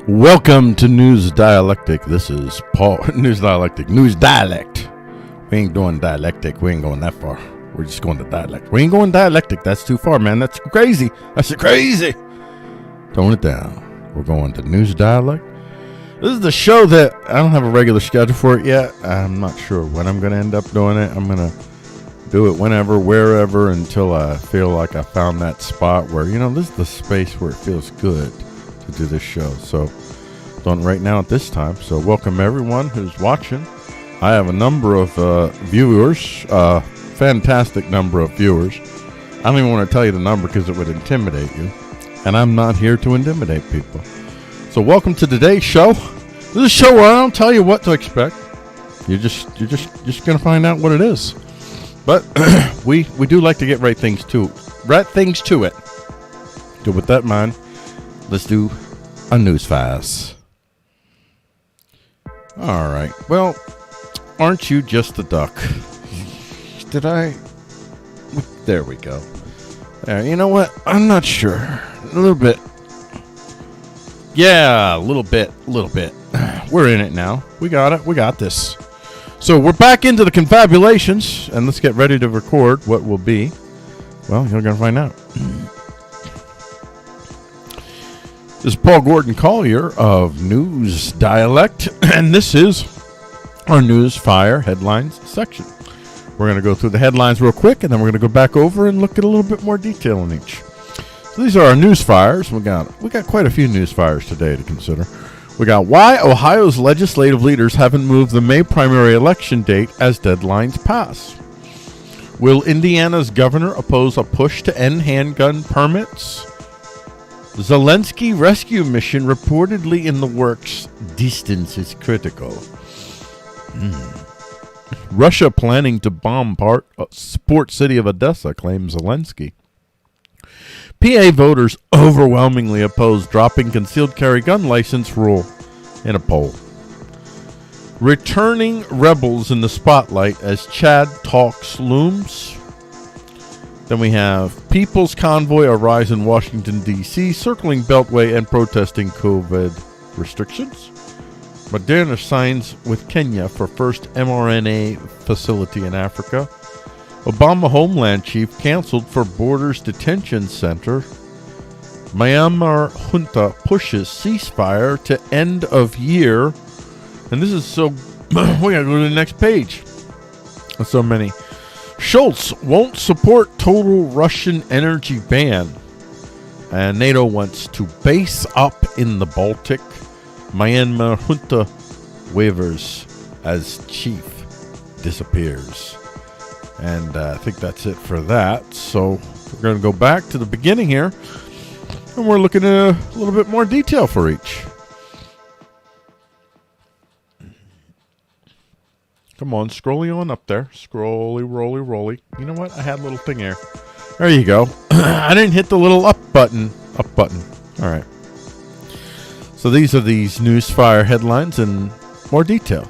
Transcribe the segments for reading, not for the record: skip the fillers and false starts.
Welcome to News Dialectic. This is Paul. News Dialect. We ain't doing dialectic. We ain't going that far. We're just going to dialect. We ain't going dialectic. That's too far, man. That's crazy. That's crazy. Tone it down. We're going to News Dialect. This is the show that I don't have a regular schedule for it yet. I'm not sure when I'm going to end up doing it. I'm going to do it whenever, wherever, until I feel like I found that spot where, this is the space where it feels good to do this show. So doing it right now at this time. So welcome everyone who's watching. I have a number of viewers, fantastic number of viewers. I don't even want to tell you the number because it would intimidate you, and I'm not here to intimidate people. So welcome to today's show. This is a show where I don't tell you what to expect. You're just gonna find out what it is. But we do like to get right things to it. So with that in mind, let's do a news fast. All right. Well, aren't you just a duck? Did I? There we go. There. You know what? I'm not sure. A little bit. Yeah, a little bit. We're in it now. We got it. We got this. So we're back into the confabulations, and let's get ready to record what will be. Well, you're going to find out. This is Paul Gordon Collier of News Dialect, and this is our News Fire Headlines section. We're going to go through the headlines real quick, and then we're going to go back over and look at a little bit more detail in each. So these are our news fires. We got quite a few news fires today to consider. We got why Ohio's legislative leaders haven't moved the May primary election date as deadlines pass. Will Indiana's governor oppose a push to end handgun permits? Zelensky rescue mission reportedly in the works. Distance is critical. Russia planning to bomb port city of Odessa, claims Zelensky. PA voters overwhelmingly oppose dropping concealed carry gun license rule in a poll. Returning rebels in the spotlight as Chad talks looms. Then we have People's Convoy arrives in Washington, D.C., circling Beltway and protesting COVID restrictions. Moderna signs with Kenya for first mRNA facility in Africa. Obama Homeland Chief canceled for Borders Detention Center. Myanmar junta pushes ceasefire to end of year. And this is so... we gotta go to the next page. There's so many. Schultz won't support total Russian energy ban. And NATO wants to base up in the Baltic. Myanmar junta wavers as chief disappears. And I think that's it for that. So we're going to go back to the beginning here. And we're looking at a little bit more detail for each. Come on, scrolly on up there. Scrolly, roly. You know what? I had a little thing here. There you go. I didn't hit the little up button. All right. So these are these Newsfire headlines in more detail.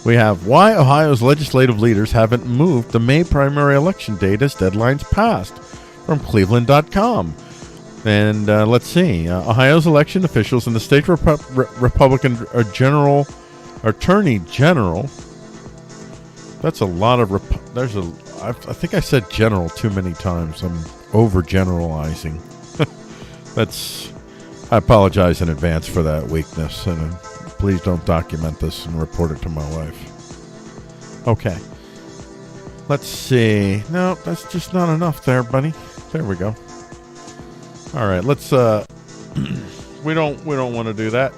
We have why Ohio's legislative leaders haven't moved the May primary election date as deadlines passed from Cleveland.com. And let's see. Ohio's election officials and the state Republican Attorney General. That's a lot of... I think I said general too many times. I'm overgeneralizing. I apologize in advance for that weakness. And please don't document this and report it to my wife. Okay. Let's see. No, that's just not enough there, buddy. There we go. All right, let's we don't want to do that.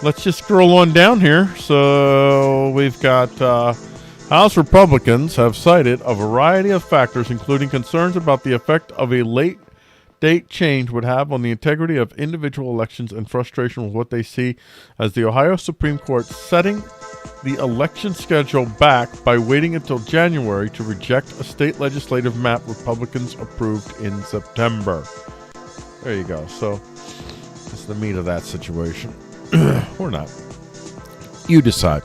Let's just scroll on down here. So we've got House Republicans have cited a variety of factors, including concerns about the effect of a late date change would have on the integrity of individual elections and frustration with what they see as the Ohio Supreme Court setting the election schedule back by waiting until January to reject a state legislative map Republicans approved in September. There you go. So that's the meat of that situation. Or not. You decide.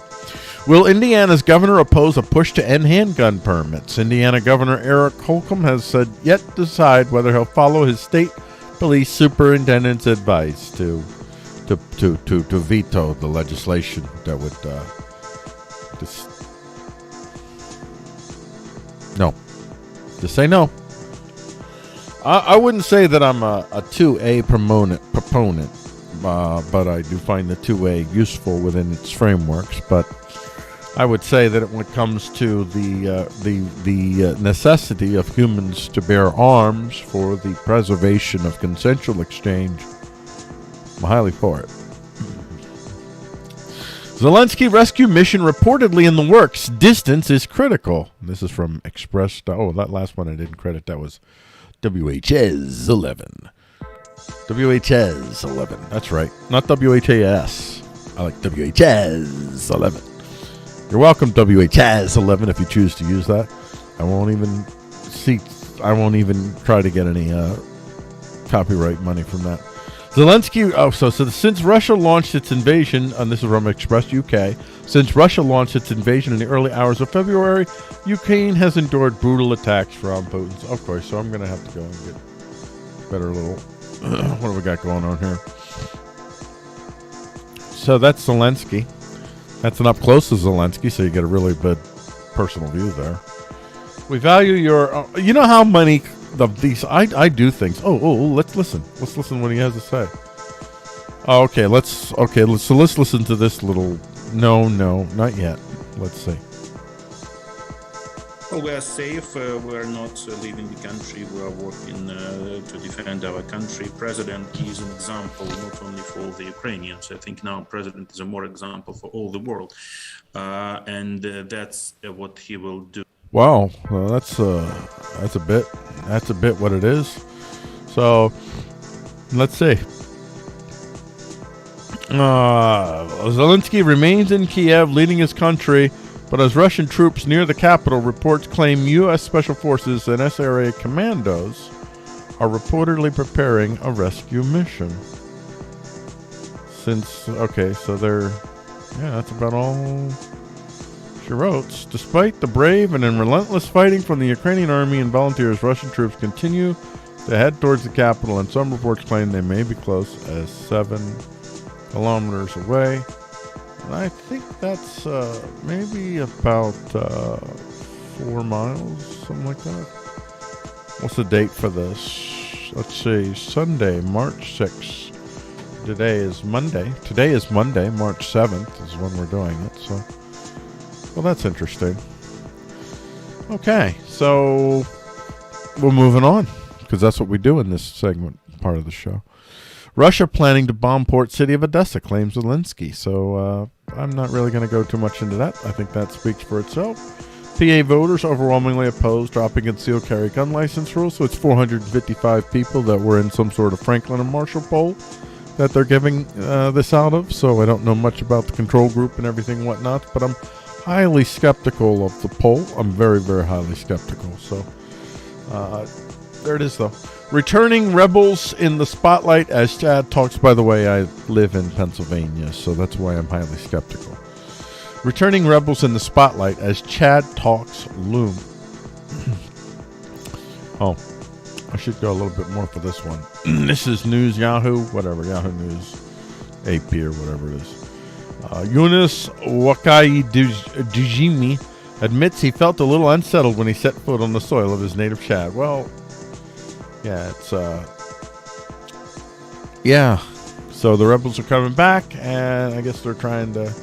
Will Indiana's governor oppose a push to end handgun permits? Indiana Governor Eric Holcomb has said yet to decide whether he'll follow his state police superintendent's advice to to veto the legislation that would just say no. I wouldn't say that I'm a 2A proponent, but I do find the 2A useful within its frameworks. But I would say that when it comes to the necessity of humans to bear arms for the preservation of consensual exchange, I'm highly for it. Zelensky rescue mission reportedly in the works. Distance is critical. This is from Express. Oh, that last one I didn't credit. That was WHS 11. WHS 11. That's right. Not WHAS. I like WHS 11. You're welcome, WHS 11, if you choose to use that. I won't even try to get any copyright money from that. Zelensky, since Russia launched its invasion, and this is from Express UK, since Russia launched its invasion in the early hours of February, Ukraine has endured brutal attacks from Putin's. Of course, so I'm going to have to go and get better little, what have we got going on here? So that's Zelensky. That's an up close to Zelensky, so you get a really good personal view there. We value your, you know how many of these, I do things. Let's listen. Let's listen what he has to say. Let's listen to this little, no, not yet. Let's see. Well, we are safe. We are not leaving the country. We are working to defend our country. President is an example not only for the Ukrainians. I think now President is a more example for all the world, and that's what he will do. Wow, well, that's a bit what it is. So let's see. Zelensky remains in Kiev, leading his country. But as Russian troops near the capital, reports claim U.S. Special Forces and SRA commandos are reportedly preparing a rescue mission. That's about all she wrote. Despite the brave and relentless fighting from the Ukrainian army and volunteers, Russian troops continue to head towards the capital, and some reports claim they may be close as 7 kilometers away. I think that's maybe about 4 miles, something like that. What's the date for this? Let's see, Sunday, March 6th. Today is Monday, March 7th is when we're doing it. So, well, that's interesting. Okay, so we're moving on, because that's what we do in this segment, part of the show. Russia planning to bomb port city of Odessa, claims Zelensky. So I'm not really going to go too much into that. I think that speaks for itself. PA voters overwhelmingly opposed dropping concealed carry gun license rules. So it's 455 people that were in some sort of Franklin and Marshall poll that they're giving this out of. So I don't know much about the control group and everything and whatnot, but I'm highly skeptical of the poll. I'm very, very highly skeptical. So there it is, though. Returning rebels in the spotlight as Chad talks. By the way, I live in Pennsylvania, so that's why I'm highly skeptical. Returning rebels in the spotlight as Chad talks loom. Oh, I should go a little bit more for this one. This is News Yahoo, whatever, Yahoo News, AP or whatever it is. Yunus Wakai Dujimi admits he felt a little unsettled when he set foot on the soil of his native Chad. Well, yeah, so the rebels are coming back, and I guess they're trying to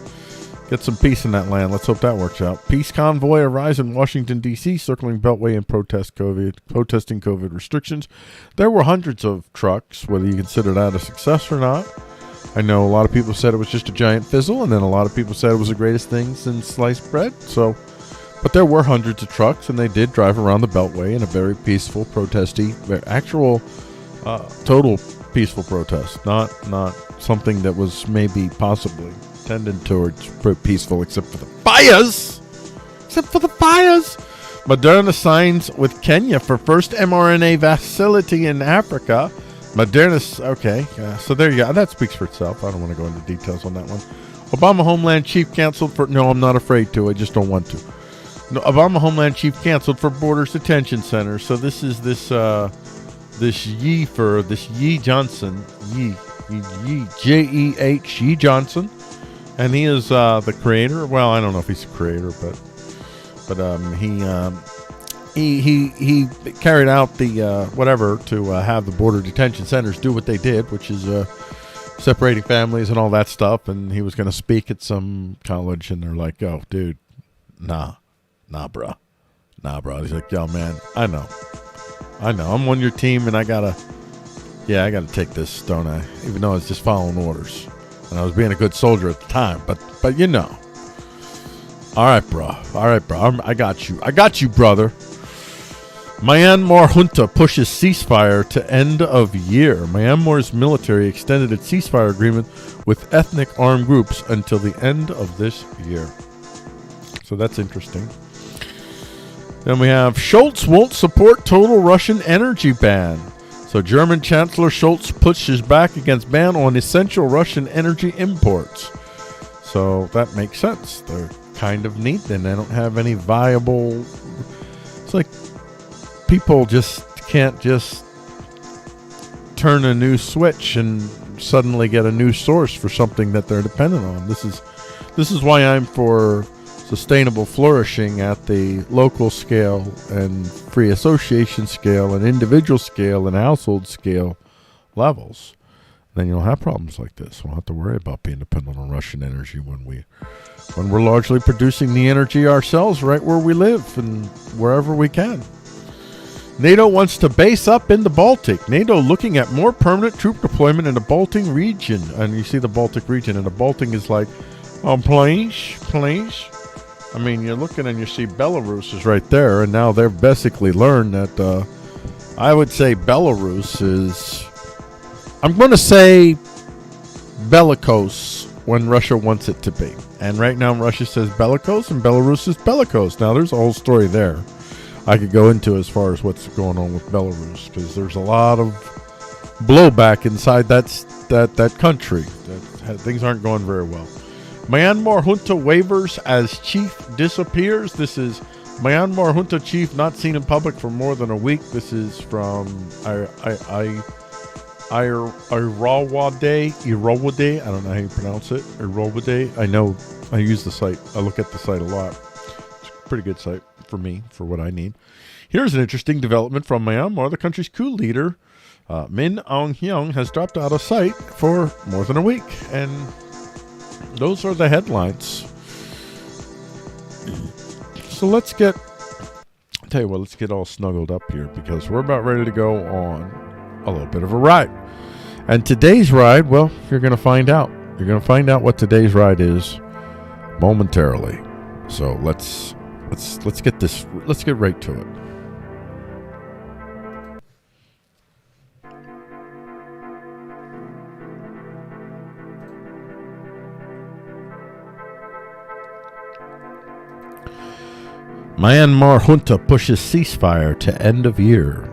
get some peace in that land. Let's hope that works out. Peace convoy arrives in Washington, D.C., circling Beltway and protesting COVID restrictions. There were hundreds of trucks, whether you consider that a success or not. I know a lot of people said it was just a giant fizzle, and then a lot of people said it was the greatest thing since sliced bread. But there were hundreds of trucks, and they did drive around the Beltway in a very peaceful, actual total peaceful protest, not something that was maybe possibly tended towards peaceful, except for the fires. Moderna signs with Kenya for first mRNA facility in Africa. So there you go. That speaks for itself. I don't want to go into details on that one. Obama Homeland Chief canceled for... No, I'm not afraid to. I just don't want to. No, Obama Homeland Chief canceled for Borders Detention Center. So this is this Yee Johnson. Yee. J-E-H-E Johnson. And he is the creator. Well, I don't know if he's the creator, but he carried out the whatever to have the border detention centers do what they did, which is separating families and all that stuff. And he was going to speak at some college, and they're like, "Oh, dude, nah, bro. He's like, "Yo, man, I know, I'm on your team, and I gotta take this, don't I? Even though I was just following orders, and I was being a good soldier at the time, but you know." All right, bro. I got you, brother. Myanmar junta pushes ceasefire to end of year. Myanmar's military extended its ceasefire agreement with ethnic armed groups until the end of this year. So that's interesting. Then we have Scholz won't support total Russian energy ban. So German Chancellor Scholz pushes back against ban on essential Russian energy imports. So that makes sense. They're kind of neat, and they don't have any viable. It's like people just can't just turn a new switch and suddenly get a new source for something that they're dependent on. This is why I'm for sustainable flourishing at the local scale and free association scale and individual scale and household scale levels. Then you'll have problems like this. We'll have to worry about being dependent on Russian energy when we're largely producing the energy ourselves right where we live and wherever we can. NATO wants to base up in the Baltic. NATO looking at more permanent troop deployment in the Baltic region. And you see the Baltic region, and the Baltic is like, oh, please. I mean, you're looking and you see Belarus is right there, and now they've basically learned that I would say Belarus is, I'm going to say bellicose when Russia wants it to be. And right now Russia says bellicose and Belarus is bellicose. Now there's a whole story there I could go into as far as what's going on with Belarus, because there's a lot of blowback inside that country. Things aren't going very well. Myanmar junta waivers as chief disappears. This is Myanmar junta chief not seen in public for more than a week. This is from Irrawade. I don't know how you pronounce it. Irrawade. I know. I use the site. I look at the site a lot. It's a pretty good site for me, for what I need. Here's an interesting development from Myanmar. The country's coup leader, Min Aung Hlaing, has dropped out of sight for more than a week. And those are the headlines. So let's get all snuggled up here, because we're about ready to go on a little bit of a ride. And today's ride, well, you're going to find out. You're going to find out what today's ride is momentarily. So let's get right to it. Myanmar junta pushes ceasefire to end of year.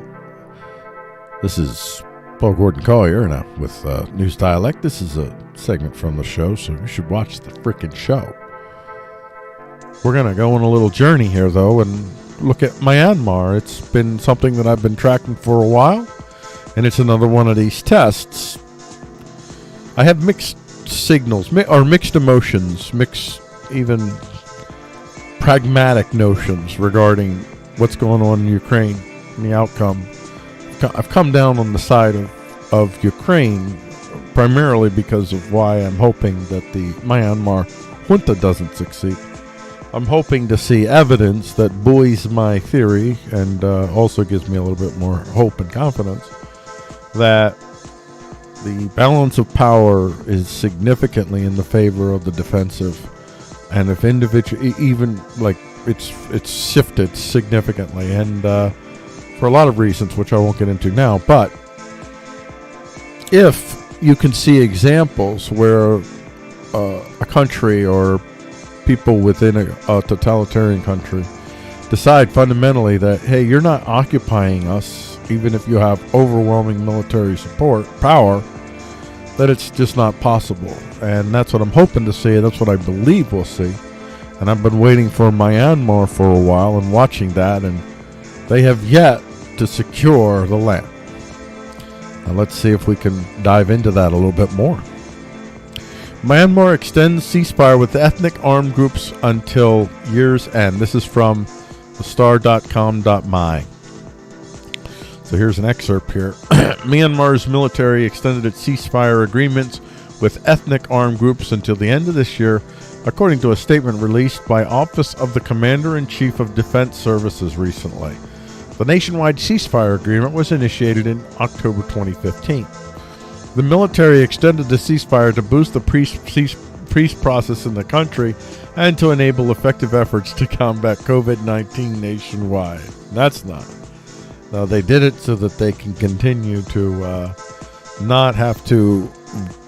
This is Paul Gordon Collier with NewsDialect. This is a segment from the show, so you should watch the freaking show. We're going to go on a little journey here, though, and look at Myanmar. It's been something that I've been tracking for a while, and it's another one of these tests. I have mixed signals, or mixed emotions, mixed even pragmatic notions regarding what's going on in Ukraine and the outcome. I've come down on the side of Ukraine primarily because of why I'm hoping that the Myanmar junta doesn't succeed. I'm hoping to see evidence that buoys my theory and also gives me a little bit more hope and confidence that the balance of power is significantly in the favor of the defensive. And if even like it's shifted significantly, and for a lot of reasons, which I won't get into now. But if you can see examples where a country or people within a totalitarian country decide fundamentally that, hey, you're not occupying us, even if you have overwhelming military power, that it's just not possible. And that's what I'm hoping to see. That's what I believe we'll see. And I've been waiting for Myanmar for a while and watching that, and they have yet to secure the land. Now let's see if we can dive into that a little bit more. Myanmar extends ceasefire with ethnic armed groups until year's end. This is from thestar.com.my. So here's an excerpt here. Myanmar's military extended its ceasefire agreements with ethnic armed groups until the end of this year, according to a statement released by Office of the Commander-in-Chief of Defense Services recently. The nationwide ceasefire agreement was initiated in October 2015. The military extended the ceasefire to boost the peace process in the country and to enable effective efforts to combat COVID-19 nationwide. That's not. No, they did it so that they can continue to not have to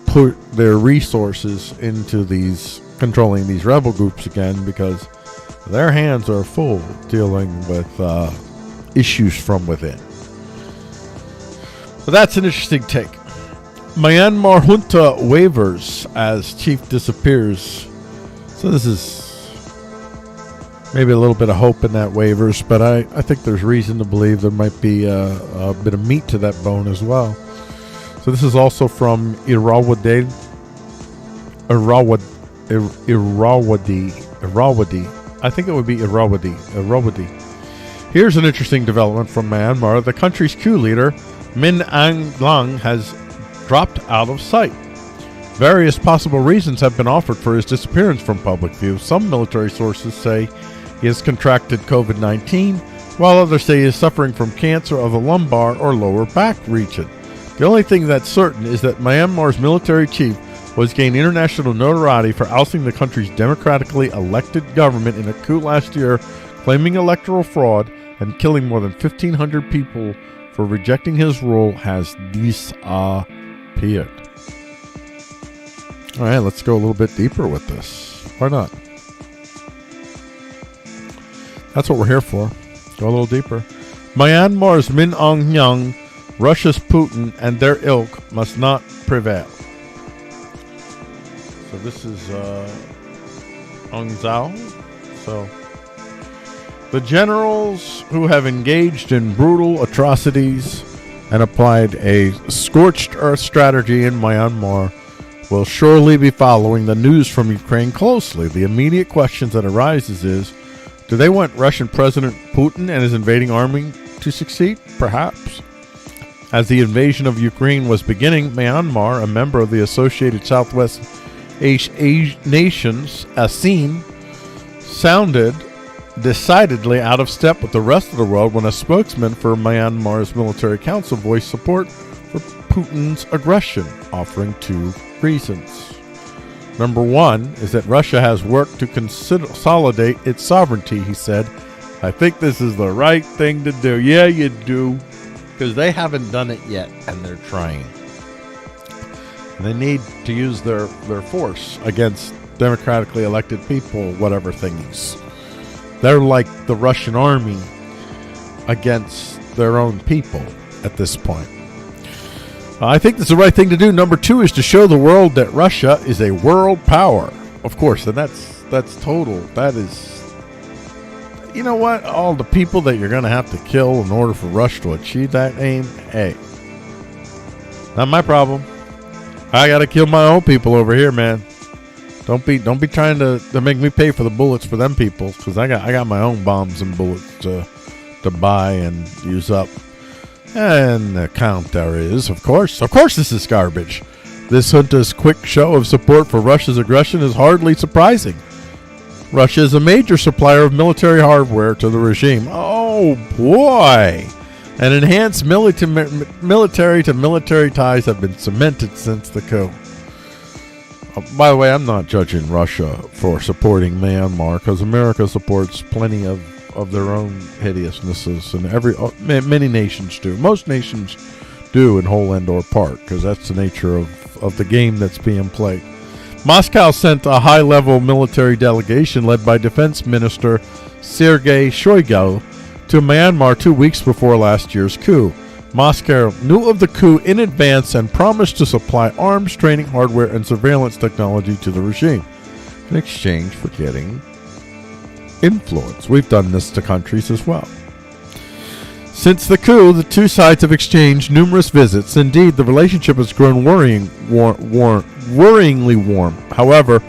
put their resources into these controlling these rebel groups again, because their hands are full dealing with issues from within. But that's an interesting take. Myanmar junta wavers as chief disappears. So this is maybe a little bit of hope in that waivers, but I think there's reason to believe there might be a bit of meat to that bone as well. So this is also from Irrawaddy. I think it would be Irrawaddy. Here's an interesting development from Myanmar. The country's coup leader, Min Aung Hlaing, has dropped out of sight. Various possible reasons have been offered for his disappearance from public view. Some military sources say he has contracted COVID-19, while others say he is suffering from cancer of the lumbar or lower back region. The only thing that's certain is that Myanmar's military chief was gaining international notoriety for ousting the country's democratically elected government in a coup last year, claiming electoral fraud and killing more than 1,500 people for rejecting his rule, has disappeared. All right, let's go a little bit deeper with this. Why not? That's what we're here for. Go a little deeper. Myanmar's Min Aung Hlaing, Russia's Putin, and their ilk must not prevail. So this is Aung Zhao. So the generals who have engaged in brutal atrocities and applied a scorched earth strategy in Myanmar will surely be following the news from Ukraine closely. The immediate question that arises is, do they want Russian President Putin and his invading army to succeed? Perhaps. As the invasion of Ukraine was beginning, Myanmar, a member of the Associated Southwest Asian Nations, ASEAN, sounded decidedly out of step with the rest of the world when a spokesman for Myanmar's military council voiced support for Putin's aggression, offering two reasons. Number one is that Russia has worked to consolidate its sovereignty, he said. I think this is the right thing to do. Yeah, you do. Because they haven't done it yet, and they're trying. They need to use their force against democratically elected people, whatever things. They're like the Russian army against their own people at this point. I think that's the right thing to do. Number two is to show the world that Russia is a world power. Of course, and that's total. That is, you know what? All the people that you're going to have to kill in order for Russia to achieve that aim, hey, not my problem. I got to kill my own people over here, man. Don't be trying to make me pay for the bullets for them people, because I got my own bombs and bullets to buy and use up. And the counter is, of course this is garbage. This junta's quick show of support for Russia's aggression is hardly surprising. Russia is a major supplier of military hardware to the regime. Oh boy! And enhanced military to military ties have been cemented since the coup. By the way, I'm not judging Russia for supporting Myanmar, because America supports plenty of their own hideousnesses, and many nations do. Most nations do in whole and or part, because that's the nature of the game that's being played. Moscow sent a high-level military delegation led by Defense Minister Sergei Shoigu to Myanmar 2 weeks before last year's coup. Moscow knew of the coup in advance and promised to supply arms, training, hardware, and surveillance technology to the regime in exchange for getting influence. We've done this to countries as well. Since the coup, the two sides have exchanged numerous visits. Indeed, the relationship has grown worryingly warm. However,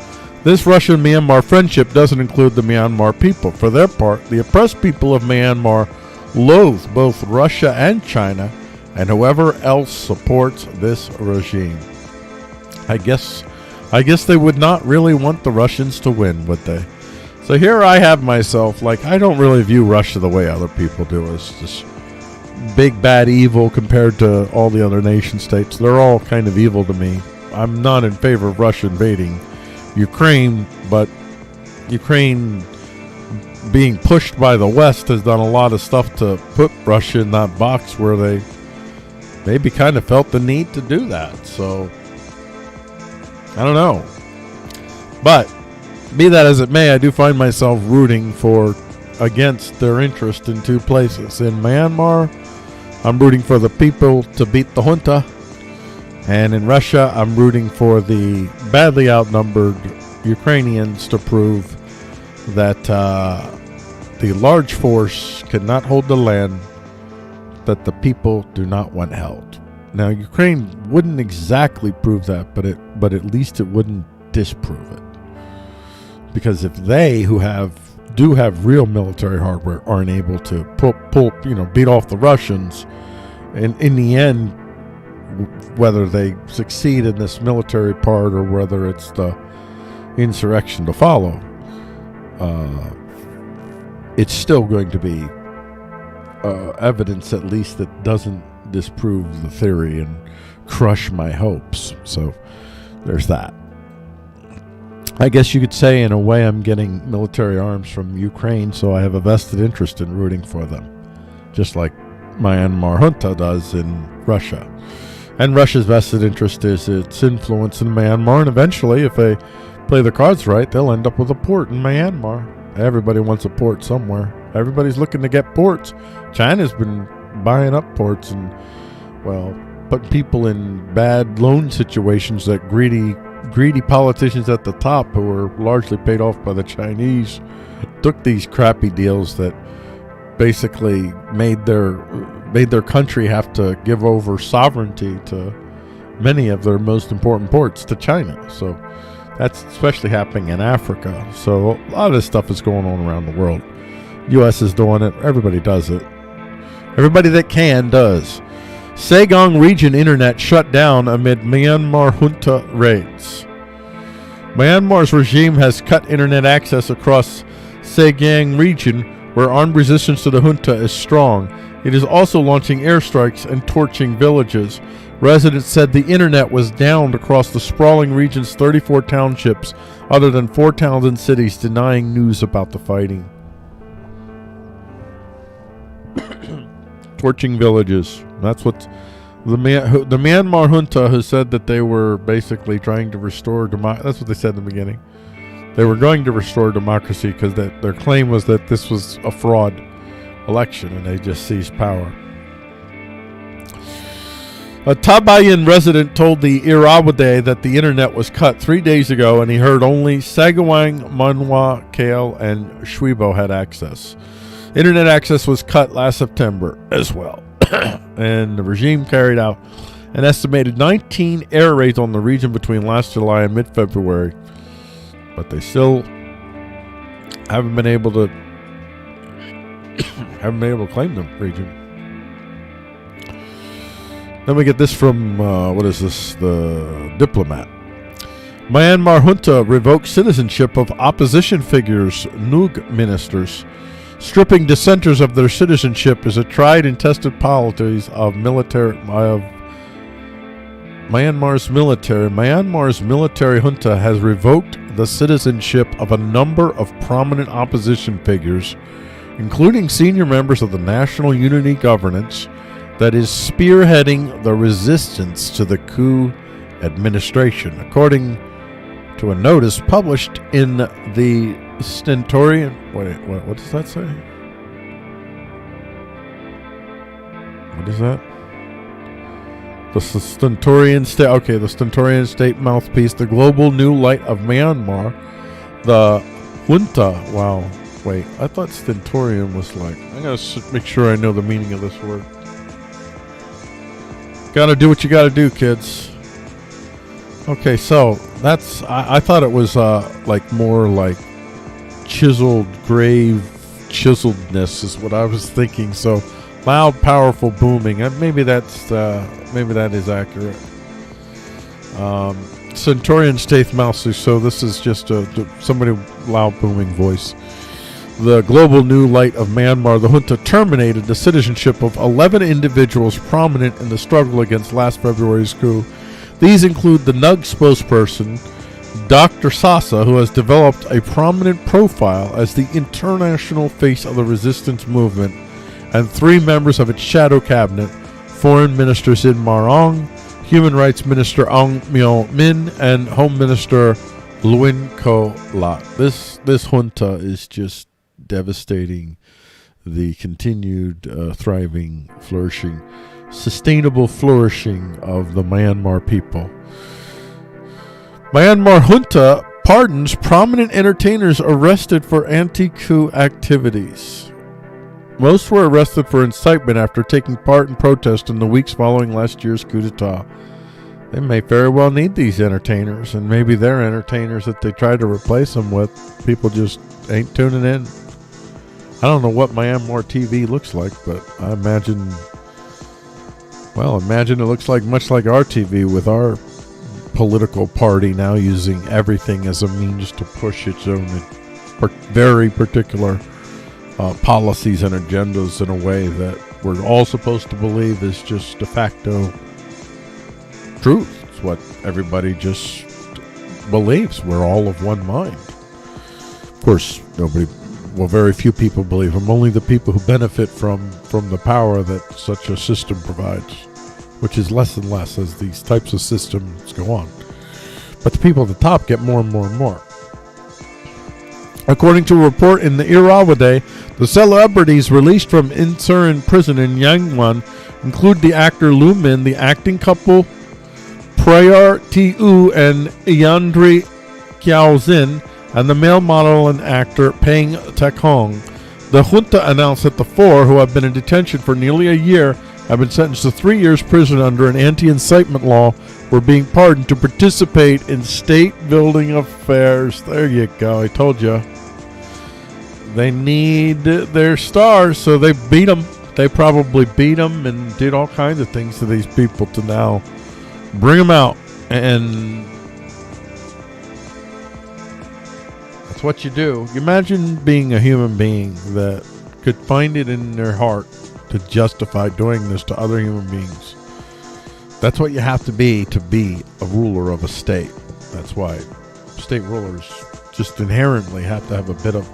this Russian-Myanmar friendship doesn't include the Myanmar people. For their part, the oppressed people of Myanmar loathe both Russia and China and whoever else supports this regime. I guess they would not really want the Russians to win, would they? So here I have myself, like, I don't really view Russia the way other people do, as this big bad evil compared to all the other nation states. They're all kind of evil to me. I'm not in favor of Russia invading Ukraine, but Ukraine being pushed by the West has done a lot of stuff to put Russia in that box where they maybe kind of felt the need to do that. So I don't know. But be that as it may, I do find myself rooting against their interest in two places. In Myanmar, I'm rooting for the people to beat the junta. And in Russia, I'm rooting for the badly outnumbered Ukrainians to prove that the large force cannot hold the land that the people do not want held. Now, Ukraine wouldn't exactly prove that, but at least it wouldn't disprove it. Because if they, who do have real military hardware, aren't able to beat off the Russians, and in the end, whether they succeed in this military part or whether it's the insurrection to follow, it's still going to be evidence, at least, that doesn't disprove the theory and crush my hopes. So there's that. I guess you could say, in a way, I'm getting military arms from Ukraine, so I have a vested interest in rooting for them, just like Myanmar junta does in Russia. And Russia's vested interest is its influence in Myanmar, and eventually, if they play their cards right, they'll end up with a port in Myanmar. Everybody wants a port somewhere. Everybody's looking to get ports. China's been buying up ports and, well, putting people in bad loan situations that greedy politicians at the top, who were largely paid off by the Chinese, took these crappy deals that basically made their country have to give over sovereignty to many of their most important ports to China. So that's especially happening in Africa. So a lot of this stuff is going on around the world. U.S. is doing it. Everybody does it. Everybody that can does. Saigon region internet shut down amid Myanmar junta raids. Myanmar's regime has cut internet access across Saigon region, where armed resistance to the junta is strong. It is also launching airstrikes and torching villages. Residents said the internet was downed across the sprawling region's 34 townships, other than 4 towns and cities, denying news about the fighting. Torching villages. That's what the Myanmar junta has said, that they were basically trying to restore democracy. That's what they said in the beginning. They were going to restore democracy because their claim was that this was a fraud election and they just seized power. A Tabayan resident told the Irrawaddy that the internet was cut 3 days ago and he heard only Sagawang, Manhwa, Kale, and Shwibo had access. Internet access was cut last September as well. And the regime carried out an estimated 19 air raids on the region between last July and mid-February. But they still haven't been able to claim the region. Then we get this from, the Diplomat. Myanmar junta revokes citizenship of opposition figures, NUG ministers. Stripping dissenters of their citizenship is a tried and tested policy of Myanmar's military. Myanmar's military junta has revoked the citizenship of a number of prominent opposition figures, including senior members of the National Unity Governance that is spearheading the resistance to the coup administration, according to a notice published in the Stentorian. What does that say? What is that? The Stentorian State. Okay, the Stentorian State Mouthpiece, the Global New Light of Myanmar, the junta. Wow, Wait, I thought stentorian was like... I gotta make sure I know the meaning of this word. Gotta do what you gotta do, kids. Okay, so that's... I thought it was like more like chiseled, grave chiseledness is what I was thinking. So loud, powerful, booming. Maybe that's maybe that is accurate. Centaurian Staith Mousey, so this is just somebody loud booming voice. The global new light of Myanmar, the junta terminated the citizenship of 11 individuals prominent in the struggle against last February's coup. These include the NUG spokesperson, Dr. Sasa, who has developed a prominent profile as the international face of the resistance movement, and 3 members of its shadow cabinet, Foreign Minister Sin Marong, Human Rights Minister Aung Myo Min, and Home Minister Luin Ko Lat. This junta is just devastating the continued thriving, flourishing, sustainable flourishing of the Myanmar people. Myanmar junta pardons prominent entertainers arrested for anti-coup activities. Most were arrested for incitement after taking part in protests in the weeks following last year's coup d'etat. They may very well need these entertainers, and maybe they're entertainers that they tried to replace them with. People just ain't tuning in. I don't know what Myanmar TV looks like, but I imagine it looks like much like our TV, with our political party now using everything as a means to push its own very particular policies and agendas in a way that we're all supposed to believe is just de facto truth. It's what everybody just believes. We're all of one mind. Of course, very few people believe them. Only the people who benefit from the power that such a system provides, which is less and less as these types of systems go on. But the people at the top get more and more and more. According to a report in the Irrawaddy, the celebrities released from Insurin prison in Yangon include the actor Lu Min, the acting couple Prayar Tu and Yandri Kiaozin, and the male model and actor Peng Takong. The junta announced that the 4, who have been in detention for nearly a year, have been sentenced to 3 years prison under an anti-incitement law, were being pardoned to participate in state-building affairs. There you go. I told you. They need their stars, so they beat them. They probably beat them and did all kinds of things to these people to now bring them out. And that's what you do. You imagine being a human being that could find it in their heart to justify doing this to other human beings. That's what you have to be a ruler of a state. That's why state rulers just inherently have to have a bit of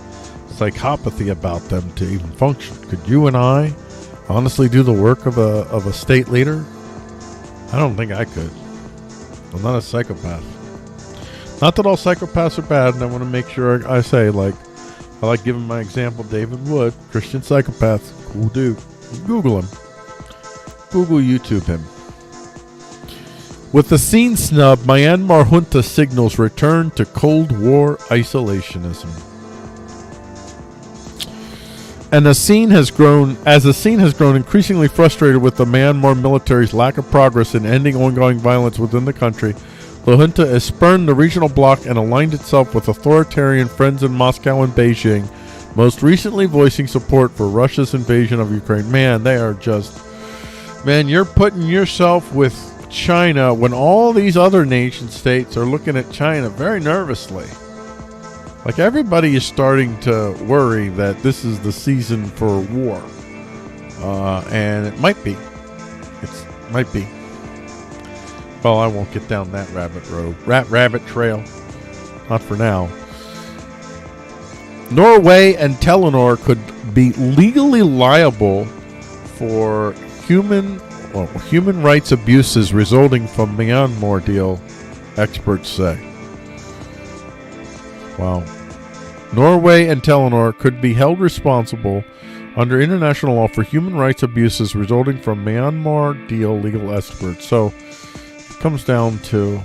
psychopathy about them to even function. Could you and I honestly do the work of a state leader? I don't think I could. I'm not a psychopath. Not that all psychopaths are bad, and I want to make sure I say, like, I like giving my example, David Wood, Christian psychopath, cool dude. Google him. Google YouTube him. With the scene snub, Myanmar junta signals return to Cold War isolationism. And the scene has grown increasingly frustrated with the Myanmar military's lack of progress in ending ongoing violence within the country, the junta has spurned the regional bloc and aligned itself with authoritarian friends in Moscow and Beijing, most recently voicing support for Russia's invasion of Ukraine. Man, they are just... Man, you're putting yourself with China when all these other nation states are looking at China very nervously. Like, everybody is starting to worry that this is the season for war. And it might be. It might be. Well, I won't get down that rabbit trail. Not for now. Norway and Telenor could be legally liable for human rights abuses resulting from Myanmar deal, experts say. Wow. Norway and Telenor could be held responsible under international law for human rights abuses resulting from Myanmar deal, legal experts. So it comes down to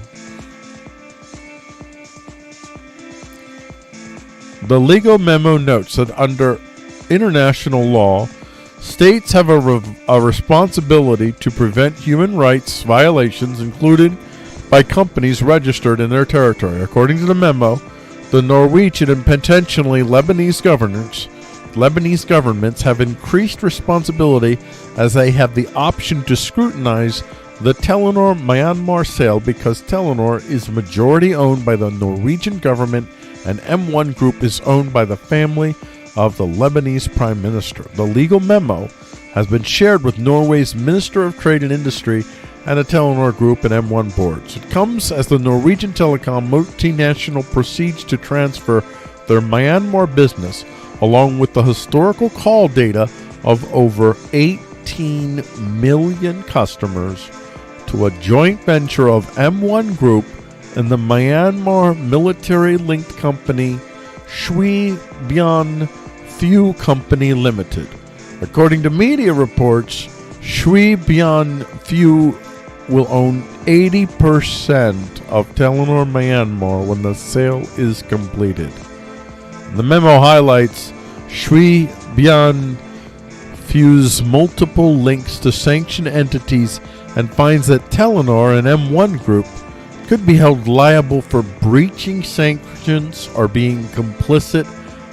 The legal memo notes that under international law, states have a responsibility to prevent human rights violations, included by companies registered in their territory. According to the memo, the Norwegian and potentially Lebanese governments have increased responsibility as they have the option to scrutinize the Telenor Myanmar sale because Telenor is majority owned by the Norwegian government and M1 Group is owned by the family of the Lebanese Prime Minister. The legal memo has been shared with Norway's Minister of Trade and Industry and the Telenor Group and M1 boards. It comes as the Norwegian telecom multinational proceeds to transfer their Myanmar business, along with the historical call data of over 18 million customers, to a joint venture of M1 Group and the Myanmar military-linked company Shui Bian Phu Company Limited. According to media reports, Shui Bian Phu will own 80% of Telenor Myanmar when the sale is completed. The memo highlights Shui Bian Phu's multiple links to sanctioned entities and finds that Telenor and M1 Group could be held liable for breaching sanctions or being complicit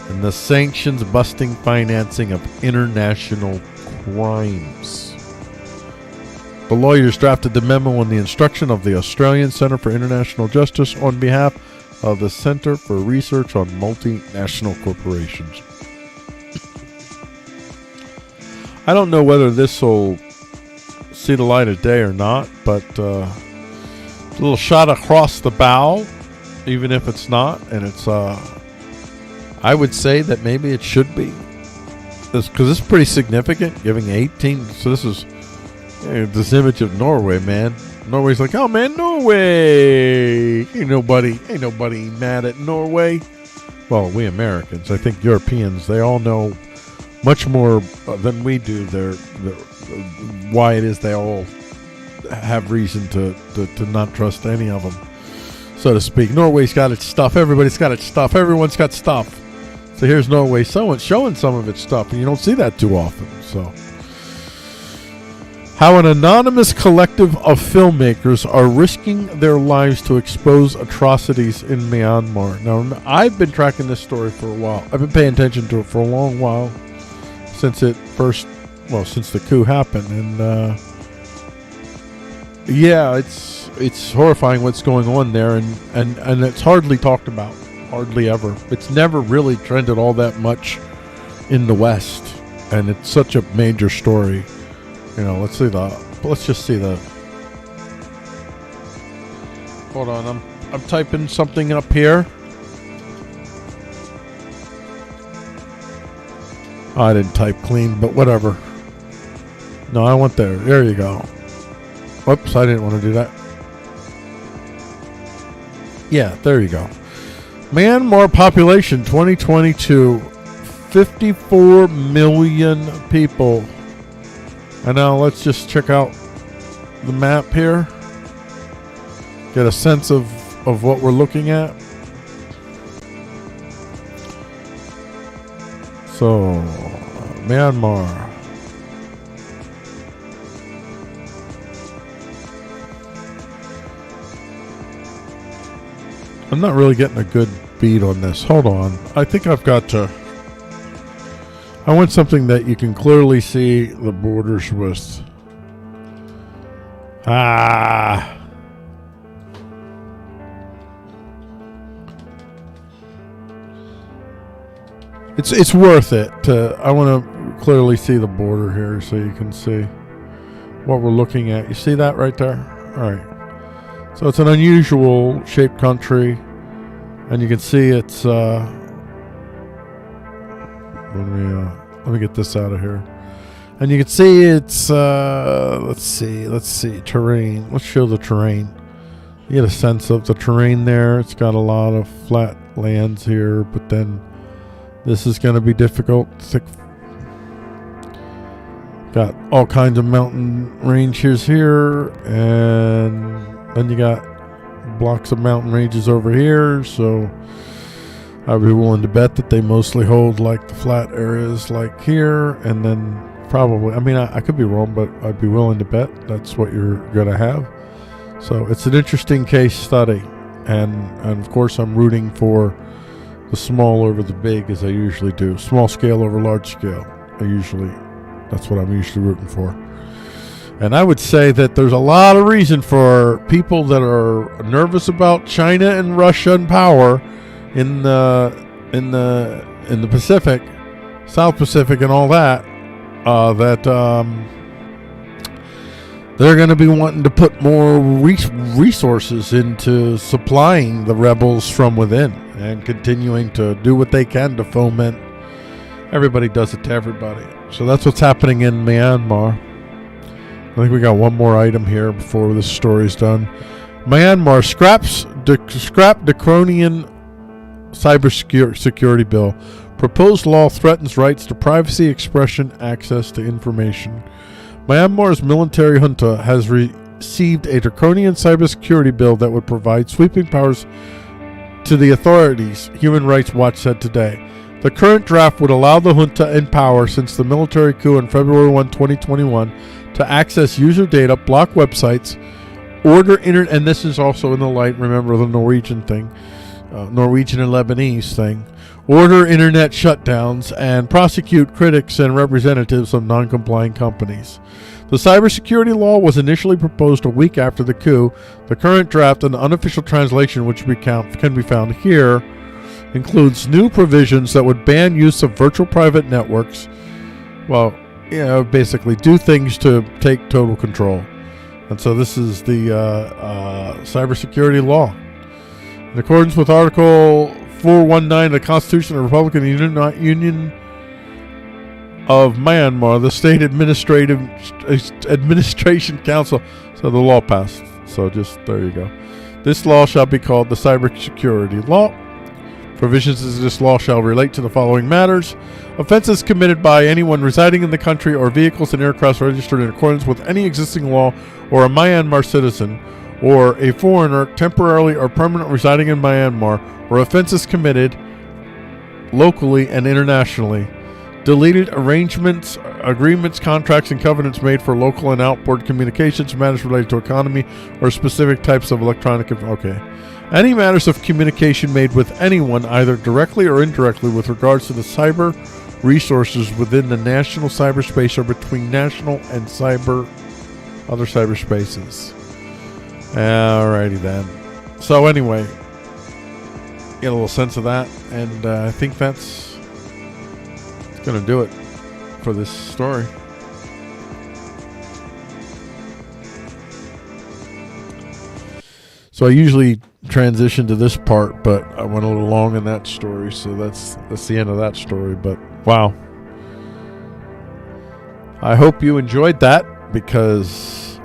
in the sanctions-busting financing of international crimes. The lawyers drafted the memo on the instruction of the Australian Centre for International Justice on behalf of the Centre for Research on Multinational Corporations. I don't know whether this will see the light of day or not, but a little shot across the bow, even if it's not, and it's I would say that maybe it should be, because this is pretty significant, giving 18. So this is this image of Norway, man. Norway's like, oh man, Norway. Ain't nobody mad at Norway. Well, we Americans, I think Europeans, they all know much more than we do. They're why it is they all have reason to not trust any of them, so to speak. Norway's got its stuff. Everybody's got its stuff. Everyone's got stuff. So here's Norway showing some of its stuff, and you don't see that too often. So, how an anonymous collective of filmmakers are risking their lives to expose atrocities in Myanmar. Now, I've been tracking this story for a while. I've been paying attention to it for a long while, since the coup happened, and yeah, it's horrifying what's going on there, and it's hardly talked about, hardly ever. It's never really trended all that much in the West, and it's such a major story. You know, let's just see the. Hold on, I'm typing something up here. I didn't type clean, but whatever. No, I want there. There you go. Whoops, I didn't want to do that. Yeah, there you go. Myanmar population 2022, 54 million people. And now let's just check out the map here. Get a sense of what we're looking at. So, Myanmar. I'm not really getting a good beat on this. Hold on. I think I've got to. I want something that you can clearly see the borders with. It's worth it. I want to clearly see the border here so you can see what we're looking at. You see that right there? All right. So it's an unusual shaped country, and you can see it's. Let me get this out of here, and you can see it's. Let's see terrain. Let's show the terrain. You get a sense of the terrain there. It's got a lot of flat lands here, but then this is going to be difficult. Thick. Got all kinds of mountain ranges here, and then you got blocks of mountain ranges over here. So I'd be willing to bet that they mostly hold like the flat areas like here, and then probably, I mean, I could be wrong, but I'd be willing to bet that's what you're going to have. So it's an interesting case study. And of course, I'm rooting for the small over the big, as I usually do. Small scale over large scale. That's what I'm usually rooting for. And I would say that there's a lot of reason for people that are nervous about China and Russia and power in the Pacific, South Pacific, and all that. They're going to be wanting to put more resources into supplying the rebels from within and continuing to do what they can to foment. Everybody does it to everybody. So that's what's happening in Myanmar. I think we got one more item here before this story's done. Myanmar scraps draconian cybersecurity bill. Proposed law threatens rights to privacy, expression, access to information. Myanmar's military junta has received a draconian cybersecurity bill that would provide sweeping powers to the authorities, Human Rights Watch said today. The current draft would allow the junta in power since the military coup on February 1, 2021 to access user data, block websites, order internet, and this is also in the light, remember the Norwegian thing, Norwegian and Lebanese thing, order internet shutdowns, and prosecute critics and representatives of non-compliant companies. The cybersecurity law was initially proposed a week after the coup. The current draft, an unofficial translation which can be found here, includes new provisions that would ban use of virtual private networks. Well, basically do things to take total control. And so this is the cybersecurity law. In accordance with Article 419 of the Constitution of the Republican Union of Myanmar, the State Administration Council. So the law passed. So just there you go. This law shall be called the Cybersecurity Law. Provisions of this law shall relate to the following matters: offenses committed by anyone residing in the country or vehicles and aircraft registered in accordance with any existing law, or a Myanmar citizen, or a foreigner temporarily or permanently residing in Myanmar, or offenses committed locally and internationally. Deleted arrangements, agreements, contracts, and covenants made for local and outboard communications, matters related to economy, or specific types of electronic. Okay. Any matters of communication made with anyone, either directly or indirectly, with regards to the cyber resources within the national cyberspace or between national and other cyberspaces. Alrighty then. So anyway, get a little sense of that, and I think that's going to do it for this story. So I usually transition to this part, but I went a little long in that story, so that's the end of that story. But wow, I hope you enjoyed that, because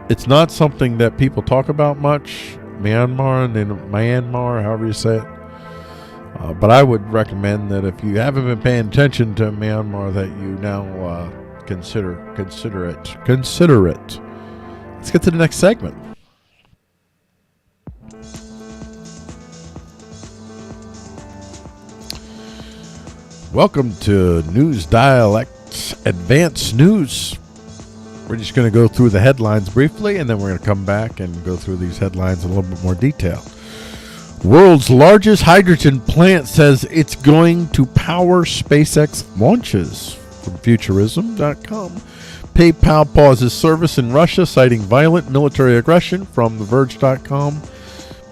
it's not something that people talk about much. Myanmar, however you say it. But I would recommend that if you haven't been paying attention to Myanmar, that you now consider it. Let's get to the next segment. Welcome to NewsDialect's Advanced News. We're just going to go through the headlines briefly, and then we're going to come back and go through these headlines in a little bit more detail. World's largest hydrogen plant says it's going to power SpaceX launches. From Futurism.com. PayPal pauses service in Russia, citing violent military aggression. From TheVerge.com.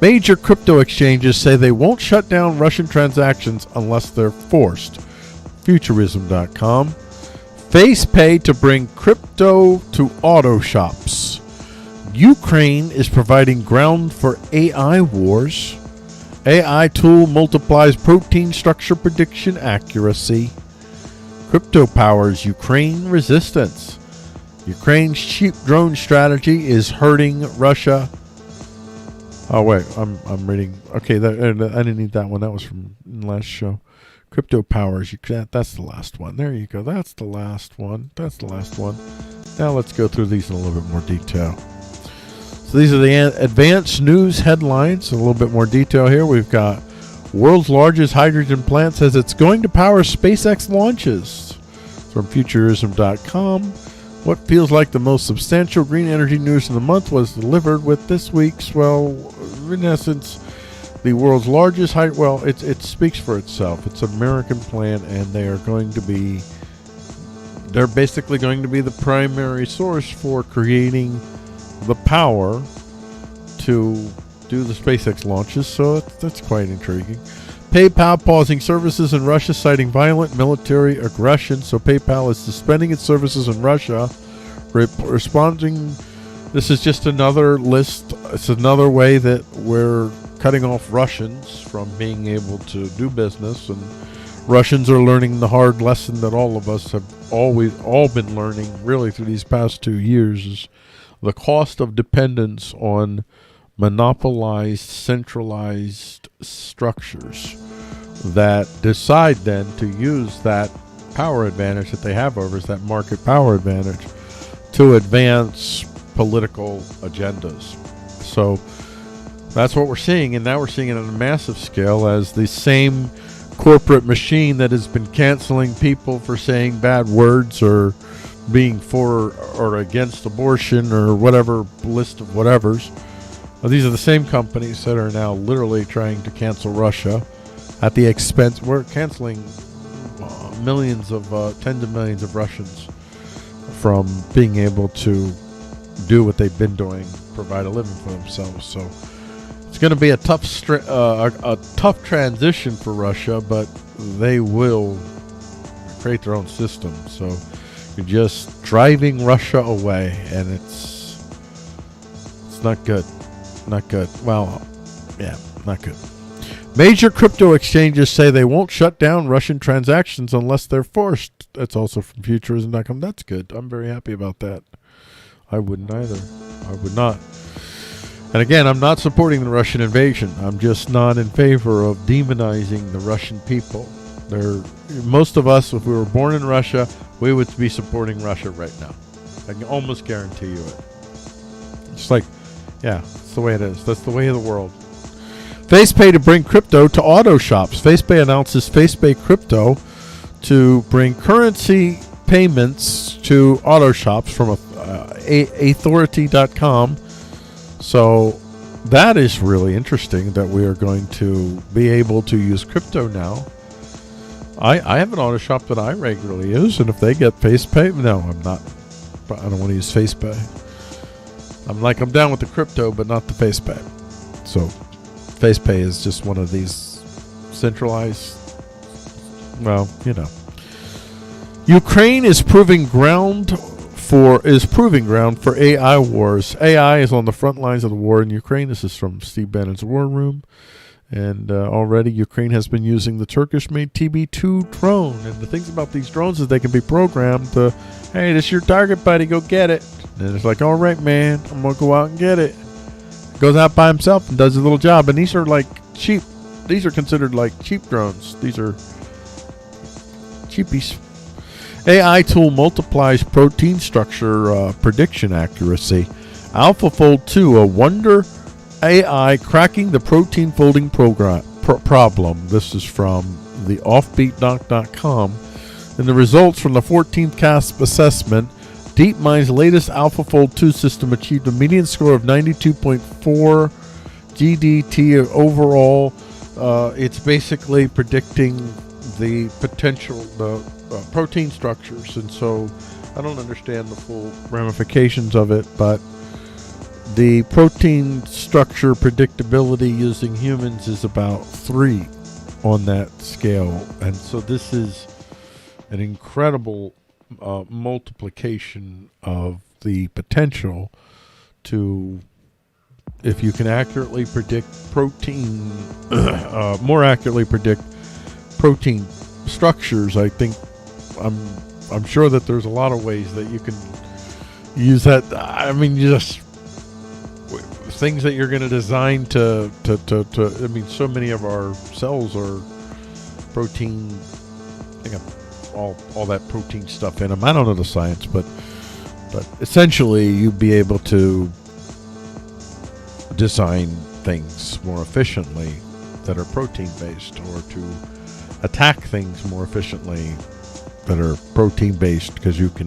Major crypto exchanges say they won't shut down Russian transactions unless they're forced. Futurism.com. FacePay to bring crypto to auto shops. Ukraine is providing ground for AI wars. AI tool multiplies protein structure prediction accuracy. Crypto powers Ukraine resistance. Ukraine's cheap drone strategy is hurting Russia. Oh wait, I'm reading. Okay, I didn't need that one. That was from the last show. Crypto powers. That's the last one. There you go. That's the last one. Now let's go through these in a little bit more detail. So these are the advanced news headlines. A little bit more detail here. We've got World's largest hydrogen plant says it's going to power SpaceX launches. From Futurism.com. What feels like the most substantial green energy news of the month was delivered with this week's, well, in essence, the world's largest it speaks for itself. It's an American plant, and they're basically going to be the primary source for creating the power to do the SpaceX launches, so that's quite intriguing. PayPal pausing services in Russia, citing violent military aggression. So PayPal is suspending its services in Russia, responding. This is just another list. It's another way that we're cutting off Russians from being able to do business, and Russians are learning the hard lesson that all of us have all been learning really through these past 2 years, is the cost of dependence on monopolized, centralized structures that decide then to use that power advantage that they have over us, that market power advantage, to advance political agendas. So that's what we're seeing, and now we're seeing it on a massive scale as the same corporate machine that has been canceling people for saying bad words or being for or against abortion or whatever list of whatevers. These are the same companies that are now literally trying to cancel Russia at the expense. We're canceling tens of millions of Russians from being able to do what they've been doing, provide a living for themselves. So it's going to be a tough transition for Russia, but they will create their own system. So you're just driving Russia away, and it's not good. Not good. Well, yeah, not good. Major crypto exchanges say they won't shut down Russian transactions unless they're forced. That's also from Futurism.com. That's good. I'm very happy about that. I wouldn't either. I would not. And again, I'm not supporting the Russian invasion. I'm just not in favor of demonizing the Russian people. Most of us, if we were born in Russia, we would be supporting Russia right now. I can almost guarantee you it. It's like, yeah, that's the way it is. That's the way of the world. FacePay to bring crypto to auto shops. FacePay announces FacePay crypto to bring currency payments to auto shops from authority.com. So that is really interesting that we are going to be able to use crypto now. I have an auto shop that I regularly use, and if they get FacePay, no, I'm not. I don't want to use FacePay. I'm down with the crypto, but not the FacePay. So FacePay is just one of these centralized, well, you know. Ukraine is proving ground for AI wars. AI is on the front lines of the war in Ukraine. This is from Steve Bannon's War Room. And already Ukraine has been using the Turkish-made TB2 drone. And the things about these drones is they can be programmed to, hey, this is your target, buddy, go get it. And it's like, all right, man, I'm going to go out and get it. Goes out by himself and does his little job. And these are like cheap. These are considered like cheap drones. These are cheapies. AI tool multiplies protein structure prediction accuracy. AlphaFold 2, a wonder AI cracking the protein folding problem. This is from the offbeatdoc.com. And the results from the 14th CASP assessment, DeepMind's latest AlphaFold 2 system achieved a median score of 92.4 GDT overall. It's basically predicting the potential, protein structures. And so I don't understand the full ramifications of it, but the protein structure predictability using humans is about 3 on that scale. And so this is an incredible multiplication of the potential to, if you can accurately predict protein, more accurately predict protein structures. I think I'm sure that there's a lot of ways that you can use that. I mean, just things that you're going to design to I mean, so many of our cells are protein. I think all that protein stuff in them. I don't know the science, but essentially you'd be able to design things more efficiently that are protein-based, or to attack things more efficiently that are protein-based, because you can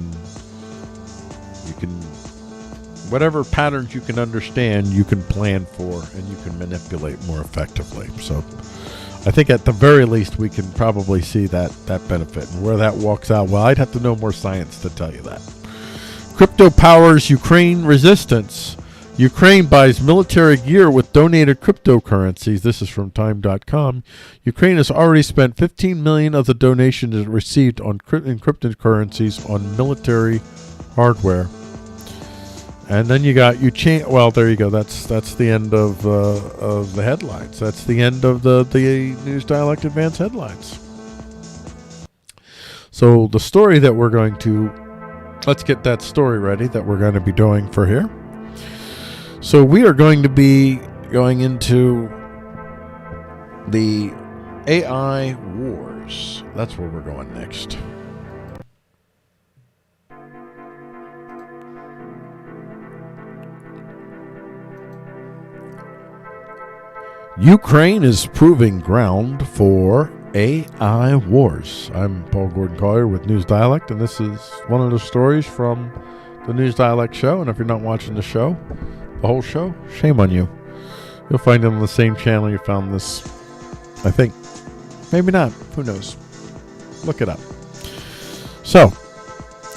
whatever patterns you can understand, you can plan for, and you can manipulate more effectively. So I think at the very least we can probably see that benefit. And where that walks out, well, I'd have to know more science to tell you that. Crypto powers Ukraine resistance. Ukraine buys military gear with donated cryptocurrencies. This is from Time.com. Ukraine has already spent $15 million of the donations it received on encrypted currencies on military hardware. And then you got well, there you go. That's the end of the headlines. That's the end of the NewsDialect Advanced headlines. So the story that we're going to, let's get that story ready that we're going to be doing for here. So we are going to be going into the AI wars. That's where we're going next. Ukraine is proving ground for AI wars. I'm Paul Gordon Collier with NewsDialect, and this is one of the stories from the NewsDialect show. And if you're not watching the show, the whole show, shame on you. You'll find it on the same channel you found this, I think. Maybe not. Who knows? Look it up. So,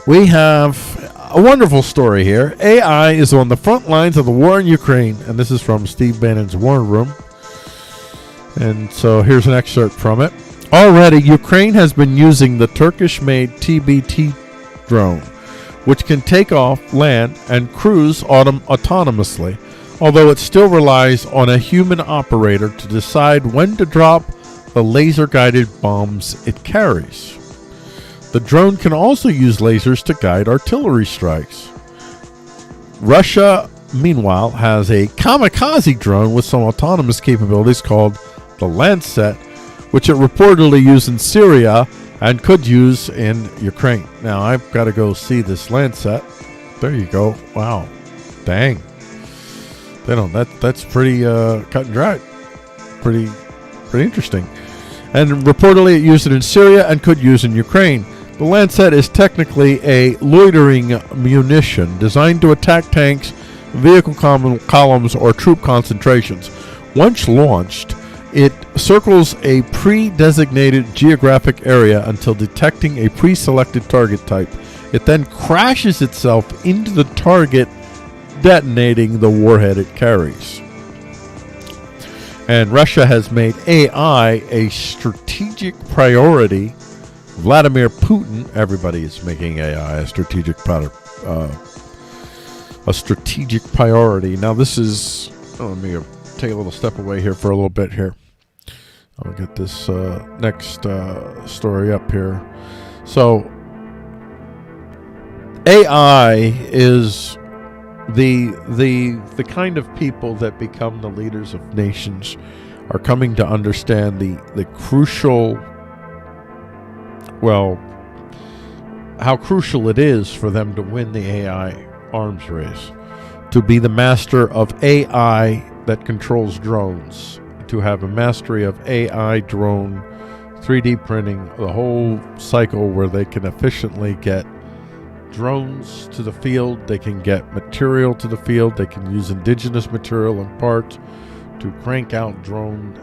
we have a wonderful story here. AI is on the front lines of the war in Ukraine. And this is from Steve Bannon's War Room. And so here's an excerpt from it. Already, Ukraine has been using the Turkish-made TBT drone, which can take off, land, and cruise autonomously, although it still relies on a human operator to decide when to drop the laser-guided bombs it carries. The drone can also use lasers to guide artillery strikes. Russia, meanwhile, has a kamikaze drone with some autonomous capabilities called the Lancet, which it reportedly used in Syria and could use in Ukraine. Now, I've got to go see this Lancet. There you go. Wow. Dang. That's pretty cut and dried. Pretty interesting. And reportedly it used it in Syria and could use in Ukraine. The Lancet is technically a loitering munition designed to attack tanks, vehicle columns, or troop concentrations. Once launched, it circles a pre-designated geographic area until detecting a pre-selected target type. It then crashes itself into the target, detonating the warhead it carries. And Russia has made AI a strategic priority. Vladimir Putin, everybody is making AI a strategic priority. Now this is, let me take a little step away here for a little bit here. I'll get this next story up here. So, AI is the kind of people that become the leaders of nations are coming to understand the crucial, well, how crucial it is for them to win the AI arms race, to be the master of AI that controls drones, to have a mastery of AI drone 3D printing, the whole cycle where they can efficiently get drones to the field, they can get material to the field, they can use indigenous material and parts to crank out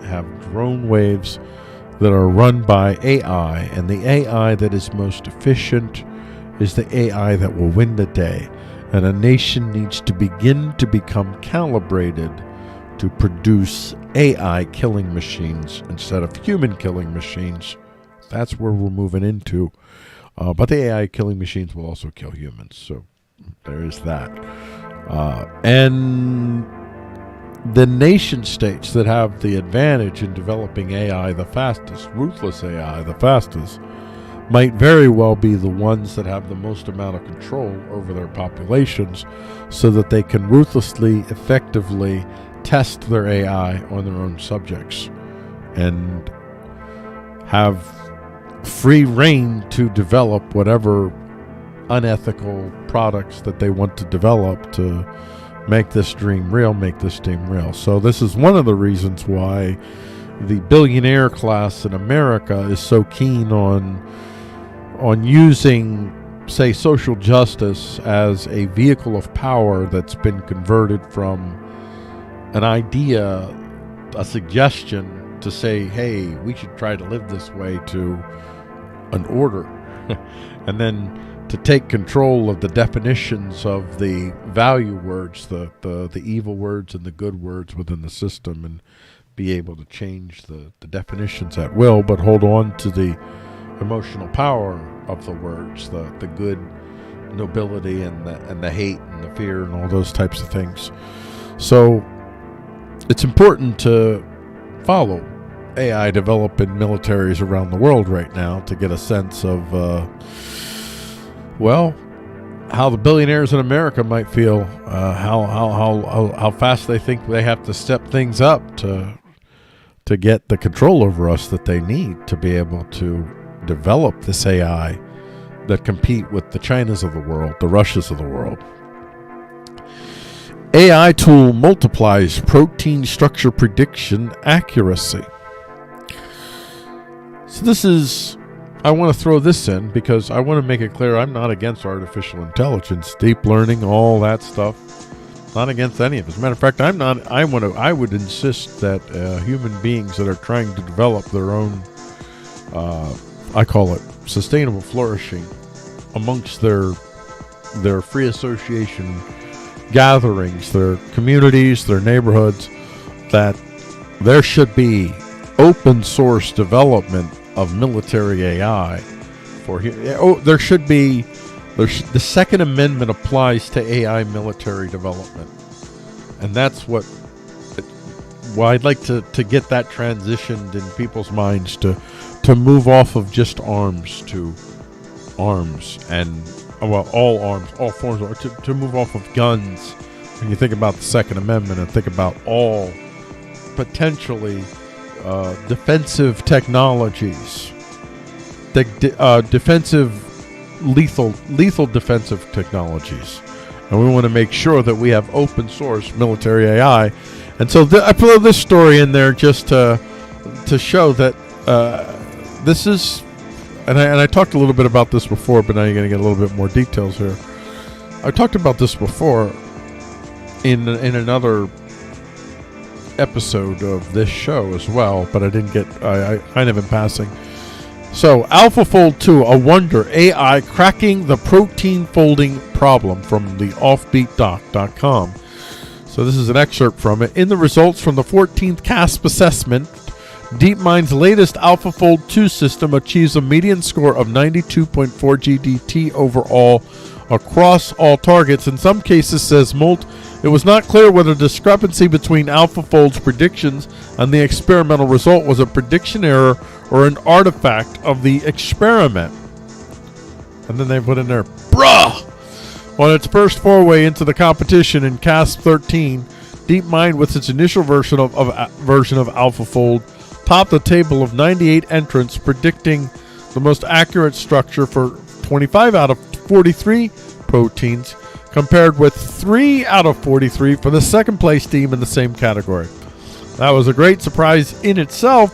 have drone waves that are run by AI, and the AI that is most efficient is the AI that will win the day. And a nation needs to begin to become calibrated to produce AI killing machines instead of human killing machines. That's where we're moving into. But the AI killing machines will also kill humans. So there is that. And the nation states that have the advantage in developing AI the fastest, ruthless AI the fastest, might very well be the ones that have the most amount of control over their populations so that they can ruthlessly, effectively test their AI on their own subjects and have free reign to develop whatever unethical products that they want to develop to make this dream real, make this dream real. So this is one of the reasons why the billionaire class in America is so keen on using, say, social justice as a vehicle of power that's been converted from an idea, a suggestion to say, hey, we should try to live this way, to an order. And then to take control of the definitions of the value words, the evil words and the good words within the system, and be able to change the definitions at will, but hold on to the emotional power of the words, the good nobility and the hate and the fear and all those types of things. So it's important to follow AI develop in militaries around the world right now to get a sense of, how the billionaires in America might feel, how fast they think they have to step things up to get the control over us that they need to be able to develop this AI that compete with the Chinas of the world, the Russias of the world. AI tool multiplies protein structure prediction accuracy. So this is, I want to throw this in because I want to make it clear I'm not against artificial intelligence, deep learning, all that stuff. Not against any of it. As a matter of fact, I would insist that human beings that are trying to develop their own, I call it sustainable flourishing, amongst their free association gatherings, their communities, their neighborhoods, that there should be open source development of military AI. There should be. The Second Amendment applies to AI military development, and that's why I'd like to get that transitioned in people's minds to move off of just arms to arms and all arms, all forms, to move off of guns. When you think about the Second Amendment and think about all potentially defensive technologies, lethal defensive technologies, and we want to make sure that we have open source military AI. And so I put this story in there just to show that this is, and I talked a little bit about this before, but now you're going to get a little bit more details here. I talked about this before in another episode of this show as well, but I didn't get, I kind of in passing. So, AlphaFold 2, a wonder, AI cracking the protein folding problem, from the offbeatdoc.com. So this is an excerpt from it. In the results from the 14th CASP assessment, DeepMind's latest AlphaFold 2 system achieves a median score of 92.4 GDT overall across all targets. In some cases, says Molt, it was not clear whether the discrepancy between AlphaFold's predictions and the experimental result was a prediction error or an artifact of the experiment. And then they put in there, bruh! On its first foray into the competition in CASP 13, DeepMind, with its initial version of AlphaFold, topped the table of 98 entrants, predicting the most accurate structure for 25 out of 43 proteins, compared with 3 out of 43 for the second place team in the same category. That was a great surprise in itself,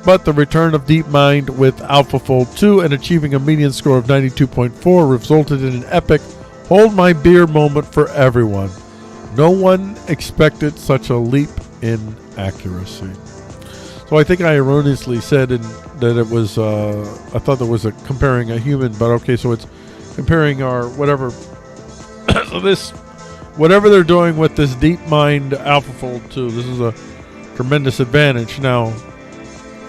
but the return of DeepMind with AlphaFold 2 and achieving a median score of 92.4 resulted in an epic hold my beer moment for everyone. No one expected such a leap in accuracy. So I think I erroneously said that it was, I thought there was comparing a human, but okay, so it's comparing our whatever. So this, whatever they're doing with this DeepMind AlphaFold 2, this is a tremendous advantage. Now,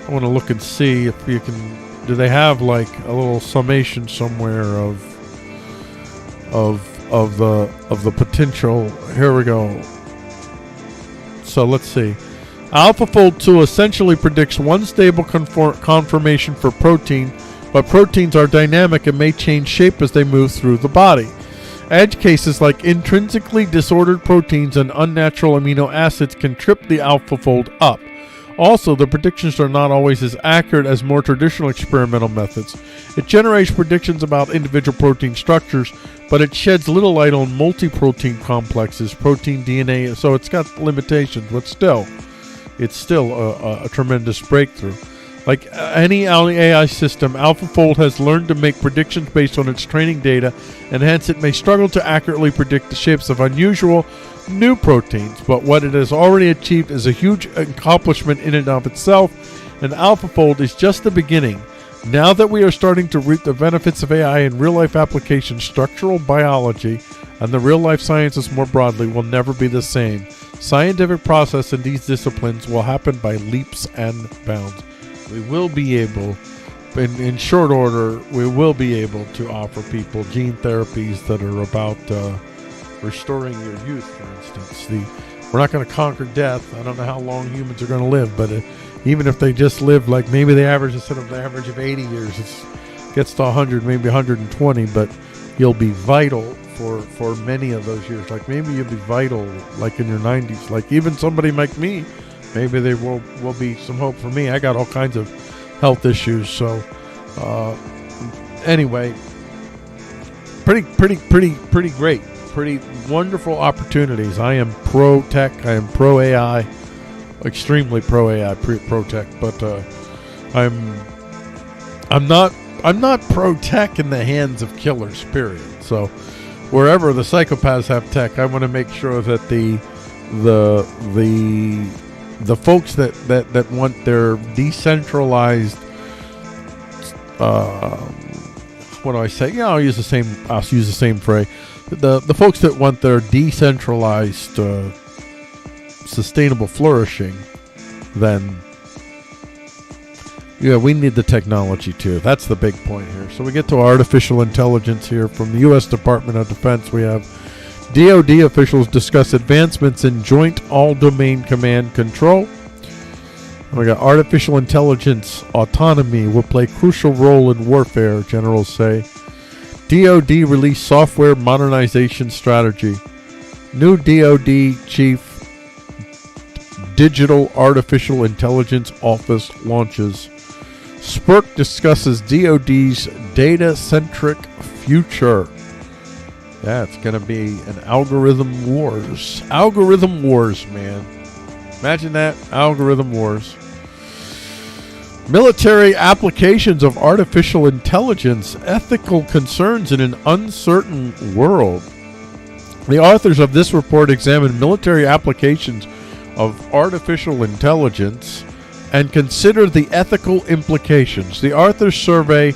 I want to look and see if you can, do they have like a little summation somewhere of the potential. Here we go. So let's see. AlphaFold 2 essentially predicts one stable conformation for protein, but proteins are dynamic and may change shape as they move through the body. Edge cases like intrinsically disordered proteins and unnatural amino acids can trip the AlphaFold up. Also, the predictions are not always as accurate as more traditional experimental methods. It generates predictions about individual protein structures, but it sheds little light on multi-protein complexes, protein DNA, so it's got limitations, but still. it's still a tremendous breakthrough. Like any AI system, AlphaFold has learned to make predictions based on its training data, and hence it may struggle to accurately predict the shapes of unusual new proteins. But what it has already achieved is a huge accomplishment in and of itself, and AlphaFold is just the beginning. Now that we are starting to reap the benefits of AI in real-life applications, structural biology and the real-life sciences more broadly will never be the same. Scientific process in these disciplines will happen by leaps and bounds. We will be able, in short order, we will be able to offer people gene therapies that are about restoring your youth, for instance. We're not going to conquer death. I don't know how long humans are going to live, but even if they just live like maybe the average, instead of the average of 80 years, it gets to 100, maybe 120, but you'll be vital for many of those years. Like maybe you'll be vital like in your 90s. Like even somebody like me, maybe there will be some hope for me. I got all kinds of health issues. So anyway, pretty great. Pretty wonderful opportunities. I am pro tech. I am pro AI. Extremely pro AI, pro tech. But I'm not pro tech in the hands of killers. Period. So wherever the psychopaths have tech, I want to make sure that the folks that want their decentralized, what do I say? Yeah, I'll use the same phrase. The folks that want their decentralized, sustainable flourishing, then yeah, we need the technology too. That's the big point here. So we get to artificial intelligence here from the U.S. Department of Defense. We have DoD officials discuss advancements in joint all-domain command control. We got artificial intelligence autonomy will play crucial role in warfare, generals say. DoD released software modernization strategy. New DoD chief digital artificial intelligence office launches. SPERC discusses DoD's data-centric future. Yeah, it's going to be an algorithm wars. Algorithm wars, man. Imagine that. Algorithm wars. Military applications of artificial intelligence. Ethical concerns in an uncertain world. The authors of this report examined military applications of artificial intelligence and consider the ethical implications. The authors survey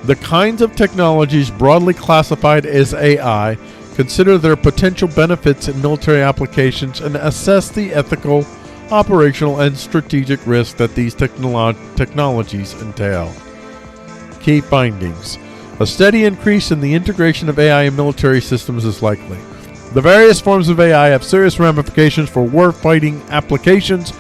the kinds of technologies broadly classified as AI, consider their potential benefits in military applications, and assess the ethical, operational, and strategic risks that these technologies entail. Key findings. A steady increase in the integration of AI in military systems is likely. The various forms of AI have serious ramifications for war-fighting applications.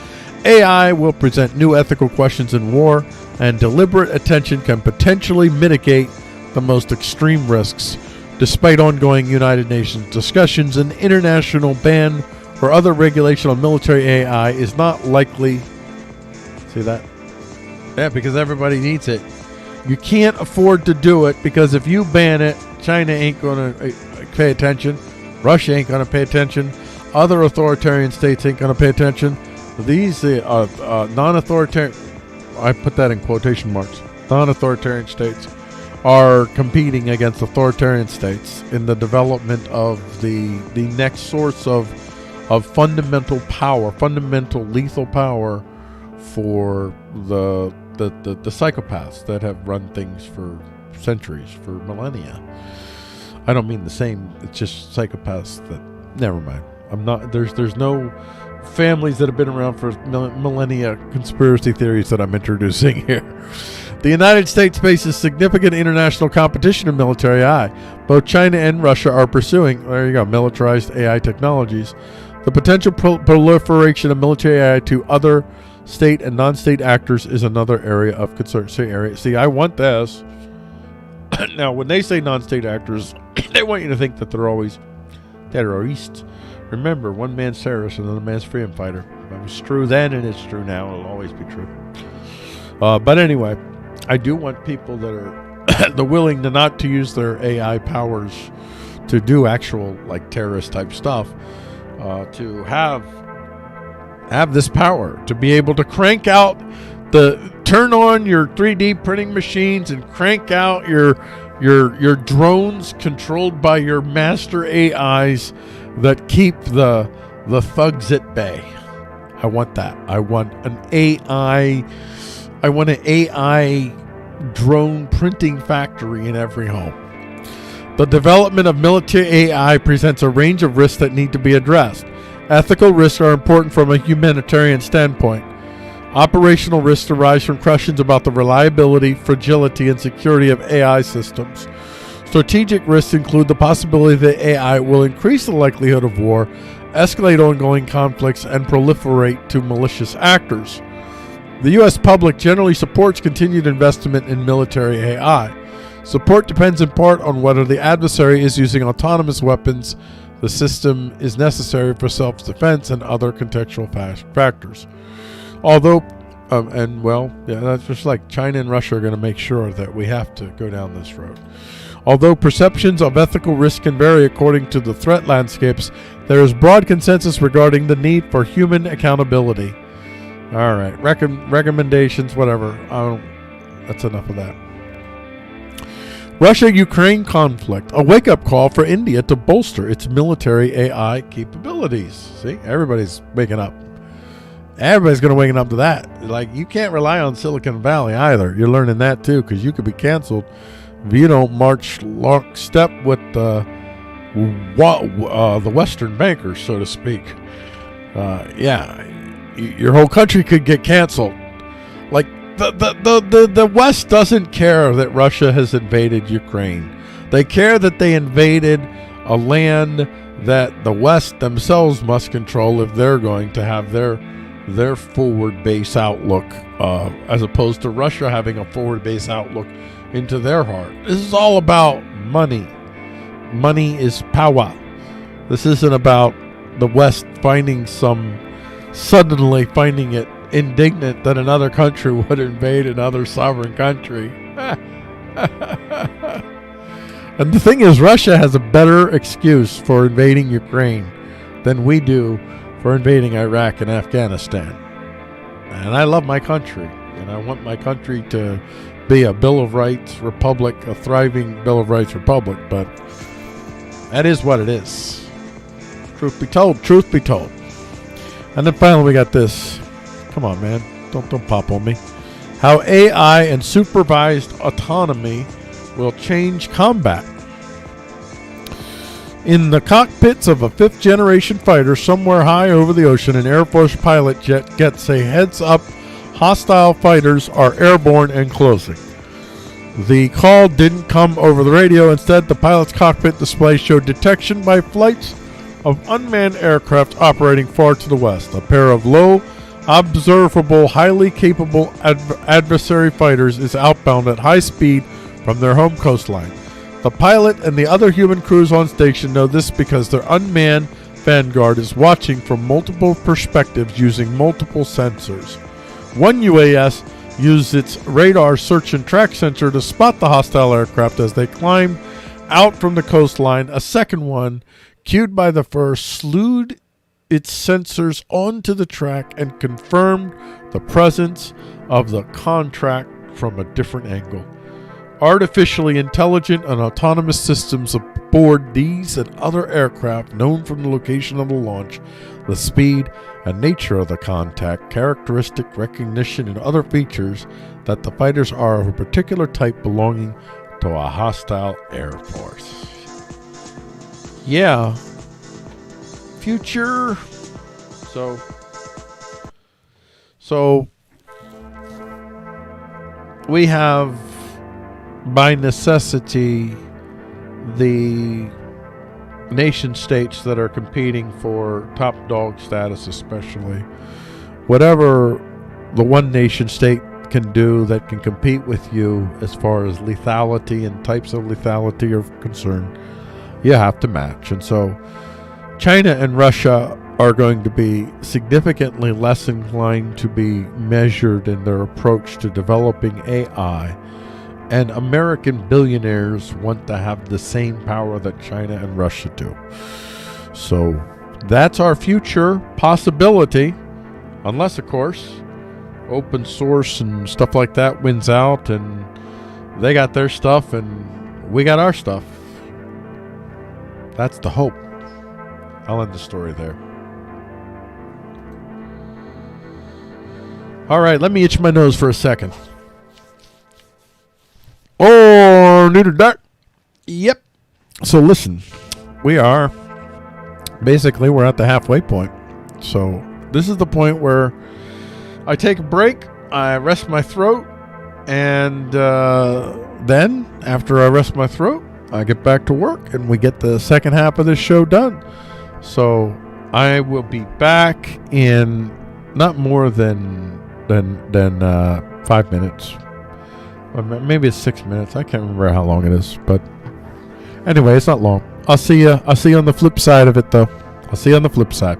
AI will present new ethical questions in war, and deliberate attention can potentially mitigate the most extreme risks. Despite ongoing United Nations discussions, an international ban or other regulation on military AI is not likely. See that? Yeah, because everybody needs it. You can't afford to do it, because if you ban it, China ain't going to pay attention. Russia ain't going to pay attention. Other authoritarian states ain't going to pay attention. These non-authoritarian, I put that in quotation marks, non-authoritarian states are competing against authoritarian states in the development of the next source of fundamental power, fundamental lethal power for the psychopaths that have run things for centuries, for millennia. I don't mean the same. It's just psychopaths that. Never mind. I'm not. There's no families that have been around for millennia conspiracy theories that I'm introducing here. The United States faces significant international competition in military AI. Both China and Russia are pursuing, there you go, militarized AI technologies. The potential proliferation of military AI to other state and non-state actors is another area of concern. See, I want this. Now, when they say non-state actors, they want you to think that they're always terrorists. Remember, one man's terrorist and another man's freedom fighter. It was true then, and it's true now. It'll always be true. But anyway, I do want people that are willing to not to use their AI powers to do actual like terrorist type stuff, to have have this power to be able to turn on your 3D printing machines and crank out your drones controlled by your master AIs that keep the thugs at bay. I want that. I want an AI drone printing factory in every home. The development of military AI presents a range of risks that need to be addressed. Ethical risks are important from a humanitarian standpoint. Operational risks arise from questions about the reliability, fragility, and security of AI systems. Strategic risks include the possibility that AI will increase the likelihood of war, escalate ongoing conflicts, and proliferate to malicious actors. The U.S. public generally supports continued investment in military AI. Support depends in part on whether the adversary is using autonomous weapons, the system is necessary for self-defense, and other contextual factors. Although, that's just like China and Russia are going to make sure that we have to go down this road. Although perceptions of ethical risk can vary according to the threat landscapes, there is broad consensus regarding the need for human accountability. All right, recommendations, whatever. That's enough of that. Russia-Ukraine conflict, a wake-up call for India to bolster its military AI capabilities. See, everybody's waking up. Everybody's going to wake up to that. Like, you can't rely on Silicon Valley either. You're learning that too, because you could be canceled if you don't march lockstep with the Western bankers, so to speak. Your whole country could get canceled. Like, the West doesn't care that Russia has invaded Ukraine. They care that they invaded a land that the West themselves must control if they're going to have their forward base outlook, as opposed to Russia having a forward base outlook into their heart. This is all about money. Money is power. This isn't about the West suddenly finding it indignant that another country would invade another sovereign country. And the thing is, Russia has a better excuse for invading Ukraine than we do for invading Iraq and Afghanistan. And I love my country, and I want my country to be a Bill of Rights republic, a thriving Bill of Rights republic, but that is what it is. Truth be told. And then finally we got this. Come on, man. Don't pop on me. How AI and supervised autonomy will change combat. In the cockpits of a fifth-generation fighter somewhere high over the ocean, an Air Force pilot jet gets a heads-up hostile fighters are airborne and closing. The call didn't come over the radio. Instead, the pilot's cockpit display showed detection by flights of unmanned aircraft operating far to the west. A pair of low, observable, highly capable adversary fighters is outbound at high speed from their home coastline. The pilot and the other human crews on station know this because their unmanned vanguard is watching from multiple perspectives using multiple sensors. One UAS used its radar search and track sensor to spot the hostile aircraft as they climbed out from the coastline. A second one, cued by the first, slewed its sensors onto the track and confirmed the presence of the contract from a different angle. Artificially intelligent and autonomous systems aboard these and other aircraft, known from the location of the launch, the speed and nature of the contact, characteristic recognition, and other features that the fighters are of a particular type belonging to a hostile air force. Yeah. Future. So we have, by necessity, the nation states that are competing for top dog status, especially. Whatever the one nation state can do that can compete with you as far as lethality and types of lethality are concerned, you have to match. And so China and Russia are going to be significantly less inclined to be measured in their approach to developing AI. And American billionaires want to have the same power that China and Russia do. So that's our future possibility. Unless, of course, open source and stuff like that wins out and they got their stuff and we got our stuff. That's the hope. I'll end the story there. All right, let me itch my nose for a second. Oh, need a duck. Yep. So listen, we're at the halfway point. So this is the point where I take a break, I rest my throat, and then after I rest my throat, I get back to work and we get the second half of this show done. So I will be back in not more than 5 minutes. Or maybe it's 6 minutes. I can't remember how long it is, but anyway, it's not long. I'll see you on the flip side of it, though. I'll see you on the flip side.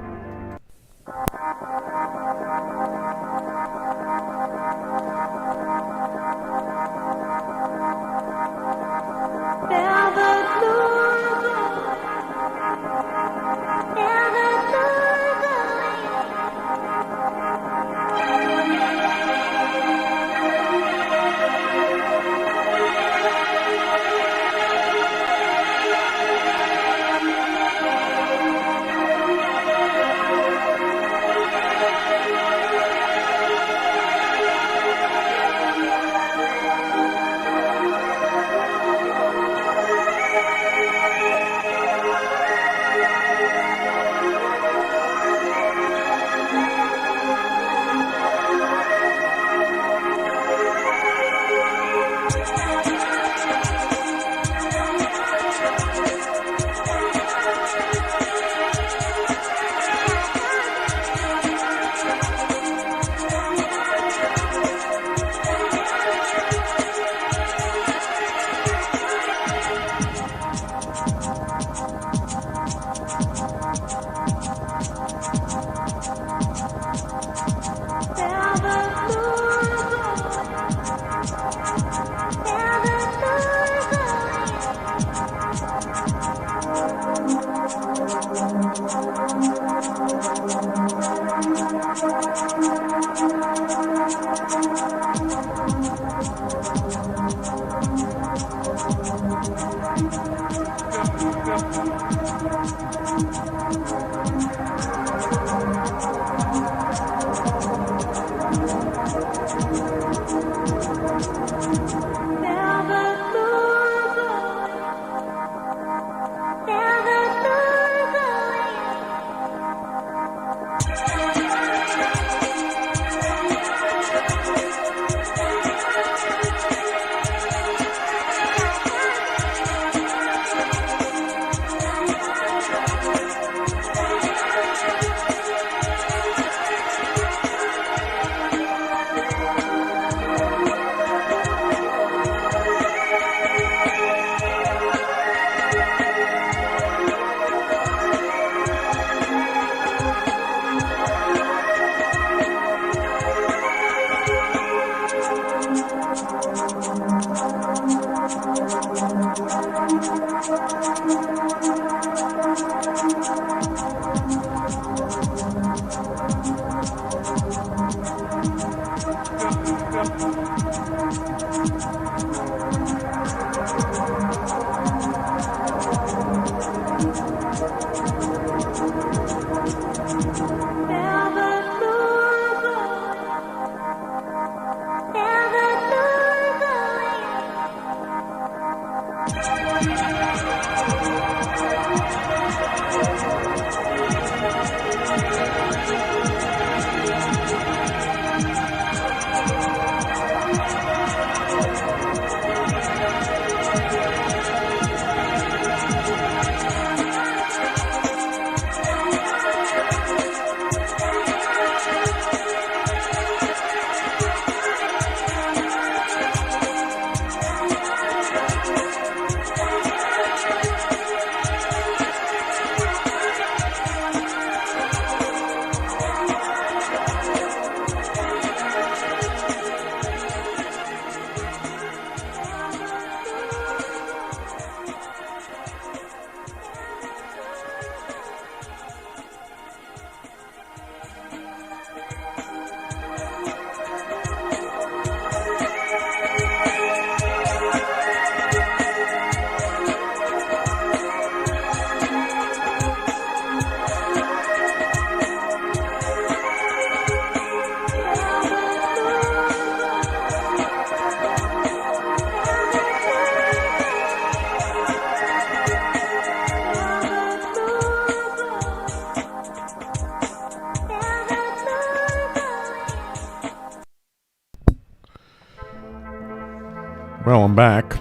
Well, I'm back.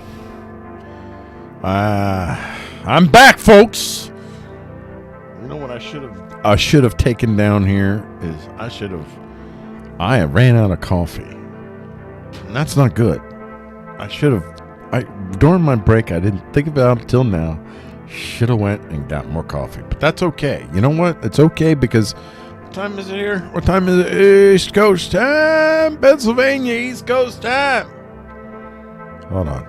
I'm back, folks. You know what I should have taken down here is I have ran out of coffee. And that's not good. During my break, I didn't think about it until now. Should have went and got more coffee. But that's okay. You know what? It's okay because what time is it here? What time is it? East Coast time. Pennsylvania, East Coast time. Hold on.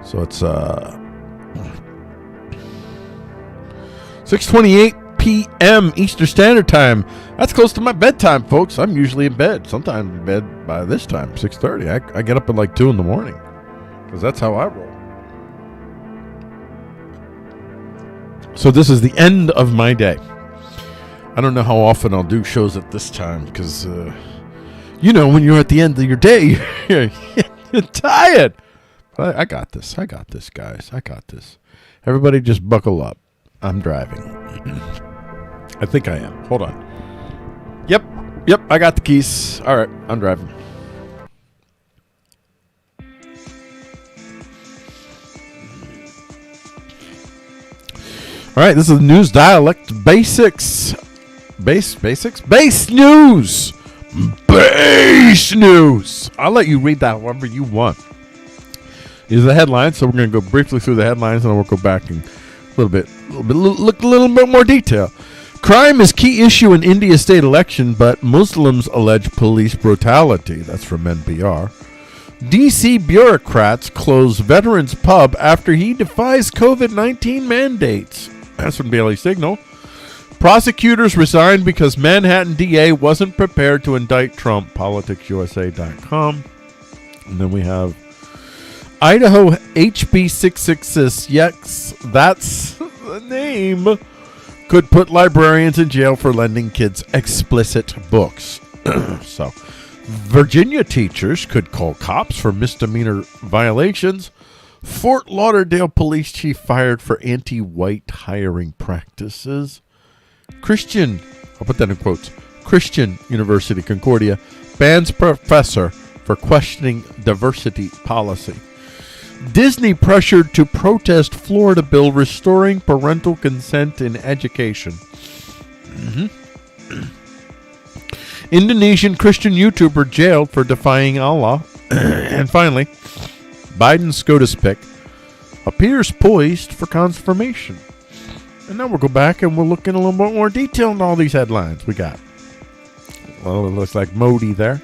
So it's 6:28 p.m. Eastern Standard Time. That's close to my bedtime, folks. I'm usually in bed. Sometimes in bed by this time, 6:30. I get up at like 2 in the morning because that's how I roll. So this is the end of my day. I don't know how often I'll do shows at this time because, when you're at the end of your day, you're tired. But I got this. I got this, guys. I got this. Everybody just buckle up. I'm driving. I think I am. Hold on. Yep. I got the keys. All right. I'm driving. All right. This is News Dialect Basics. Base news. Base news. I'll let you read that however you want. These are the headlines. So we're going to go briefly through the headlines and then we'll go back and look a little bit more detail. Crime is key issue in India state election, but Muslims allege police brutality. That's from NPR. D.C. bureaucrats close veterans pub after he defies COVID-19 mandates. That's from Daily Signal. Prosecutors resigned because Manhattan DA wasn't prepared to indict Trump. PoliticsUSA.com. And then we have Idaho HB 666. Yes, that's the name. Could put librarians in jail for lending kids explicit books. So, Virginia teachers could call cops for misdemeanor violations. Fort Lauderdale police chief fired for anti-white hiring practices. Christian, I'll put that in quotes, Christian University Concordia bans professor for questioning diversity policy. Disney pressured to protest Florida bill restoring parental consent in education. Indonesian Christian YouTuber jailed for defying Allah. And finally, Biden's SCOTUS pick appears poised for confirmation. And now we'll go back and we'll look in a little bit more detail in all these headlines we got. Well, it looks like Modi there.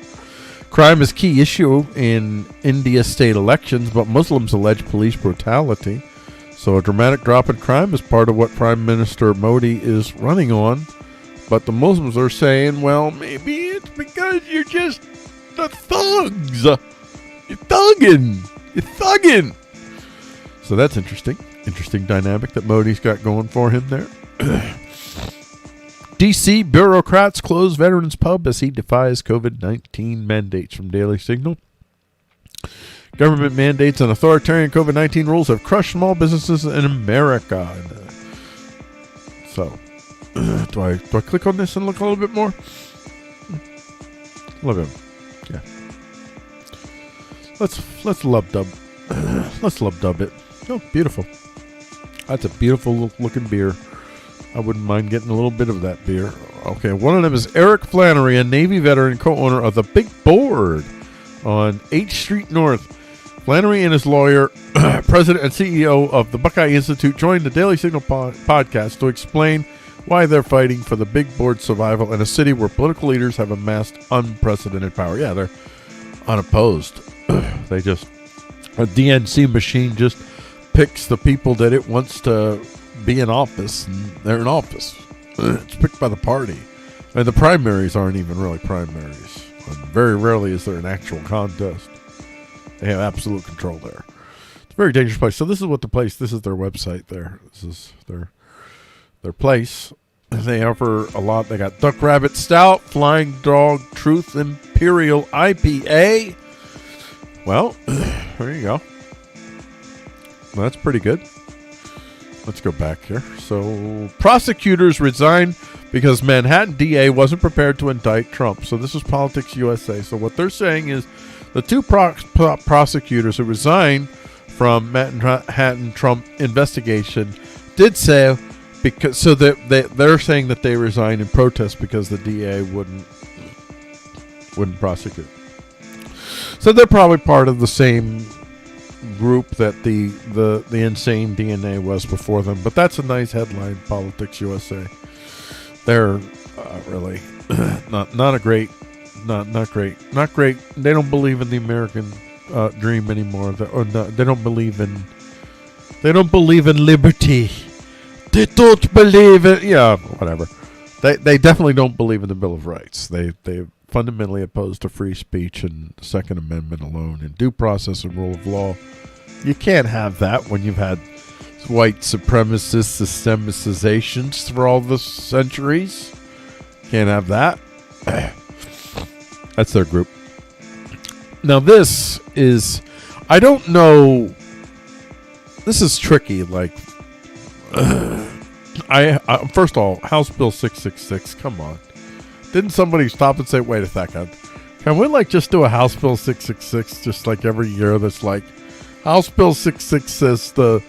Crime is key issue in India state elections, but Muslims allege police brutality. So a dramatic drop in crime is part of what Prime Minister Modi is running on. But the Muslims are saying, well, maybe it's because you're just the thugs. You're thugging. So that's interesting. Interesting dynamic that Modi's got going for him there. D.C. bureaucrats close veterans pub as he defies COVID-19 mandates from Daily Signal. Government mandates and authoritarian COVID-19 rules have crushed small businesses in America. So, do I click on this and look a little bit more? Look at him. Yeah. Let's love dub. Let's love dub it. Oh, beautiful. That's a beautiful looking beer. I wouldn't mind getting a little bit of that beer. Okay, one of them is Eric Flannery, a Navy veteran, co-owner of the Big Board on 8th Street North. Flannery and his lawyer, president and CEO of the Buckeye Institute, joined the Daily Signal podcast to explain why they're fighting for the Big Board's survival in a city where political leaders have amassed unprecedented power. Yeah, they're unopposed. They just, a DNC machine just picks the people that it wants to be in office, and they're in office. It's picked by the party. And the primaries aren't even really primaries. And very rarely is there an actual contest. They have absolute control there. It's a very dangerous place. So this is what the place, this is their website there. This is their place. They offer a lot. They got Duck Rabbit Stout, Flying Dog Truth Imperial IPA. Well, there you go. Well, that's pretty good. Let's go back here. So, prosecutors resign because Manhattan DA wasn't prepared to indict Trump. So this is Politics USA. So what they're saying is the two prosecutors who resigned from Manhattan Trump investigation did say, because so they're saying that they resigned in protest because the DA wouldn't prosecute. So they're probably part of the same group that the insane DNA was before them. But that's a nice headline, Politics USA. They're really not great. They don't believe in the American dream anymore. They don't believe in liberty. They don't believe it. Yeah, whatever. They definitely don't believe in the Bill of Rights. They fundamentally opposed to free speech and the Second Amendment alone, and due process and rule of law. You can't have that when you've had white supremacist systemicizations for all the centuries. Can't have that. That's their group. Now this is, I don't know. This is tricky. Like, first of all, House Bill 666. Come on. Didn't somebody stop and say, wait a second, can we like just do a House Bill 666 just like every year? That's like House Bill 666, the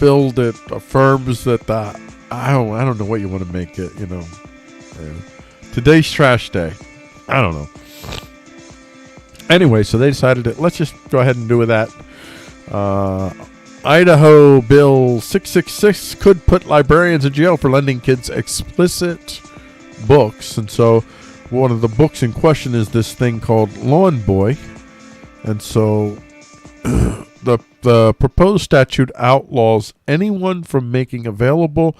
bill that affirms that I don't know what you want to make it. You know, today's trash day. I don't know. Anyway, so they decided to let's just go ahead and do that. Idaho Bill 666 could put librarians in jail for lending kids explicit books. And so one of the books in question is this thing called Lawn Boy. And so the proposed statute outlaws anyone from making available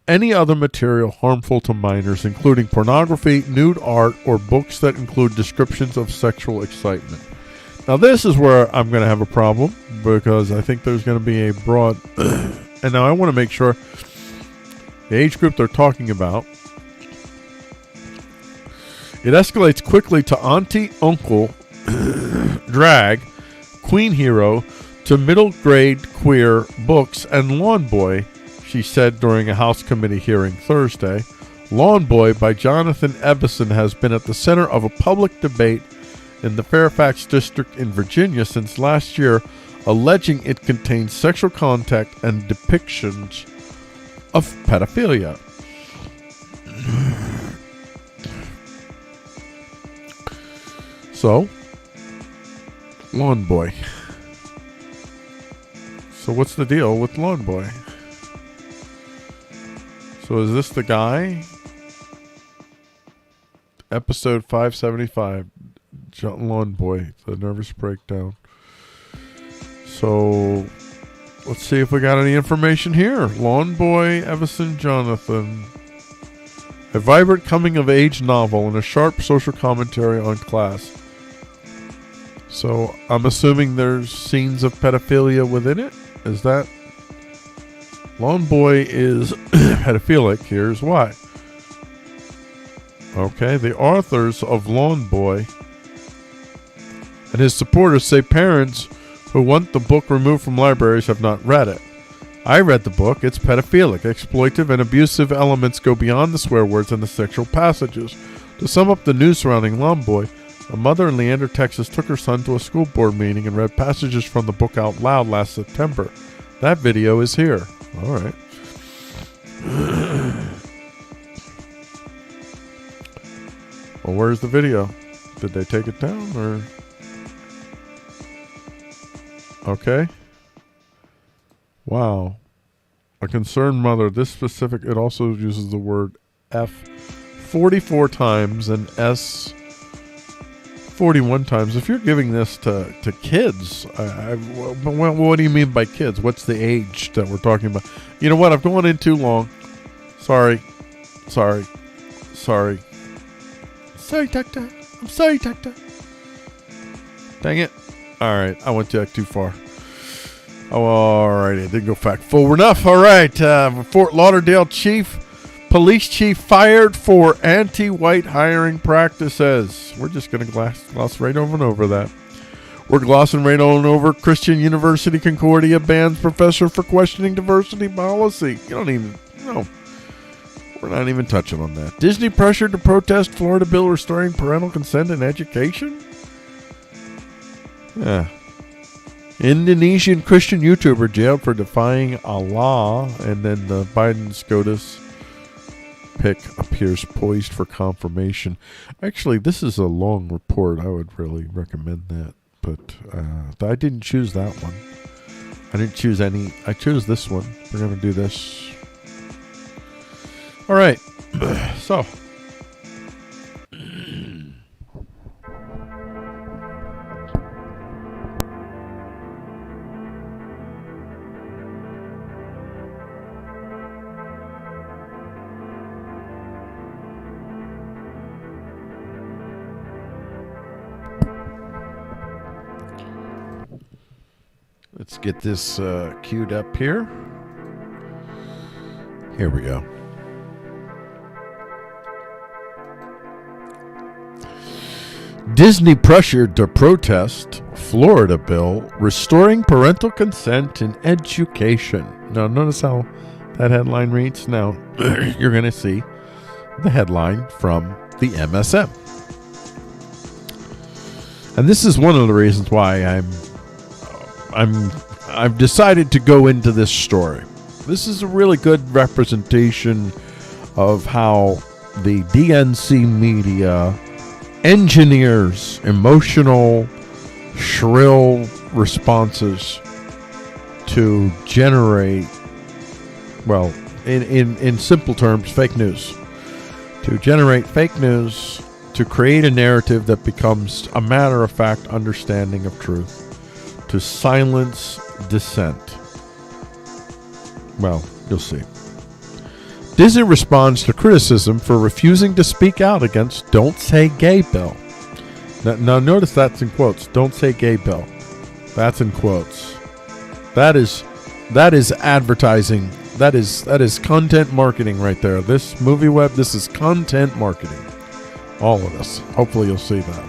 any other material harmful to minors, including pornography, nude art, or books that include descriptions of sexual excitement. Now this is where I'm going to have a problem, because I think there's going to be a broad and now I want to make sure the age group they're talking about. It escalates quickly to auntie, uncle, drag, queen hero, to middle grade queer books and Lawn Boy, she said during a House committee hearing Thursday. Lawn Boy by Jonathan Evison has been at the center of a public debate in the Fairfax district in Virginia since last year, alleging it contains sexual contact and depictions of pedophilia. So, Lawn Boy. So what's the deal with Lawn Boy? So is this the guy? Episode 575, Lawn Boy, the nervous breakdown. So let's see if we got any information here. Lawn Boy, Evison Jonathan. A vibrant coming-of-age novel and a sharp social commentary on class. So I'm assuming there's scenes of pedophilia within it? Is that? Lawn Boy is pedophilic. Here's why. Okay, the authors of Lawn Boy and his supporters say parents who want the book removed from libraries have not read it. I read the book. It's pedophilic, exploitive, and abusive elements go beyond the swear words and the sexual passages. To sum up the news surrounding Lawn Boy, a mother in Leander, Texas took her son to a school board meeting and read passages from the book out loud last September. That video is here. All right. Well, where's the video? Did they take it down or? Okay. Wow. A concerned mother. This specific, it also uses the word F 44 times and S 41 times. If you're giving this to kids, what do you mean by kids? What's the age that we're talking about? You know what? I've gone in too long. Sorry, Doctor. I'm sorry, Doctor. Dang it. All right. I went too far. Oh, all right. It didn't go forward enough. All right. Fort Lauderdale police chief fired for anti-white hiring practices. We're just going to gloss right over and over that. We're glossing right on over Christian University Concordia bans professor for questioning diversity policy. You don't even know. We're not even touching on that. Disney pressured to protest Florida bill restoring parental consent in education? Yeah. Indonesian Christian YouTuber jailed for defying Allah. And then the Biden SCOTUS pick appears poised for confirmation. Actually, this is a long report. I would really recommend that. But I didn't choose that one. I didn't choose any. I chose this one. We're going to do this. All right. So. Let's get this queued up here. Here we go. Disney pressured to protest Florida bill restoring parental consent in education. Now, notice how that headline reads. Now, you're going to see the headline from the MSM. And this is one of the reasons why I've decided to go into this story. This is a really good representation of how the DNC media engineers emotional, shrill responses to generate, well, in simple terms, fake news. To generate fake news, to create a narrative that becomes a matter-of-fact understanding of truth, to silence dissent. Well, you'll see. Disney responds to criticism for refusing to speak out against Don't Say Gay bill. Now notice that's in quotes. Don't Say Gay bill. That's in quotes. That is advertising. That is content marketing right there. This movie web, this is content marketing. All of this. Hopefully you'll see that.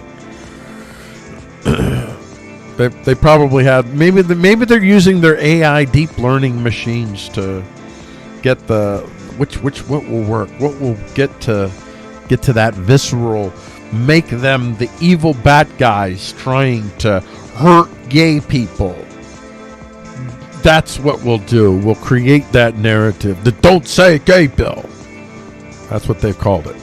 They probably had maybe they're using their AI deep learning machines to get the what will work, what will get to that visceral, make them the evil bad guys trying to hurt gay people. That's what we'll do. We'll create that narrative, the Don't Say Gay bill. That's what they've called it.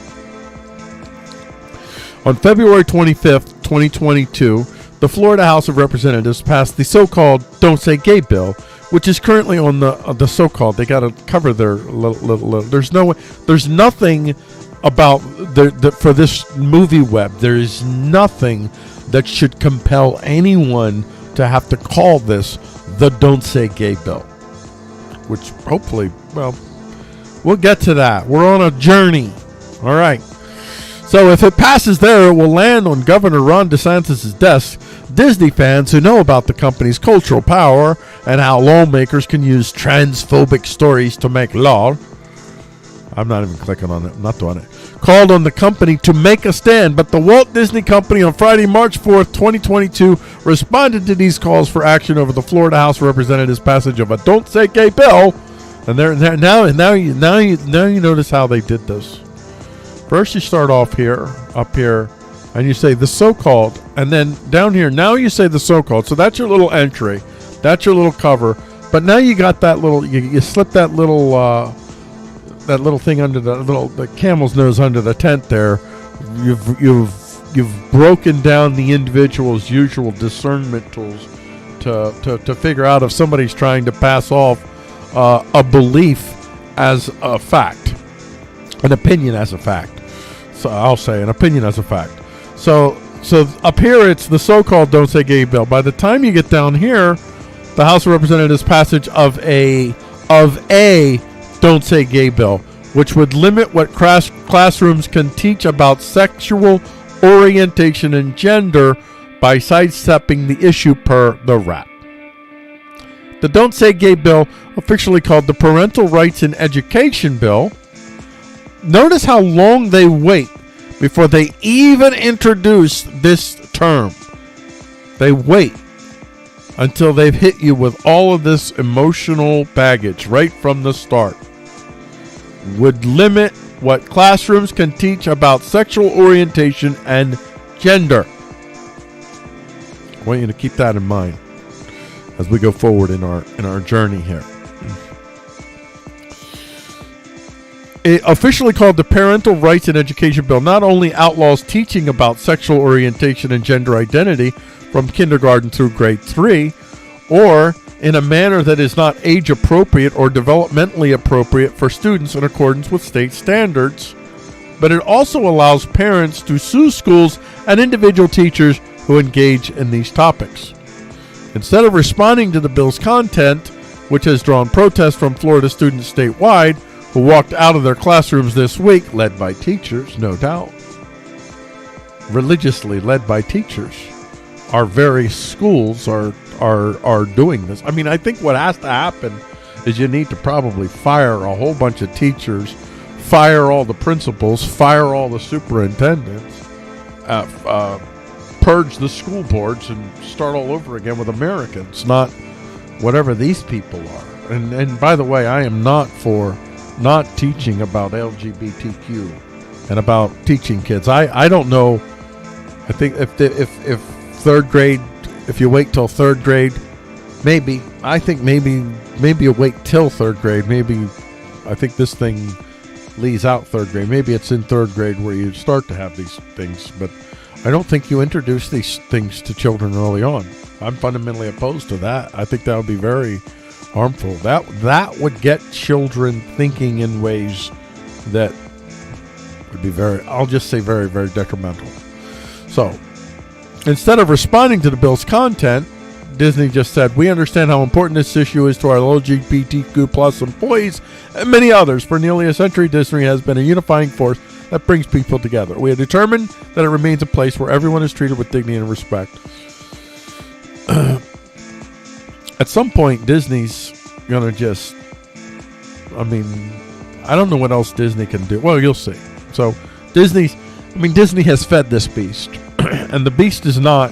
On February 25th, 2022, the Florida House of Representatives passed the so-called Don't Say Gay bill, which is currently on the so-called. They got to cover their little. There's nothing about for this movie web. There is nothing that should compel anyone to have to call this the Don't Say Gay bill, which hopefully, well, we'll get to that. We're on a journey. All right. So if it passes there, it will land on Governor Ron DeSantis' desk. Disney fans who know about the company's cultural power and how lawmakers can use transphobic stories to make law. I'm not even clicking on it. I'm not doing it. Called on the company to make a stand, but the Walt Disney Company on Friday, March 4th, 2022, responded to these calls for action over the Florida House of Representatives' passage of a Don't Say Gay bill. And now you notice how they did this. First, you start off here, up here, and you say the so-called, and then down here, now you say the so-called. So that's your little entry, that's your little cover. But now you got that little, you slip that little thing under the camel's nose under the tent there. You've broken down the individual's usual discernment tools to figure out if somebody's trying to pass off a belief as a fact, an opinion as a fact. So I'll say an opinion as a fact. So up here it's the so-called Don't Say Gay bill. By the time you get down here, the House of Representatives passage of a Don't Say Gay bill, which would limit what classrooms can teach about sexual orientation and gender by sidestepping the issue per the RAP. The Don't Say Gay bill, officially called the Parental Rights in Education bill. Notice how long they wait before they even introduce this term. They wait until they've hit you with all of this emotional baggage right from the start. would limit what classrooms can teach about sexual orientation and gender. I want you to keep that in mind as we go forward in our journey here. It, officially called the Parental Rights in Education Bill, not only outlaws teaching about sexual orientation and gender identity from kindergarten through grade 3, or in a manner that is not age appropriate or developmentally appropriate for students in accordance with state standards, but it also allows parents to sue schools and individual teachers who engage in these topics. Instead of responding to the bill's content, which has drawn protests from Florida students statewide who walked out of their classrooms this week, led by teachers, no doubt, religiously led by teachers, our very schools are doing this. I mean, I think what has to happen is you need to probably fire a whole bunch of teachers, fire all the principals, fire all the superintendents, purge the school boards, and start all over again with Americans, not whatever these people are. And by the way, I am not for not teaching about LGBTQ and about teaching kids. I don't know. I think if third grade, if you wait till third grade, maybe. I think maybe you wait till third grade. Maybe I think this thing leaves out third grade. Maybe it's in third grade where you start to have these things, but I don't think you introduce these things to children early on. I'm fundamentally opposed to that. I think that would be very harmful. That would get children thinking in ways that would be I'll just say very, very detrimental. So, instead of responding to the bill's content, Disney just said, "We understand how important this issue is to our LGBTQ plus employees and many others. For nearly a century, Disney has been a unifying force that brings people together. We are determined that it remains a place where everyone is treated with dignity and respect." At some point, Disney's going to just, I mean, I don't know what else Disney can do. Well, you'll see. So, Disney has fed this beast. And the beast is not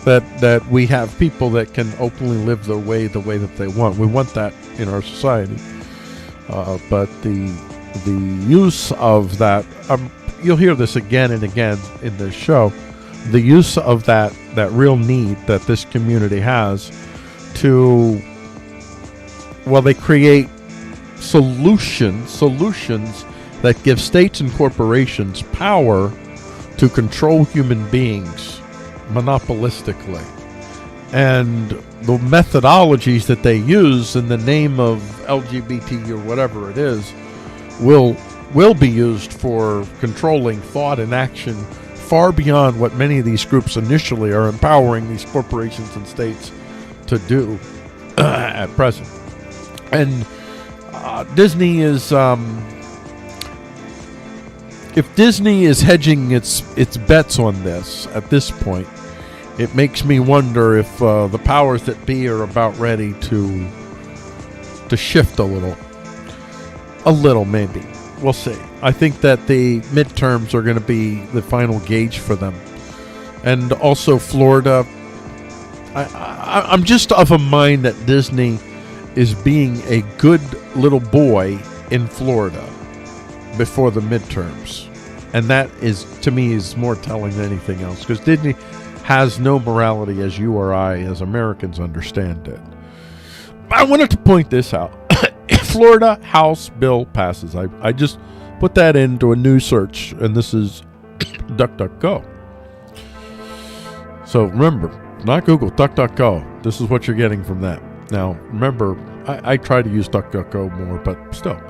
that we have people that can openly live the way that they want. We want that in our society. But the use of that, you'll hear this again and again in this show, the use of that real need that this community has to, well, they create solutions that give states and corporations power to control human beings monopolistically. And the methodologies that they use in the name of LGBT or whatever it is will be used for controlling thought and action far beyond what many of these groups initially are empowering these corporations and states to do at present. And Disney is, if Disney is hedging its bets on this at this point, it makes me wonder if the powers that be are about ready to shift a little maybe. We'll see. I think that the midterms are going to be the final gauge for them. And also Florida, I'm just of a mind that Disney is being a good little boy in Florida before the midterms. And that is, to me, is more telling than anything else, because Disney has no morality as you or I, as Americans, understand it. I wanted to point this out. Florida House bill passes. I just put that into a news search, and this is DuckDuckGo. So remember, not Google, DuckDuckGo. This is what you're getting from that. Now, remember, I try to use DuckDuckGo more, but still.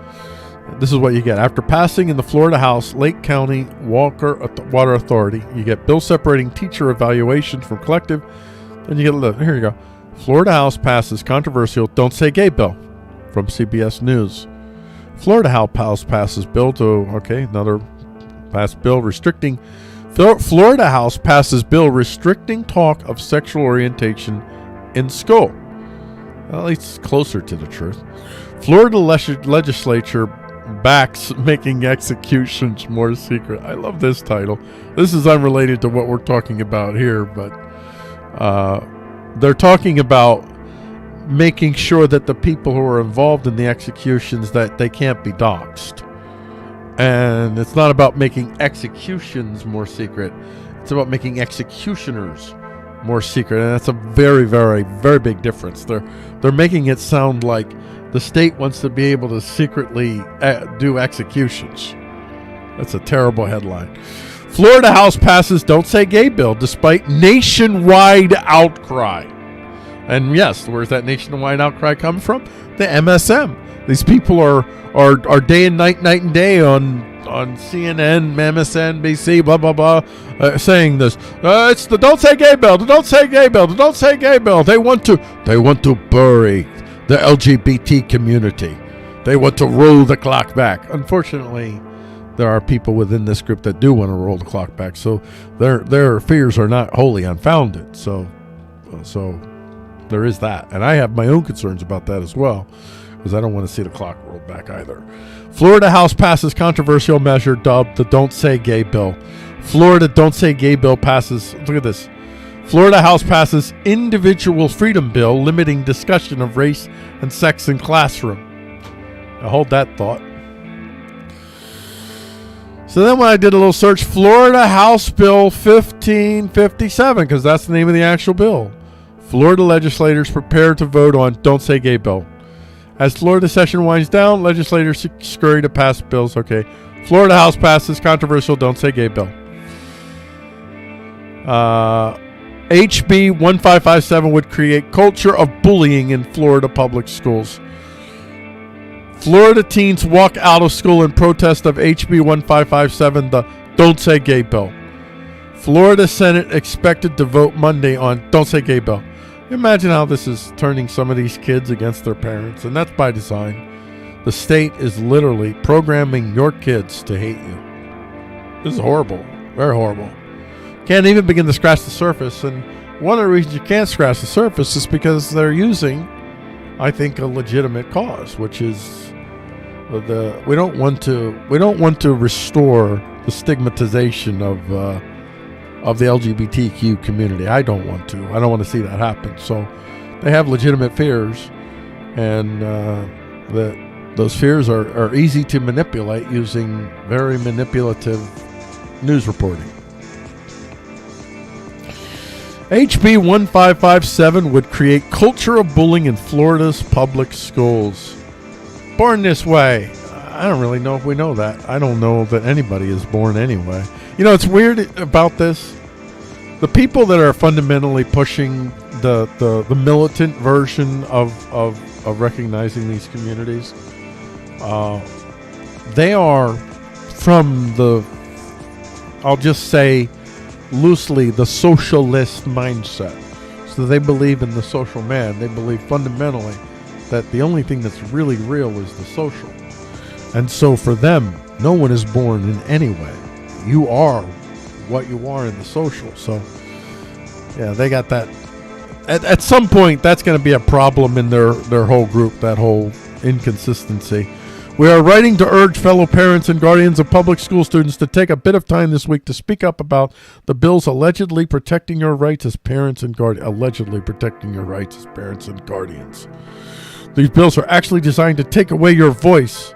This is what you get. After passing in the Florida House, Lake County Water Authority, you get bill separating teacher evaluations from collective. Then you get, here you go. Florida House passes controversial Don't Say Gay bill from CBS News. Florida House passes bill another passed bill restricting. Florida House passes bill restricting talk of sexual orientation in school. Well, at least it's closer to the truth. Florida legislature backs making executions more secret. I love this title. This is unrelated to what we're talking about here, but they're talking about making sure that the people who are involved in the executions, that they can't be doxxed. And it's not about making executions more secret. It's about making executioners more secret. And that's a very, very, very big difference. They're making it sound like the state wants to be able to secretly do executions. That's a terrible headline. Florida House passes Don't Say Gay bill despite nationwide outcry. And yes, where's that nationwide outcry come from? The MSM. These people are day and night and day on CNN, MSNBC, blah blah blah, saying this. It's the Don't Say Gay bill. The Don't Say Gay bill. The Don't Say Gay bill. They want to bury the LGBT community. They want to roll the clock back. Unfortunately, there are people within this group that do want to roll the clock back. So their fears are not wholly unfounded. So there is that, and I have my own concerns about that as well, because I don't want to see the clock rolled back either. Florida House passes controversial measure dubbed the Don't Say Gay bill. Florida Don't Say Gay bill passes. Look at this. Florida House passes individual freedom bill limiting discussion of race and sex in classroom. Now hold that thought. So then when I did a little search, Florida House Bill 1557, because that's the name of the actual bill. Florida legislators prepare to vote on Don't Say Gay bill. As Florida session winds down, legislators scurry to pass bills. Okay. Florida House passes controversial Don't Say Gay bill. HB 1557 would create culture of bullying in Florida public schools. Florida teens walk out of school in protest of HB 1557, the Don't Say Gay bill. Florida Senate expected to vote Monday on Don't Say Gay bill. Imagine how this is turning some of these kids against their parents, and that's by design. The state is literally programming your kids to hate you. This is horrible, very horrible. Can't even begin to scratch the surface, and one of the reasons you can't scratch the surface is because they're using, I think, a legitimate cause, which is we don't want to restore the stigmatization of the LGBTQ community. I don't want to see that happen. So they have legitimate fears, and those fears are easy to manipulate using very manipulative news reporting. HB 1557 would create culture of bullying in Florida's public schools. Born this way. I don't really know if we know that. I don't know that anybody is born anyway. You know, it's weird about this. The people that are fundamentally pushing the militant version of recognizing these communities, they are from the, I'll just say loosely, the socialist mindset. So they believe in the social man. They believe fundamentally that the only thing that's really real is the social. And so for them, no one is born in any way. You are what you are in the social. So yeah, they got that. At some point, that's going to be a problem in their whole group, that whole inconsistency. We are writing to urge fellow parents and guardians of public school students to take a bit of time this week to speak up about the bills allegedly protecting your rights as parents and guardians. Allegedly protecting your rights as parents and guardians. These bills are actually designed to take away your voice.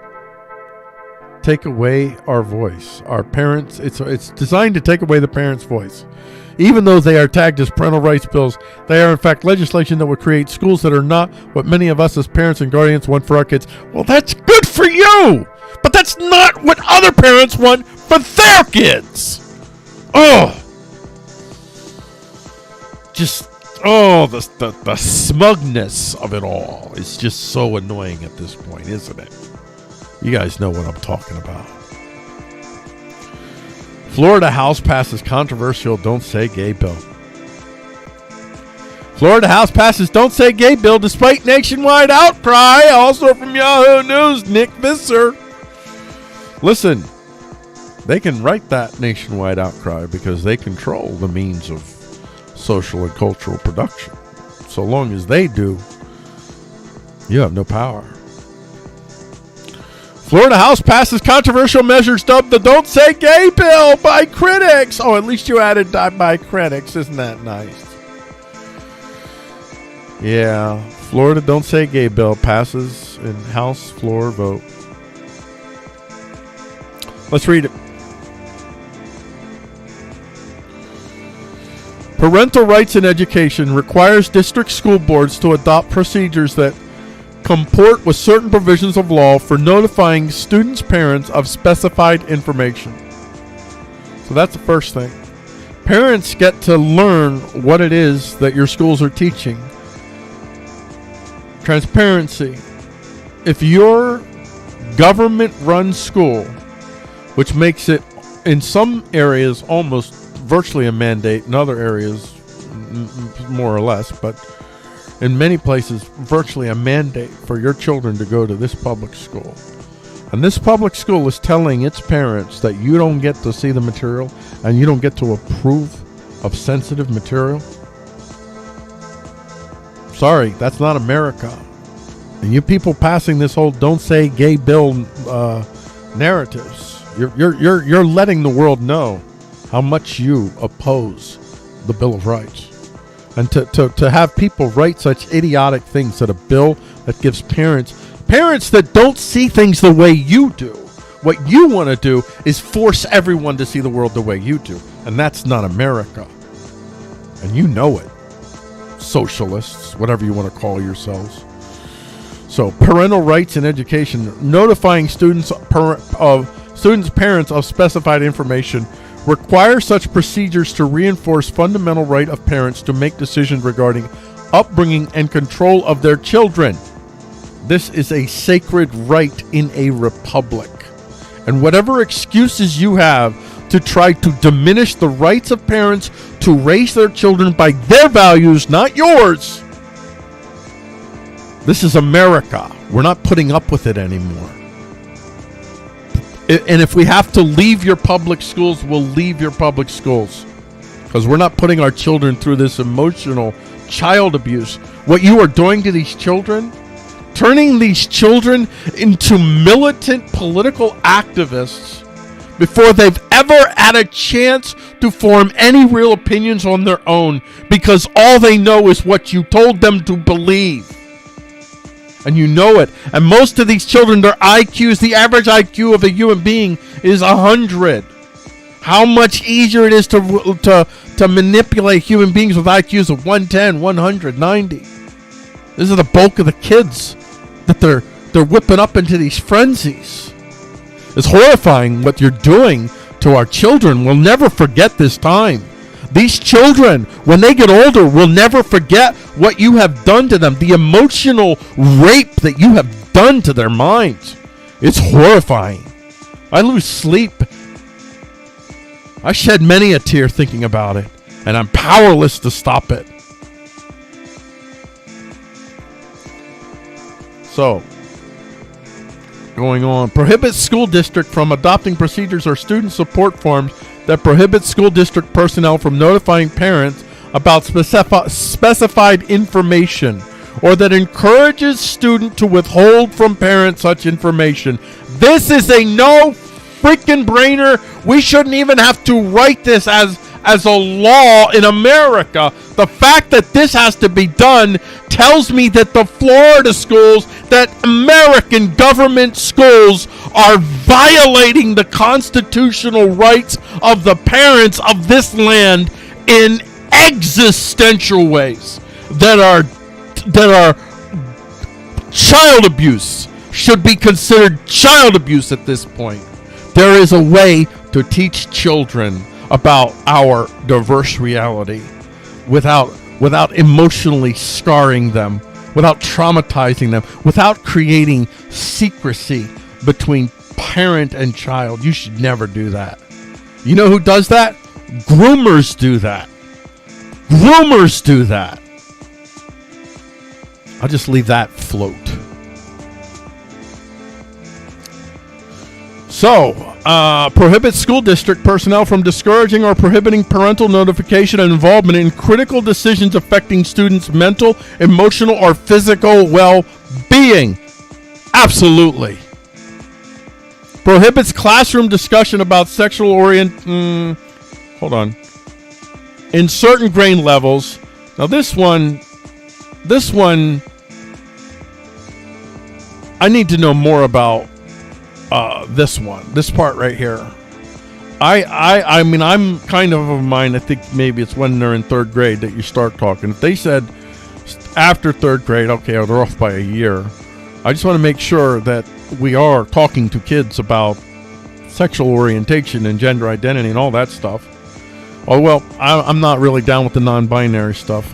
Take away our voice. Our parents, it's designed to take away the parents' voice. Even though they are tagged as parental rights bills, they are in fact legislation that would create schools that are not what many of us as parents and guardians want for our kids. Well, that's good for you, but that's not what other parents want for their kids. The smugness of it all is just so annoying at this point, isn't it? You guys know what I'm talking about. Florida House passes controversial Don't Say Gay bill. Florida House passes Don't Say Gay bill despite nationwide outcry. Also from Yahoo News, Nick Visser. Listen, they can write that nationwide outcry because they control the means of social and cultural production. So long as they do, you have no power. Florida House passes controversial measures dubbed the Don't Say Gay bill by critics. Oh, at least you added by critics. Isn't that nice? Yeah, Florida Don't Say Gay bill passes in House floor vote. Let's read it. Parental rights in education requires district school boards to adopt procedures that comport with certain provisions of law for notifying students' parents of specified information. So that's the first thing. Parents get to learn what it is that your schools are teaching. Transparency. If your government-run school, which makes it in some areas almost virtually a mandate, in other areas more or less, but in many places virtually a mandate for your children to go to this public school. And this public school is telling its parents that you don't get to see the material and you don't get to approve of sensitive material. Sorry, that's not America. And you people passing this whole "don't say gay" bill narratives, you're letting the world know how much you oppose the Bill of Rights. And to have people write such idiotic things that a bill that gives parents that don't see things the way you do. What you want to do is force everyone to see the world the way you do. And that's not America. And you know it. Socialists, whatever you want to call yourselves. So, parental rights in education, notifying students' parents of specified information, require such procedures to reinforce fundamental right of parents to make decisions regarding upbringing and control of their children. This is a sacred right in a republic. And whatever excuses you have to try to diminish the rights of parents to raise their children by their values, not yours. This is America. We're not putting up with it anymore. And if we have to leave your public schools, we'll leave your public schools. Because we're not putting our children through this emotional child abuse. What you are doing to these children, turning these children into militant political activists before they've ever had a chance to form any real opinions on their own, because all they know is what you told them to believe. And you know it. And most of these children, their IQs, the average IQ of a human being is 100. How much easier it is to manipulate human beings with IQs of 110, 100, 90. This is the bulk of the kids that they're whipping up into these frenzies. It's horrifying what you're doing to our children. We'll never forget this time. These children, when they get older, will never forget what you have done to them. The emotional rape that you have done to their minds. It's horrifying. I lose sleep. I shed many a tear thinking about it, and I'm powerless to stop it. So, going on. Prohibits school district from adopting procedures or student support forms that prohibits school district personnel from notifying parents about specified information, or that encourages student to withhold from parents such information. This is a no freaking brainer. We shouldn't even have to write this as a law in America. The fact that this has to be done tells me that the Florida schools, that American government schools, are violating the constitutional rights of the parents of this land in existential ways that are child abuse, should be considered child abuse at this point. There is a way to teach children about our diverse reality without emotionally scarring them, without traumatizing them, without creating secrecy between parent and child. You should never do that. You know who does that? Groomers do that. Groomers do that. I'll just leave that float. So, prohibits school district personnel from discouraging or prohibiting parental notification and involvement in critical decisions affecting students' mental, emotional, or physical well-being. Absolutely. Prohibits classroom discussion about sexual in certain grade levels. Now this one, this one, I need to know more about this part right here. I mean, I'm kind of mind. I think maybe it's when they're in third grade that you start talking. If they said after third grade, okay, or they're off by a year, I just want to make sure that we are talking to kids about sexual orientation and gender identity and all that stuff. Oh, well, I'm not really down with the non-binary stuff.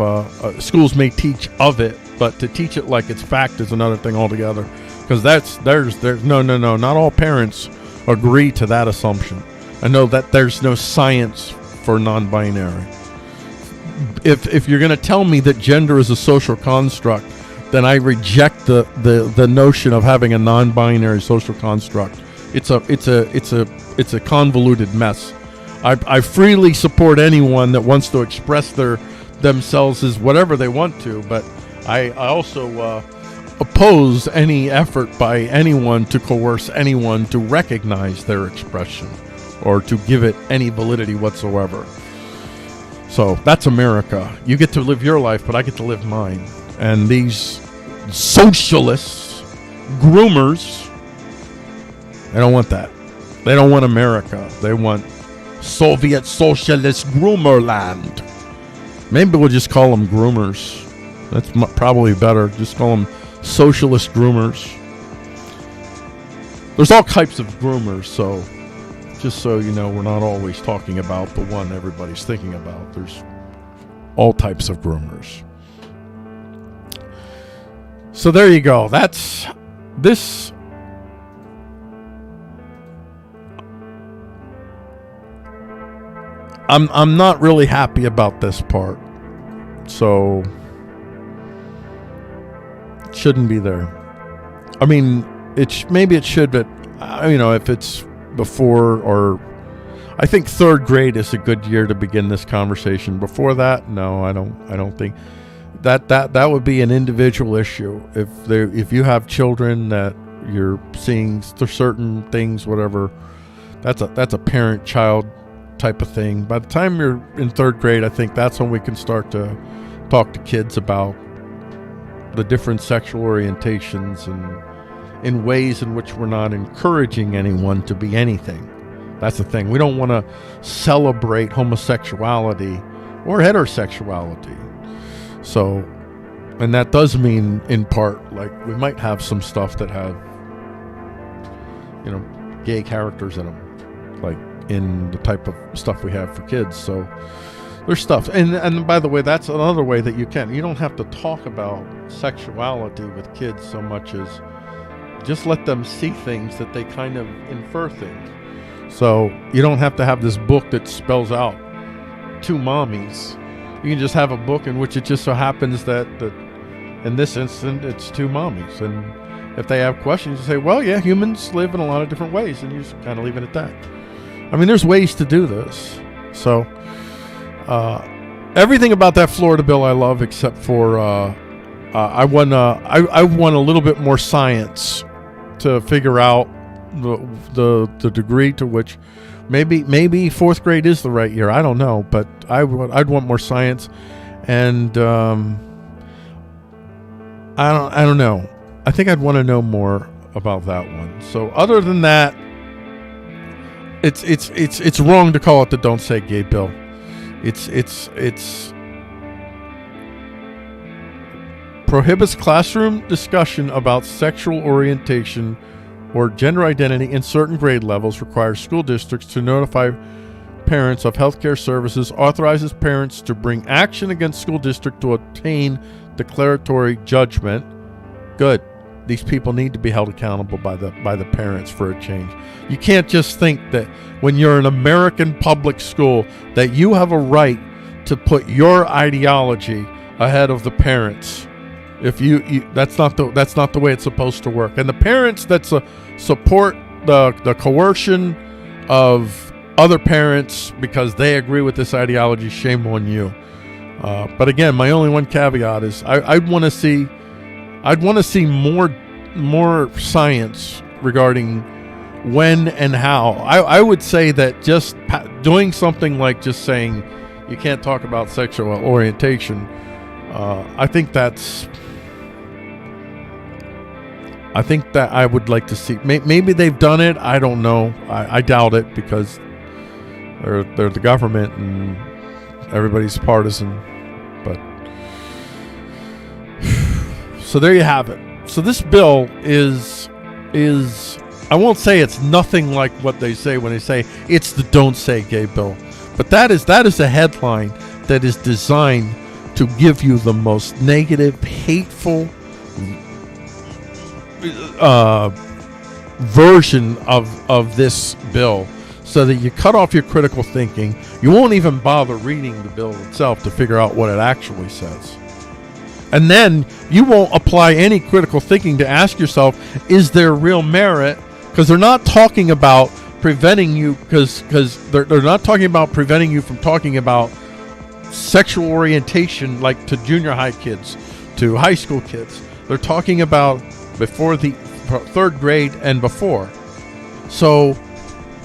Schools may teach of it, but to teach it like it's fact is another thing altogether. Because there's no, not all parents agree to that assumption. I know that there's no science for non-binary. If you're going to tell me that gender is a social construct, then I reject the notion of having a non-binary social construct. It's a convoluted mess. I freely support anyone that wants to express themselves as whatever they want to, but I also oppose any effort by anyone to coerce anyone to recognize their expression or to give it any validity whatsoever. So that's America. You get to live your life, but I get to live mine. And these socialists, groomers, they don't want that. They don't want America. They want Soviet socialist groomer land. Maybe we'll just call them groomers. That's probably better. Just call them socialist groomers. There's all types of groomers, so just so you know, we're not always talking about the one everybody's thinking about. There's all types of groomers. So there you go. That's this. I'm not really happy about this part. So it shouldn't be there. I mean, maybe it should, but if it's before, or I think third grade is a good year to begin this conversation. Before that, no, I don't think that would be an individual issue. If you have children that you're seeing certain things, whatever, that's a parent-child type of thing. By the time you're in third grade, I think that's when we can start to talk to kids about the different sexual orientations and in ways in which we're not encouraging anyone to be anything. That's the thing. We don't want to celebrate homosexuality or heterosexuality. So, and that does mean in part, like, we might have some stuff that have, gay characters in them, like in the type of stuff we have for kids. So there's stuff. And by the way, that's another way that you don't have to talk about sexuality with kids so much as just let them see things that they kind of infer things. So you don't have to have this book that spells out two mommies. You can just have a book in which it just so happens that in this instant it's two mommies. And if they have questions, you say, well, yeah, humans live in a lot of different ways, and you just kind of leave it at that. I mean, there's ways to do this. So everything about that Florida bill I love, except for I want a little bit more science to figure out the degree to which maybe fourth grade is the right year. I don't know, but I'd want more science, and I don't know. I think I'd want to know more about that one. So other than that, it's wrong to call it the Don't Say Gay bill. It's prohibits classroom discussion about sexual orientation or gender identity in certain grade levels, requires school districts to notify parents of healthcare services, authorizes parents to bring action against school district to obtain declaratory judgment. Good. These people need to be held accountable by the parents for a change. You can't just think that when you're an American public school that you have a right to put your ideology ahead of the parents. If that's not the way it's supposed to work. And the parents that support the coercion of other parents because they agree with this ideology, shame on you. But again, my only one caveat is I'd want to see more science regarding when and how. I would say that just doing something like just saying you can't talk about sexual orientation I think that I would like to see. Maybe they've done it. I don't know. I doubt it, because they're the government and everybody's partisan. But so there you have it. So this bill is I won't say it's nothing like what they say when they say it's the "Don't Say Gay" bill, but that is a headline that is designed to give you the most negative, hateful version of this bill, so that you cut off your critical thinking. You won't even bother reading the bill itself to figure out what it actually says. And then you won't apply any critical thinking to ask yourself, is there real merit? Because they're not talking about preventing you, because they're not talking about preventing you from talking about sexual orientation, like to junior high kids, to high school kids. They're talking about before the third grade and before. So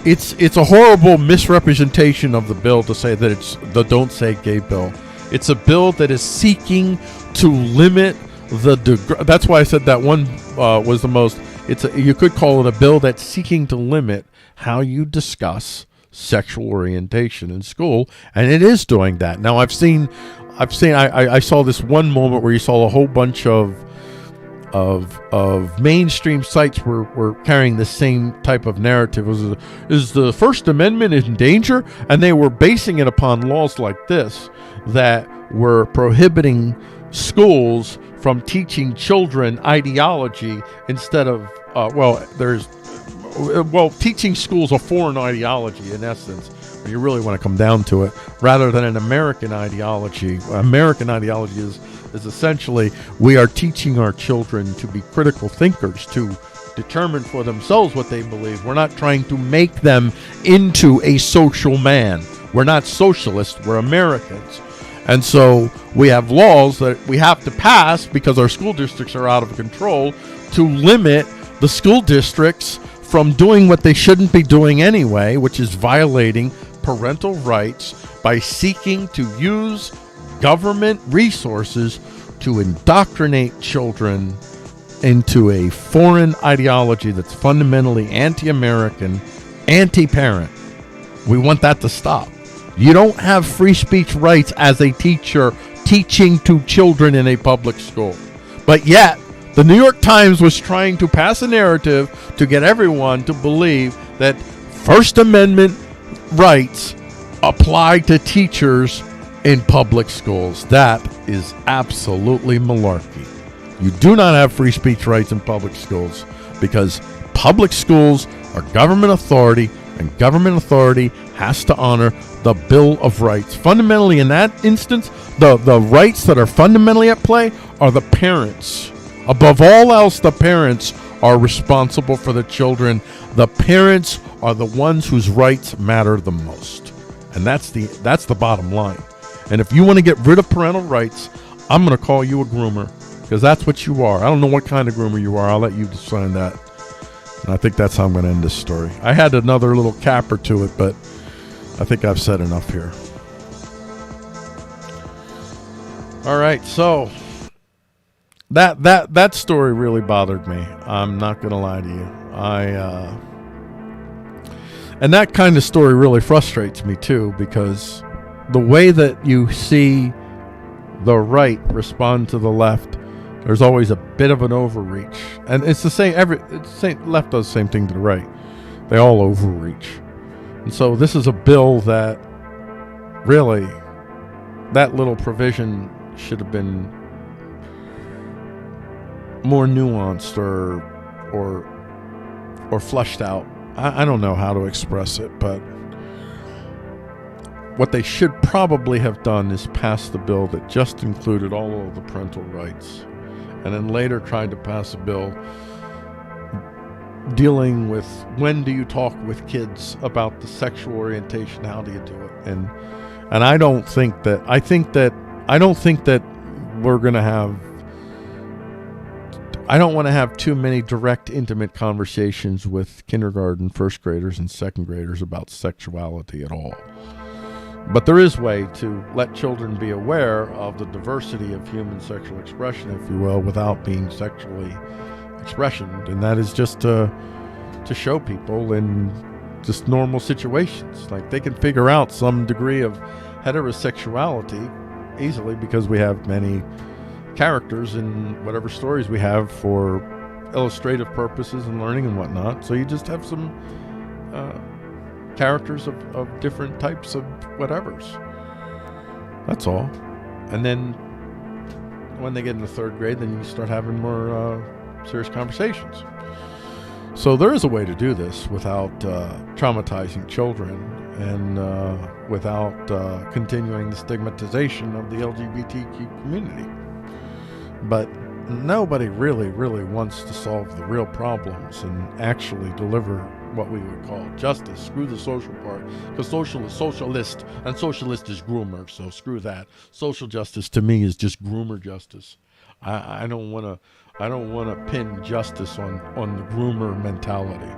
it's a horrible misrepresentation of the bill to say that it's the "Don't Say Gay" bill. It's a bill that is seeking to limit the that's why I said that one was the most. You could call it a bill that's seeking to limit how you discuss sexual orientation in school, and it is doing that. Now I saw this one moment where you saw a whole bunch of mainstream sites were carrying the same type of narrative. Is the First Amendment in danger? And they were basing it upon laws like this that were prohibiting schools from teaching children ideology instead of teaching schools a foreign ideology, in essence, when you really want to come down to it, rather than an American ideology. American ideology is essentially, we are teaching our children to be critical thinkers, to determine for themselves what they believe. We're not trying to make them into a social man. We're not socialists, we're Americans. And so we have laws that we have to pass, because our school districts are out of control, to limit the school districts from doing what they shouldn't be doing anyway, which is violating parental rights by seeking to use government resources to indoctrinate children into a foreign ideology that's fundamentally anti-American, anti-parent. We want that to stop. You don't have free speech rights as a teacher teaching to children in a public school. But yet, the New York Times was trying to pass a narrative to get everyone to believe that First Amendment rights apply to teachers in public schools. That is absolutely malarkey. You do not have free speech rights in public schools, because public schools are government authority, and government authority has to honor the Bill of Rights. Fundamentally, in that instance, the rights that are fundamentally at play are the parents. Above all else, the parents are responsible for the children. The parents are the ones whose rights matter the most. And that's the bottom line. And if you want to get rid of parental rights, I'm going to call you a groomer, because that's what you are. I don't know what kind of groomer you are. I'll let you decide that. And I think that's how I'm going to end this story. I had another little capper to it, but I think I've said enough here. All right, so that story really bothered me. I'm not going to lie to you. And that kind of story really frustrates me too, because the way that you see the right respond to the left, there's always a bit of an overreach. And it's the same, left does the same thing to the right. They all overreach. And so this is a bill that really, that little provision should have been more nuanced or fleshed out. I don't know how to express it, but what they should probably have done is pass the bill that just included all of the parental rights, and then later tried to pass a bill dealing with when do you talk with kids about the sexual orientation, how do you do it, and I don't think that we're going to have, I don't want to have too many direct, intimate conversations with kindergarten, first graders, and second graders about sexuality at all. But there is a way to let children be aware of the diversity of human sexual expression, if you will, without being sexually expressioned, and that is just to show people in just normal situations. Like, they can figure out some degree of heterosexuality easily because we have many characters in whatever stories we have for illustrative purposes and learning and whatnot. So you just have some characters of different types of whatevers. That's all. And then when they get into third grade, then you start having more serious conversations. So there is a way to do this without traumatizing children and without continuing the stigmatization of the LGBTQ community. But nobody really wants to solve the real problems and actually deliver what we would call justice. Screw the social part, because social is socialist, and socialist is groomer, so screw that. Social justice to me is just groomer justice. I don't want to pin justice on the groomer mentality.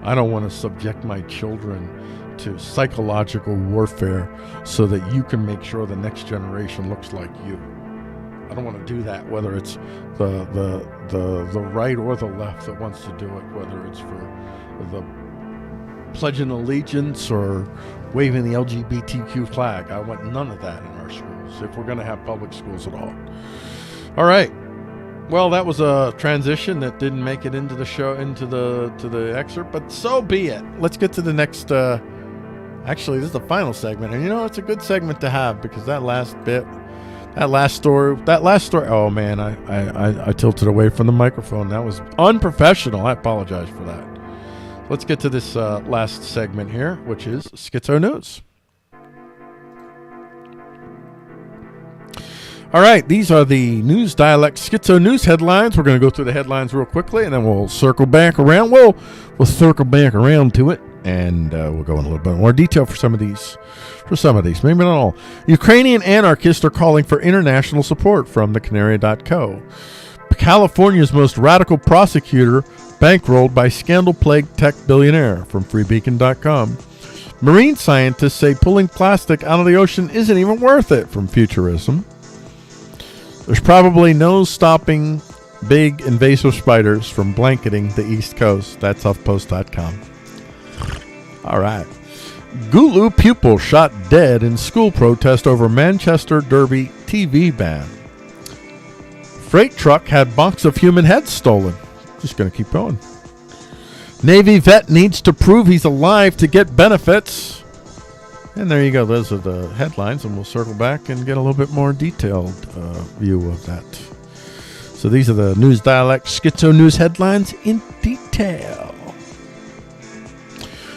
I don't want to subject my children to psychological warfare so that you can make sure the next generation looks like you. I don't want to do that, whether it's the right or the left that wants to do it, whether it's for the pledging allegiance or waving the LGBTQ flag. I want none of that in our schools, if we're going to have public schools at all. All right. Well, that was a transition that didn't make it into the show, into the excerpt, but so be it. Let's get to the next. Actually, this is the final segment, and it's a good segment to have because that last story. Oh man, I tilted away from the microphone. That was unprofessional. I apologize for that. Let's get to this last segment here, which is Schizo News. All right, these are the News Dialect Schizo News headlines. We're going to go through the headlines real quickly, and then we'll circle back around. We'll circle back around to it, and we'll go in a little bit more detail for some of these. Maybe not all. Ukrainian anarchists are calling for international support from thecanary.co. California's most radical prosecutor bankrolled by scandal-plagued tech billionaire from freebeacon.com. Marine scientists say pulling plastic out of the ocean isn't even worth it from Futurism. There's probably no stopping big invasive spiders from blanketing the East Coast. That's HuffPost.com. All right. Gulu pupil shot dead in school protest over Manchester Derby TV ban. Freight truck had box of human heads stolen. Just going to keep going. Navy vet needs to prove he's alive to get benefits. And there you go. Those are the headlines, and we'll circle back and get a little bit more detailed view of that. So these are the News Dialect Schizo News headlines in detail.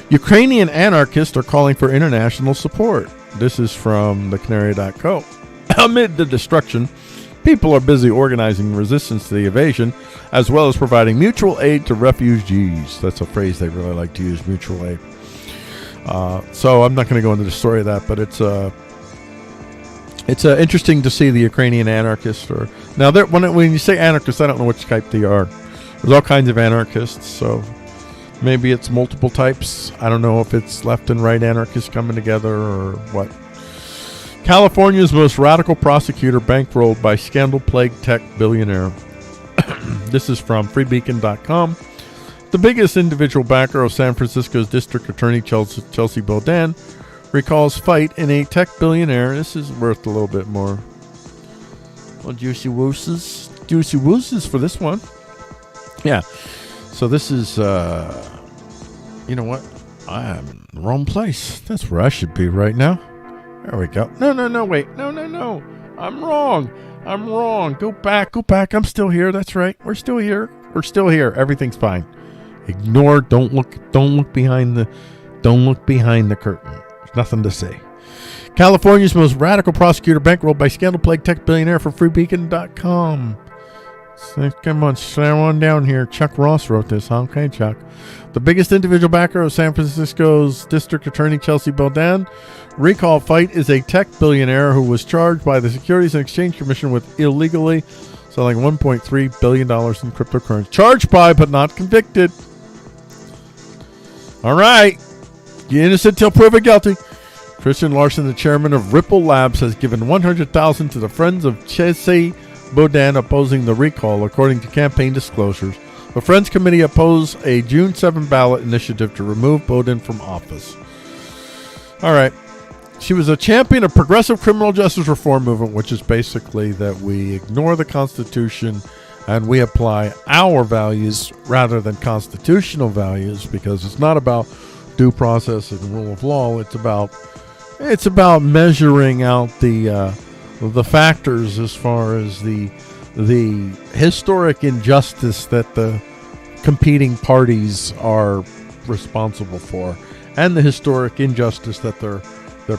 Ukrainian anarchists are calling for international support. This is from thecanary.co. Amid the destruction, people are busy organizing resistance to the invasion, as well as providing mutual aid to refugees. That's a phrase they really like to use, mutual aid. So I'm not going to go into the story of that, but it's interesting to see the Ukrainian anarchists. Now, when you say anarchists, I don't know which type they are. There's all kinds of anarchists, so maybe it's multiple types. I don't know if it's left and right anarchists coming together or what. California's most radical prosecutor bankrolled by scandal-plagued tech billionaire. This is from freebeacon.com. The biggest individual backer of San Francisco's District Attorney Chelsea Boudin recalls fight in a tech billionaire. This is worth a little bit more. Well, juicy wooses for this one. Yeah. So this is, you know what? I'm in the wrong place. That's where I should be right now. There we go. No, wait. No. I'm wrong. Go back. I'm still here. That's right. We're still here. Everything's fine. Ignore, don't look behind the curtain. There's nothing to say. California's most radical prosecutor bankrolled by scandal-plagued tech billionaire from freebeacon.com. So, come on, slow on down here. Chuck Ross wrote this, huh? Okay, Chuck. The biggest individual backer of San Francisco's District Attorney Chelsea Boudin recall fight is a tech billionaire who was charged by the Securities and Exchange Commission with illegally selling $1.3 billion in cryptocurrency. Charged by, but not convicted. All right. You're innocent till proven guilty. Christian Larson, the chairman of Ripple Labs, has given $100,000 to the Friends of Chesey Boudin opposing the recall, according to campaign disclosures. The Friends Committee opposed a June 7 ballot initiative to remove Boudin from office. All right. She was a champion of progressive criminal justice reform movement, which is basically that we ignore the Constitution and we apply our values rather than constitutional values, because it's not about due process and rule of law. It's about measuring out the factors as far as the historic injustice that the competing parties are responsible for, and the historic injustice that they're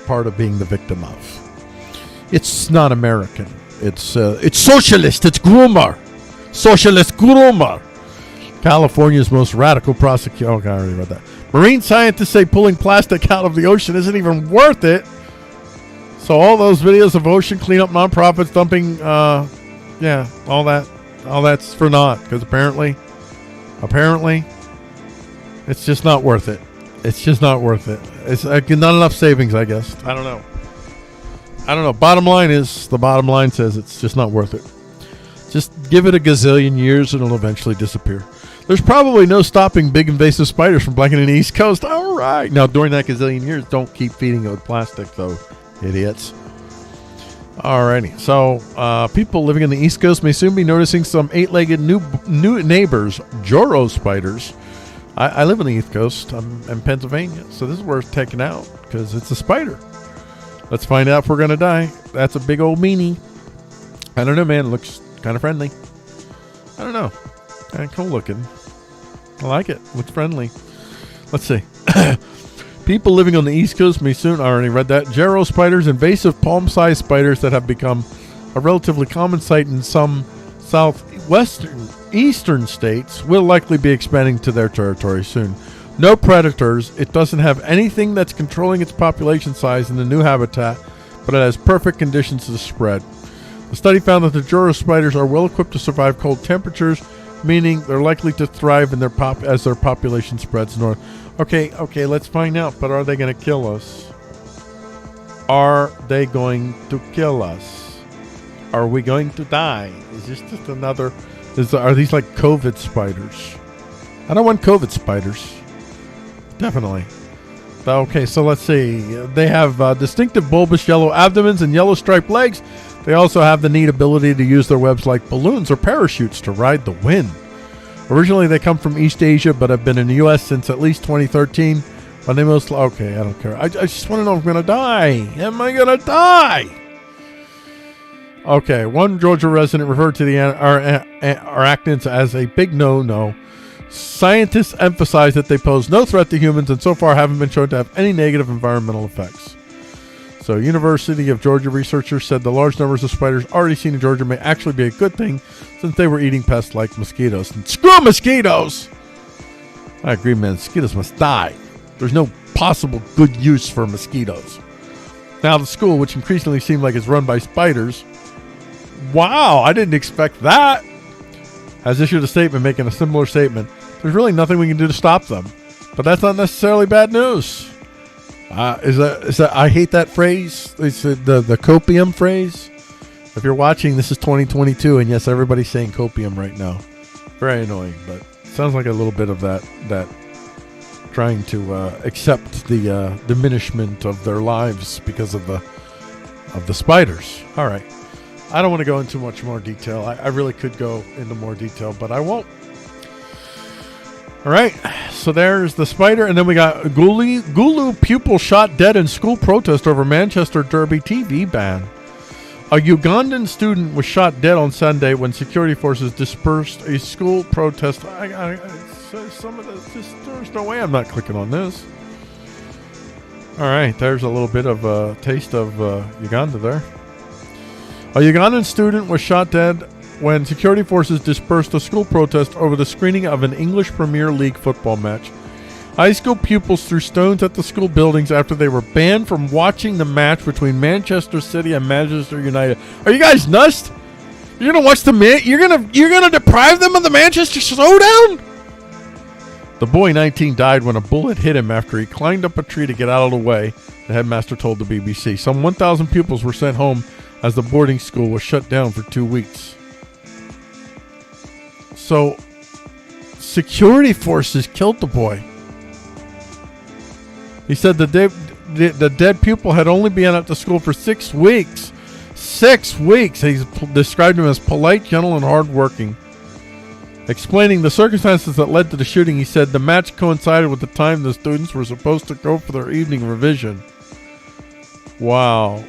part of being the victim of. It's not American. It's socialist. It's groomer. Socialist groomer. California's most radical prosecutor. Oh, I already read that. Marine scientists say pulling plastic out of the ocean isn't even worth it. So all those videos of ocean cleanup nonprofits dumping, all that's for naught, because apparently, it's just not worth it. It's just not worth it. It's not enough savings, I guess. I don't know. Bottom line says it's just not worth it. Just give it a gazillion years and it'll eventually disappear. There's probably no stopping big invasive spiders from blackening the East Coast. All right. Now, during that gazillion years, don't keep feeding it with plastic, though, idiots. Alrighty. So, people living in the East Coast may soon be noticing some 8-legged new neighbors, Joro spiders. I live on the East Coast. I'm in Pennsylvania, so this is worth checking out because it's a spider. Let's find out if we're going to die. That's a big old meanie. I don't know, man. It looks kind of friendly. I don't know. Kind of cool looking. I like it. Looks friendly. Let's see. People living on the East Coast may soon, I already read that, Jero spiders, invasive palm-sized spiders that have become a relatively common sight in some eastern states, will likely be expanding to their territory soon. No predators. It doesn't have anything that's controlling its population size in the new habitat, but it has perfect conditions to spread. The study found that the Joro spiders are well equipped to survive cold temperatures, meaning they're likely to thrive in as their population spreads north. Okay, let's find out. But are they going to kill us? Are they going to kill us? Are we going to die? Is this just another... Are these like COVID spiders? I don't want COVID spiders. Definitely. Okay, so let's see. They have distinctive bulbous yellow abdomens and yellow striped legs. They also have the neat ability to use their webs like balloons or parachutes to ride the wind. Originally, they come from East Asia, but have been in the U.S. since at least 2013. When they most... Okay, I don't care. I just want to know if I'm going to die. Am I going to die? Okay, one Georgia resident referred to the arachnids as a big no-no. Scientists emphasize that they pose no threat to humans and so far haven't been shown to have any negative environmental effects. So, University of Georgia researchers said the large numbers of spiders already seen in Georgia may actually be a good thing since they were eating pests like mosquitoes. And screw mosquitoes! I agree, man. Mosquitoes must die. There's no possible good use for mosquitoes. Now, the school, which increasingly seemed like it's run by spiders... Wow, I didn't expect that! Has issued a statement making a similar statement. There's really nothing we can do to stop them. But that's not necessarily bad news. Is that I hate that phrase. It's the copium phrase. If you're watching, this is 2022, and yes, everybody's saying copium right now. Very annoying, but it sounds like a little bit of that trying to accept the diminishment of their lives because of the spiders. All right. I don't want to go into much more detail. I really could go into more detail, but I won't. All right, so there's the spider, and then we got Gulu pupil shot dead in school protest over Manchester Derby TV ban. A Ugandan student was shot dead on Sunday when security forces dispersed a school protest. Some of this, there's no way I'm not clicking on this. All right, there's a little bit of a taste of Uganda there. A Ugandan student was shot dead when security forces dispersed a school protest over the screening of an English Premier League football match. High school pupils threw stones at the school buildings after they were banned from watching the match between Manchester City and Manchester United. Are you guys nuts? You're gonna watch the You're gonna deprive them of the Manchester Showdown? The boy, 19, died when a bullet hit him after he climbed up a tree to get out of the way, the headmaster told the BBC. Some 1,000 pupils were sent home as the boarding school was shut down for 2 weeks. So, security forces killed the boy. He said the dead pupil had only been at the school for 6 weeks. 6 weeks! He described him as polite, gentle, and hardworking. Explaining the circumstances that led to the shooting, he said the match coincided with the time the students were supposed to go for their evening revision. Wow.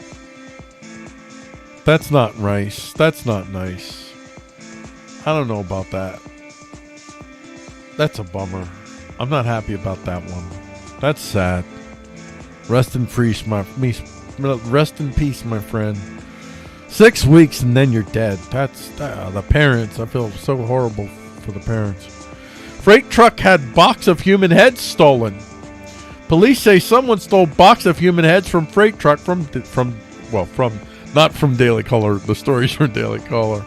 That's not nice. That's not nice. I don't know about that. That's a bummer. I'm not happy about that one. That's sad. Rest in peace, my friend. 6 weeks and then you're dead. That's the parents. I feel so horrible for the parents. Freight truck had box of human heads stolen. Police say someone stole box of human heads from freight truck not from Daily Caller. The stories from Daily Caller.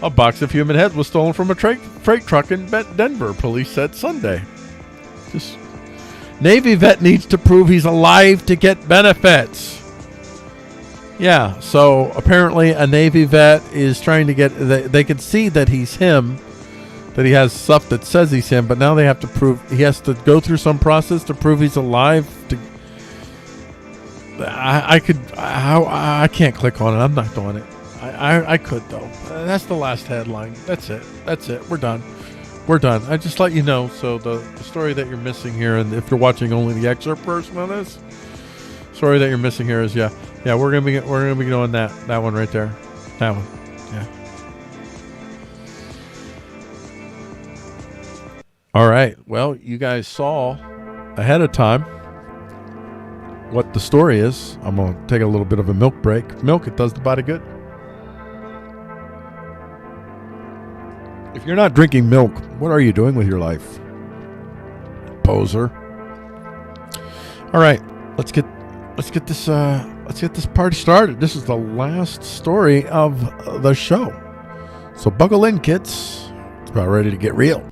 A box of human heads was stolen from a freight truck in Denver, police said Sunday. Navy vet needs to prove he's alive to get benefits. Yeah, so apparently a Navy vet is trying to get... They can see that he's him, that he has stuff that says he's him, but now they have to prove... He has to go through some process to prove he's alive. I can't click on it. I'm not doing it. I could, though. That's the last headline. That's it. We're done. I just let you know. So the story that you're missing here, and if you're watching only the excerpt version of this, story that you're missing here is we're gonna be doing that one right there, that one, yeah. All right. Well, you guys saw ahead of time what the story is. I'm gonna take a little bit of a milk break. Milk, it does the body good. If you're not drinking milk, what are you doing with your life? Poser. All right, let's get this party started. This is the last story of the show. So buckle in, kids. It's about ready to get real.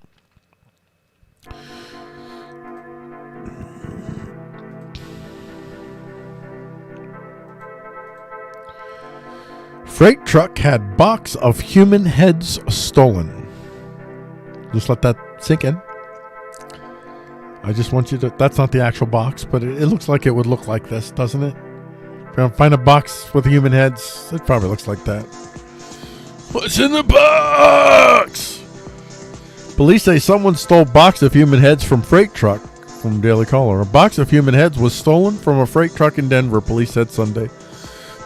Freight truck had box of human heads stolen. Just let that sink in. I just want you to... That's not the actual box, but it looks like it would look like this, doesn't it? If you find a box with human heads, it probably looks like that. What's in the box? Police say someone stole box of human heads from freight truck. From Daily Caller. A box of human heads was stolen from a freight truck in Denver, police said Sunday.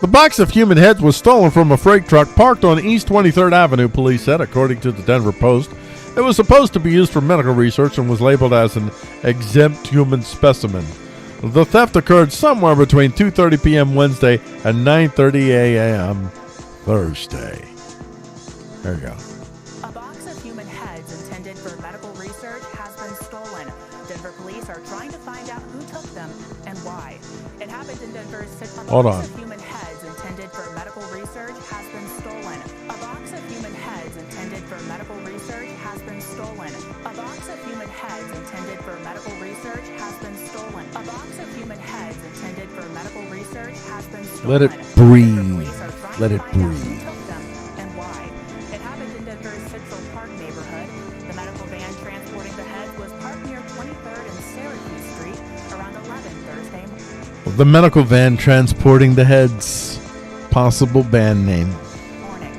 The box of human heads was stolen from a freight truck parked on East 23rd Avenue, police said, according to the Denver Post. It was supposed to be used for medical research and was labeled as an exempt human specimen. The theft occurred somewhere between 2:30 p.m. Wednesday and 9:30 a.m. Thursday. There you go. A box of human heads intended for medical research has been stolen. Denver police are trying to find out who took them and why. It happened in Denver's city. Hold on. Of human heads intended for medical research has been stolen. A box of human heads intended for medical research has been stolen. A box of human heads intended for medical research has been stolen. A box of human heads intended for medical research has been stolen. Let it breathe. Let it breathe. Who took them and why. It happened in Denver's Central Park neighborhood. The medical van transporting the heads was parked near 23rd and Syracuse Street around 11 Thursday. The medical van transporting the heads. Possible band name. Morning.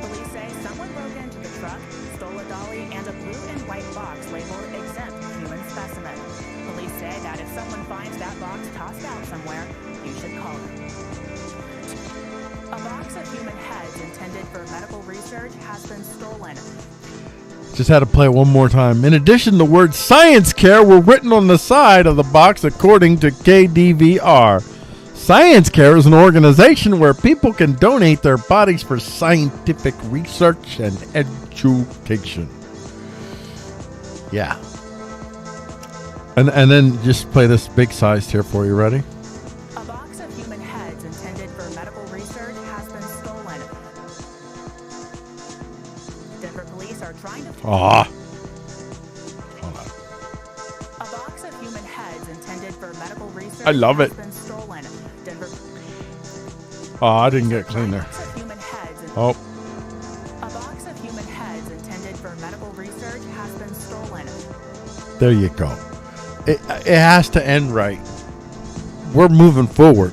Police say someone broke into the truck, stole a dolly and a blue and white box labeled exempt human specimen. Police say that if someone finds that box tossed out somewhere, you should call them. A box of human heads intended for medical research has been stolen. Just had to play it one more time. In addition, the words science care were written on the side of the box, according to KDVR. Science Care is an organization where people can donate their bodies for scientific research and education. Yeah. And then just play this big sized here for you. Ready? A box of human heads intended for medical research has been stolen. Denver police are trying to... Hold on. I love it. has been stolen. Denver. Oh, I didn't get clean there. A box of human heads in- Oh, A box of human heads intended for medical research has been stolen. there you go. It has to end right. We're moving forward.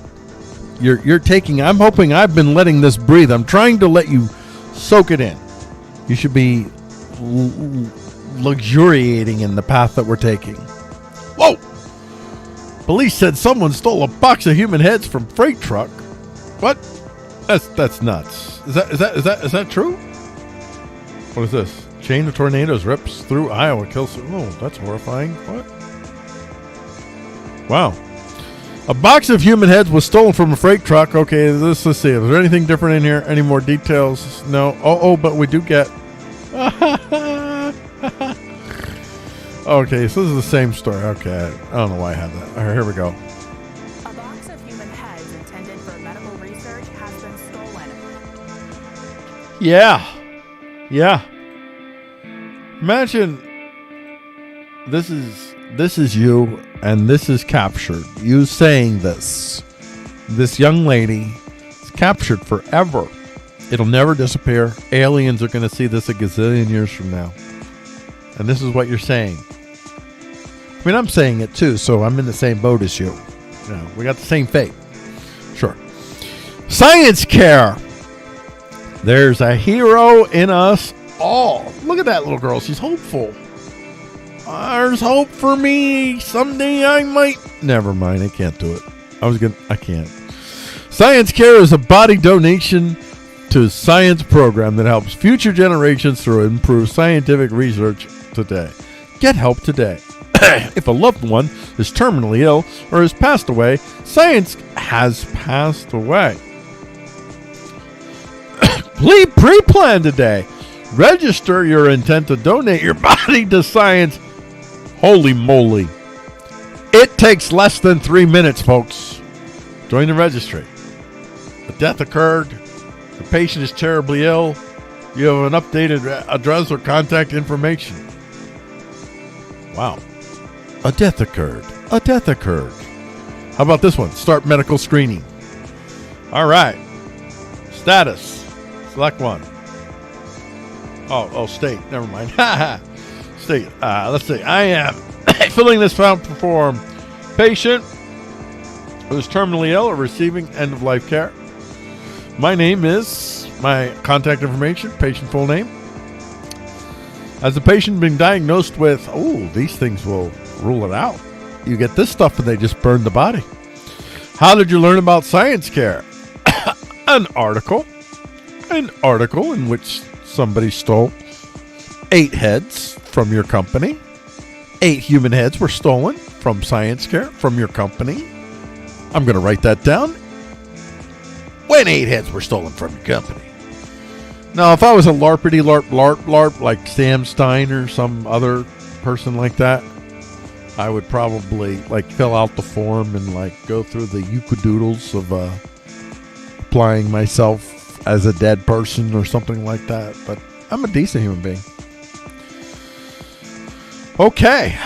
You're taking. I'm hoping I've been letting this breathe. I'm trying to let you soak it in. You should be luxuriating in the path that we're taking. Whoa! Police said someone stole a box of human heads from freight truck. What? That's nuts. Is that true? What is this? Chain of tornadoes rips through Iowa, kills. Oh, that's horrifying. What? Wow. A box of human heads was stolen from a freight truck. Okay, let's see. Is there anything different in here? Any more details? No. Oh, but we do get. Okay, so this is the same story. Okay, I don't know why I have that. All right, here we go. A box of human heads intended for medical research has been stolen. Yeah. Imagine this is you, and this is captured. You saying this. This young lady is captured forever. It'll never disappear. Aliens are going to see this a gazillion years from now. And this is what you're saying. I mean, I'm saying it too, so I'm in the same boat as you. You know, we got the same fate. Sure. Science care. There's a hero in us all. Look at that little girl. She's hopeful. There's hope for me. Someday I might. Never mind. I can't do it. I can't. Science care is a body donation to science program that helps future generations through improved scientific research today. Get help today. If a loved one is terminally ill or has passed away, science has passed away. Please pre-plan today. Register your intent to donate your body to science. Holy moly. It takes less than 3 minutes, folks. Join the registry. A death occurred. The patient is terribly ill. You have an updated address or contact information. Wow. A death occurred. How about this one? Start medical screening. All right. Status. Select one. Oh, state. Never mind. State. Let's see. I am filling this form. Patient who is terminally ill or receiving end-of-life care. My name is, my contact information, patient full name. Has the patient been diagnosed with, these things will rule it out. You get this stuff and they just burn the body. How did you learn about science care? An article in which somebody stole 8 heads from your company. 8 human heads were stolen from science care from your company. I'm going to write that down. When 8 heads were stolen from your company. Now, if I was a larpity larp like Sam Stein or some other person like that, I would probably fill out the form and go through the yuckadoodles of applying myself as a dead person or something like that. But I'm a decent human being. Okay,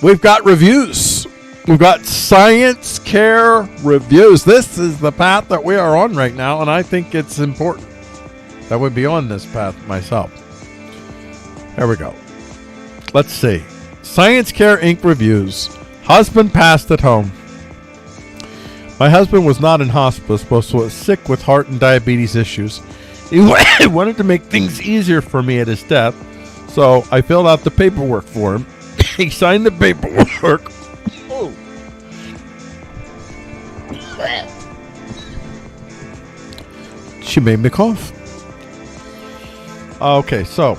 we've got reviews. We've got science care reviews. This is the path that we are on right now, and I think it's important that we be on this path myself. There we go. Let's see. Science Care Inc. reviews. Husband passed at home. My husband was not in hospice, but was sick with heart and diabetes issues. He wanted to make things easier for me at his death, so I filled out the paperwork for him. He signed the paperwork. She made me cough. Okay, so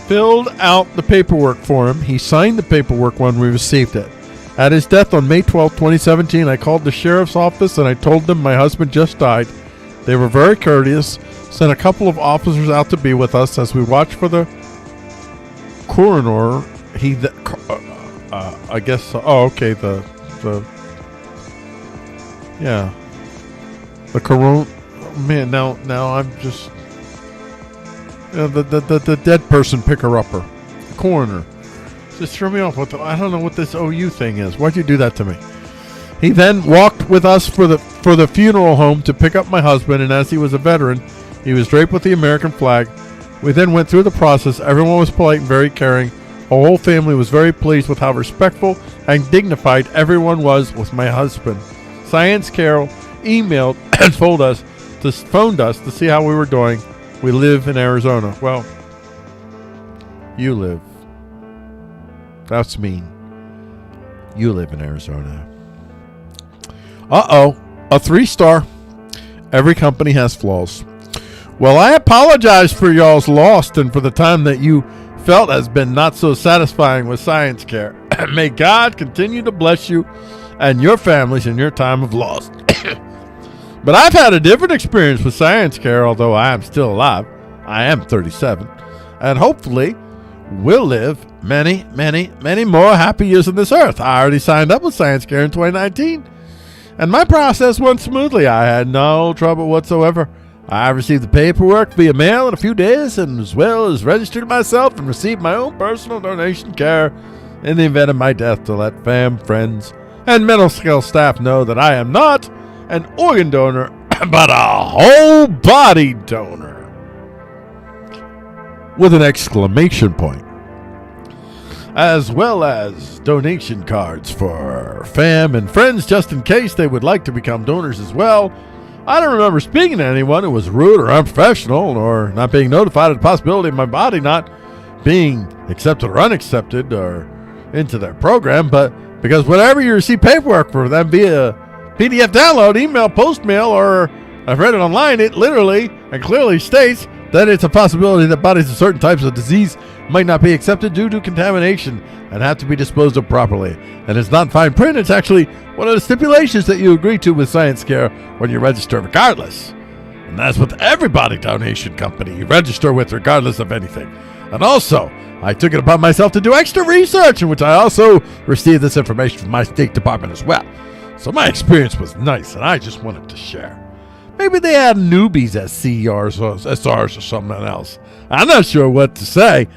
filled out the paperwork for him. He signed the paperwork when we received it. At his death on May 12, 2017, I called the sheriff's office and I told them my husband just died. They were very courteous, sent a couple of officers out to be with us as we watched for the coroner. I guess. Okay. The corona. Man, now I'm just the dead person picker-upper, coroner. Just threw me off with I don't know what this OU thing is. Why'd you do that to me? He then walked with us for the funeral home to pick up my husband, and as he was a veteran, he was draped with the American flag. We then went through the process. Everyone was polite and very caring. Our whole family was very pleased with how respectful and dignified everyone was with my husband. Science Carol emailed and phoned us to see how we were doing. We live in Arizona. Well, you live. That's mean. You live in Arizona. Uh-oh. A 3-star. Every company has flaws. Well, I apologize for y'all's lost and for the time that you felt has been not so satisfying with Science Care. May God continue to bless you and your families in your time of loss. But I've had a different experience with Science Care, although I am still alive. I am 37. And hopefully will live many, many, many more happy years on this earth. I already signed up with Science Care in 2019. And my process went smoothly. I had no trouble whatsoever. I received the paperwork via mail in a few days, and as well as registered myself and received my own personal donation care in the event of my death to let fam, friends, and medical staff know that I am not an organ donor, but a whole body donor. With an exclamation point. As well as donation cards for fam and friends just in case they would like to become donors as well. I don't remember speaking to anyone who was rude or unprofessional or not being notified of the possibility of my body not being accepted or unaccepted or into their program, but because whenever you receive paperwork for them via PDF download, email, post mail, or I've read it online, it literally and clearly states that it's a possibility that bodies of certain types of disease might not be accepted due to contamination and have to be disposed of properly. And it's not fine print, it's actually one of the stipulations that you agree to with Science Care when you register regardless. And that's with every body donation company you register with regardless of anything. And also, I took it upon myself to do extra research, in which I also received this information from my State Department as well. So my experience was nice, and I just wanted to share. Maybe they had newbies as CRs or SRs or something else. I'm not sure what to say.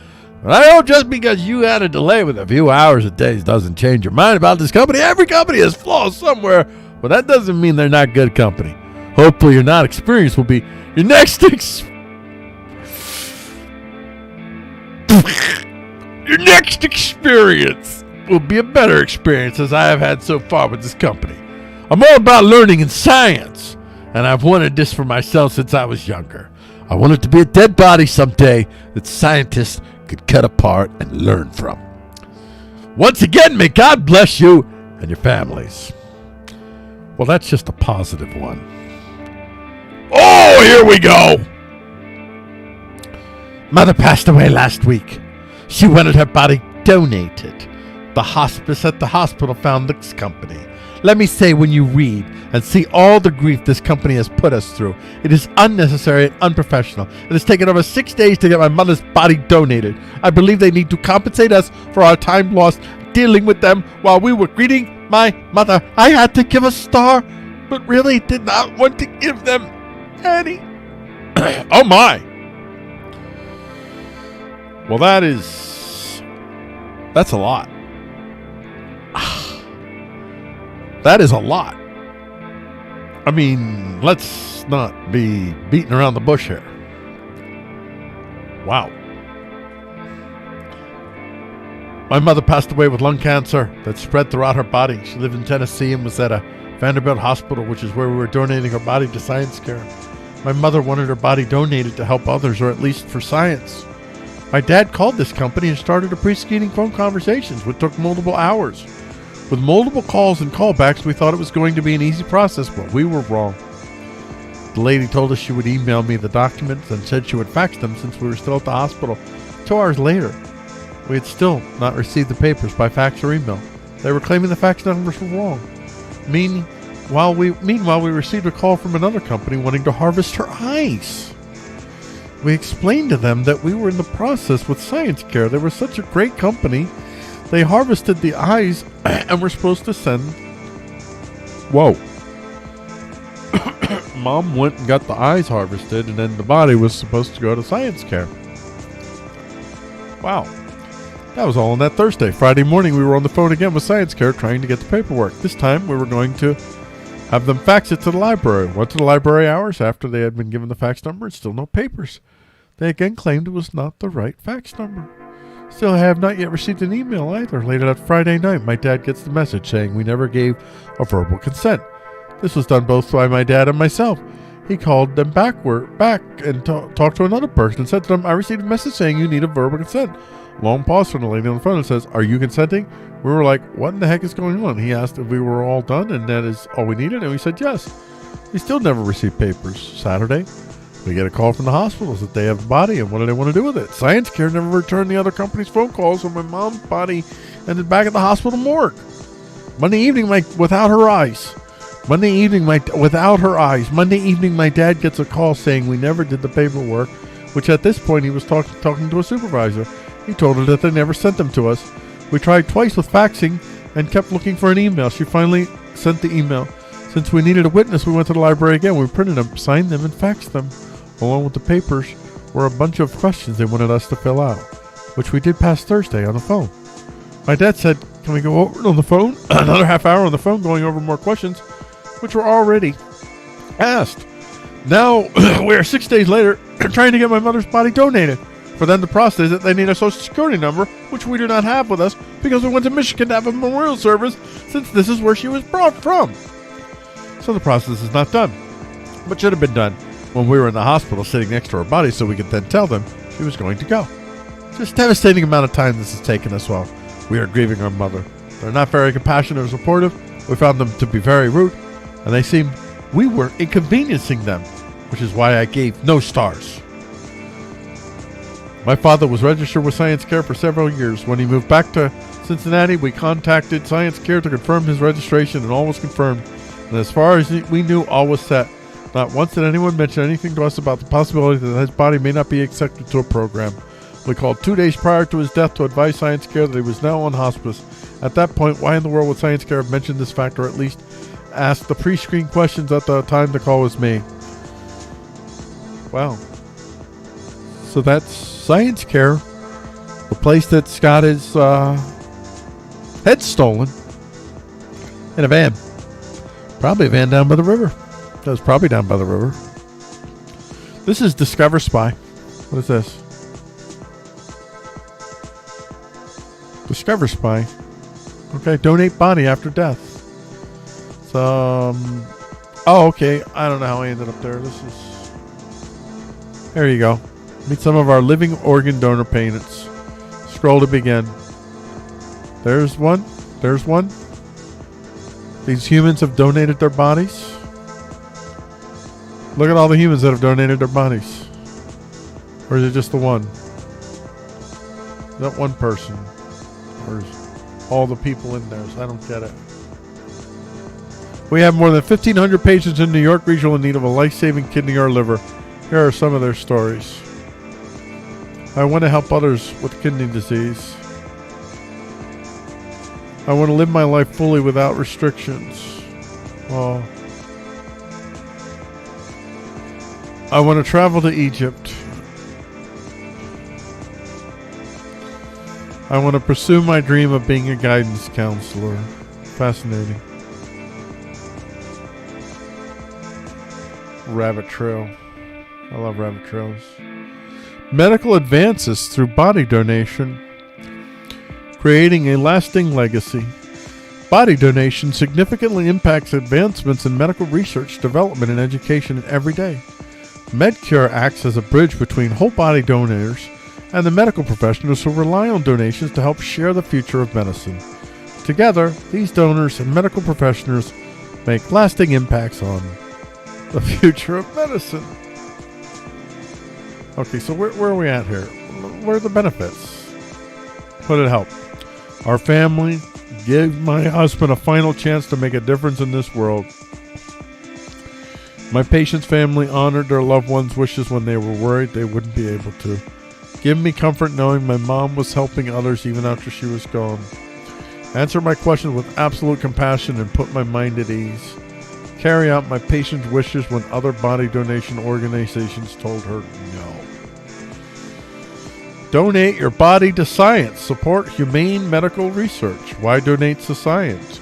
But I hope just because you had a delay with a few hours or days doesn't change your mind about this company. Every company has flaws somewhere, but that doesn't mean they're not good company. Hopefully your not experience will be your next your next experience will be a better experience as I have had so far with this company. I'm all about learning and science, and I've wanted this for myself since I was younger. I wanted to be a dead body someday that scientists could cut apart and learn from. Once again, may God bless you and your families. Well, that's just a positive one. Oh, here we go. Mother passed away last week. She wanted her body donated. The hospice at the hospital found this company. Let me say, when you read and see all the grief this company has put us through, it is unnecessary and unprofessional. It has taken over 6 days to get my mother's body donated. I believe they need to compensate us for our time lost dealing with them while we were greeting my mother. I had to give a star, but really did not want to give them any. Oh my. Well, that's a lot. That is a lot. I mean, let's not be beating around the bush here. Wow. My mother passed away with lung cancer that spread throughout her body. She lived in Tennessee and was at a Vanderbilt hospital, which is where we were donating her body to Science Care. My mother wanted her body donated to help others, or at least for science. My dad called this company and started a pre-screening phone conversations, which took multiple hours. With multiple calls and callbacks, we thought it was going to be an easy process, but we were wrong. The lady told us she would email me the documents and said she would fax them since we were still at the hospital. 2 hours later, we had still not received the papers by fax or email. They were claiming the fax numbers were wrong. Meanwhile, we received a call from another company wanting to harvest her eyes. We explained to them that we were in the process with Science Care. They were such a great company. They harvested the eyes and were supposed to send... Whoa. Mom went and got the eyes harvested, and then the body was supposed to go to Science Care. Wow. That was all on that Thursday. Friday morning, we were on the phone again with Science Care trying to get the paperwork. This time, we were going to have them fax it to the library. Went to the library hours after they had been given the fax number and still no papers. They again claimed it was not the right fax number. Still, I have not yet received an email either. Later that Friday night, my dad gets the message saying we never gave a verbal consent. This was done both by my dad and myself. He called them back and talked to another person and said to them, I received a message saying you need a verbal consent. Long pause from the lady on the phone and says, are you consenting? We were like, what in the heck is going on? He asked if we were all done and that is all we needed, and we said yes. We still never received papers. Saturday, we get a call from the hospitals that they have a body and what do they want to do with it? Science Care never returned the other company's phone calls, so my mom's body ended back at the hospital morgue. Monday evening, without her eyes. Monday evening, my dad gets a call saying we never did the paperwork, which at this point he was talking to a supervisor. He told her that they never sent them to us. We tried twice with faxing and kept looking for an email. She finally sent the email. Since we needed a witness, we went to the library again. We printed them, signed them, and faxed them. Along with the papers were a bunch of questions they wanted us to fill out, which we did past Thursday on the phone. My dad said, can we go over it on the phone? Another half hour on the phone going over more questions, which were already asked. Now, we are 6 days later trying to get my mother's body donated. For them to process it, they need a social security number, which we do not have with us because we went to Michigan to have a memorial service since this is where she was brought from. So the process is not done, but should have been done when we were in the hospital sitting next to her body so we could then tell them she was going to go. Just devastating amount of time this has taken us while we are grieving our mother. They're not very compassionate or supportive. We found them to be very rude, and they seemed we were inconveniencing them, which is why I gave no stars. My father was registered with Science Care for several years. When he moved back to Cincinnati, we contacted Science Care to confirm his registration, and all was confirmed. And as far as we knew, all was set. Not once did anyone mention anything to us about the possibility that his body may not be accepted to a program. We called 2 days prior to his death to advise Science Care that he was now on hospice. At that point, why in the world would Science Care have mentioned this fact, or at least asked the pre-screen questions at the time the call was made? Wow. So that's Science Care, the place that's got his head stolen in a van. Probably a van down by the river. That was probably down by the river. This is Discover Spy. What is this? Discover Spy. Okay, donate body after death. So, oh, okay. I don't know how I ended up there. There you go. Meet some of our living organ donor payments. Scroll to begin. There's one. There's one. These humans have donated their bodies. Look at all the humans that have donated their bodies. Or is it just the one? That one person. Or is all the people in there? So I don't get it. We have more than 1,500 patients in New York regional in need of a life-saving kidney or liver. Here are some of their stories. I want to help others with kidney disease. I want to live my life fully without restrictions. Oh. I want to travel to Egypt. I want to pursue my dream of being a guidance counselor. Fascinating. Rabbit trail. I love rabbit trails. Medical advances through body donation, creating a lasting legacy. Body donation significantly impacts advancements in medical research, development, and education every day. MedCure acts as a bridge between whole body donors and the medical professionals who rely on donations to help share the future of medicine. Together, these donors and medical professionals make lasting impacts on the future of medicine. Okay, so where are we at here? What are the benefits? How did it help? Our family gave my husband a final chance to make a difference in this world. My patient's family honored their loved ones' wishes when they were worried they wouldn't be able to. Give me comfort knowing my mom was helping others even after she was gone. Answer my questions with absolute compassion and put my mind at ease. Carry out my patient's wishes when other body donation organizations told her no. Donate your body to science. Support humane medical research. Why donate to science?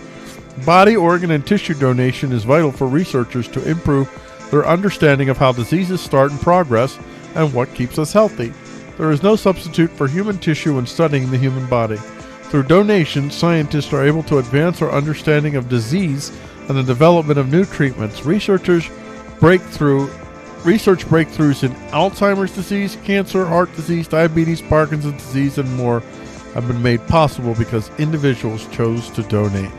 Body, organ, and tissue donation is vital for researchers to improve their understanding of how diseases start and progress and what keeps us healthy. There is no substitute for human tissue when studying the human body. Through donation, scientists are able to advance our understanding of disease and the development of new treatments. Research breakthroughs in Alzheimer's disease, cancer, heart disease, diabetes, Parkinson's disease, and more have been made possible because individuals chose to donate.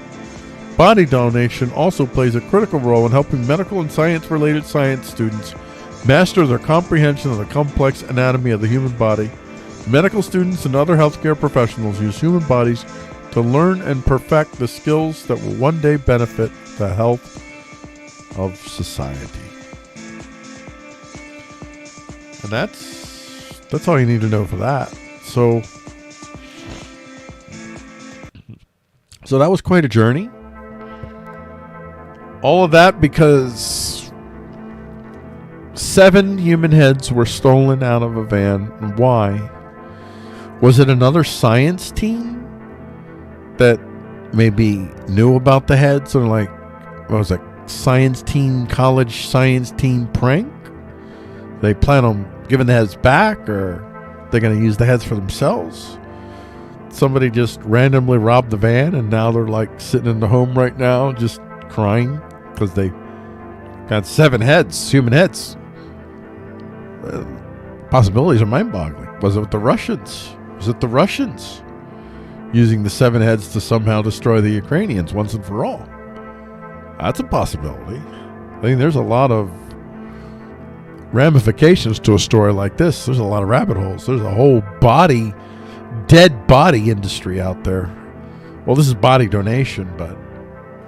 Body donation also plays a critical role in helping medical and science-related science students master their comprehension of the complex anatomy of the human body. Medical students and other healthcare professionals use human bodies to learn and perfect the skills that will one day benefit the health of society. And that's all you need to know for that. So that was quite a journey. All of that because 7 human heads were stolen out of a van. And why? Was it another science team that maybe knew about the heads or like, what was it, college science team prank? They plan on giving the heads back, or they're going to use the heads for themselves? Somebody just randomly robbed the van and now they're like sitting in the home right now just crying because they got 7 heads, human heads. Possibilities are mind-boggling. Was it the Russians? Was it the Russians using the 7 heads to somehow destroy the Ukrainians once and for all? That's a possibility. I think there's a lot of ramifications to a story like this. There's a lot of rabbit holes. There's a whole dead body industry out there. Well, this is body donation, but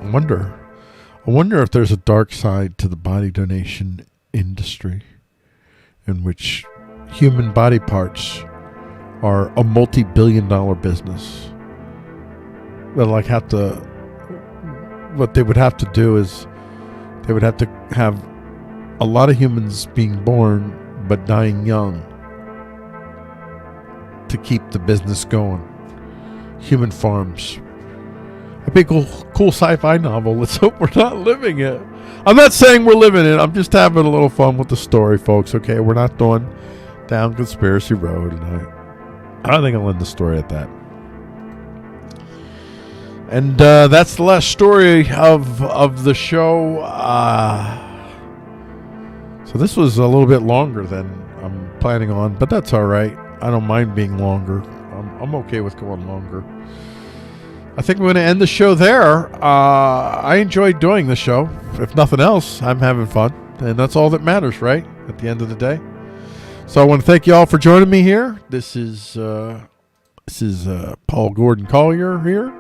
I wonder if there's a dark side to the body donation industry in which human body parts are a multi-billion-dollar business. What they would have to do is they would have to have a lot of humans being born but dying young to keep the business going. Human farms. A big cool sci-fi novel. Let's hope we're not living it. I'm not saying we're living it. I'm just having a little fun with the story, folks. Okay, we're not going down conspiracy road, and I don't think I'll end the story at that. And that's the last story of the show. So this was a little bit longer than I'm planning on, but that's all right. I don't mind being longer. I'm okay with going longer. I think we're going to end the show there. I enjoyed doing the show. If nothing else, I'm having fun, and that's all that matters, right? At the end of the day. So I want to thank you all for joining me here. This is Paul Gordon Collier here,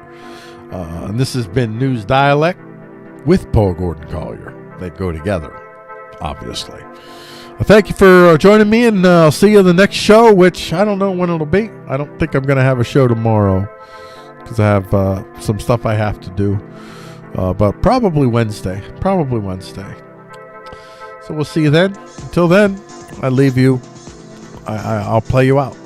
and this has been News Dialect with Paul Gordon Collier. They go together, obviously. Well, thank you for joining me, and I'll see you in the next show, which I don't know when it'll be. I don't think I'm going to have a show tomorrow because I have some stuff I have to do, but probably Wednesday. So we'll see you then. Until then, I leave you. I'll play you out.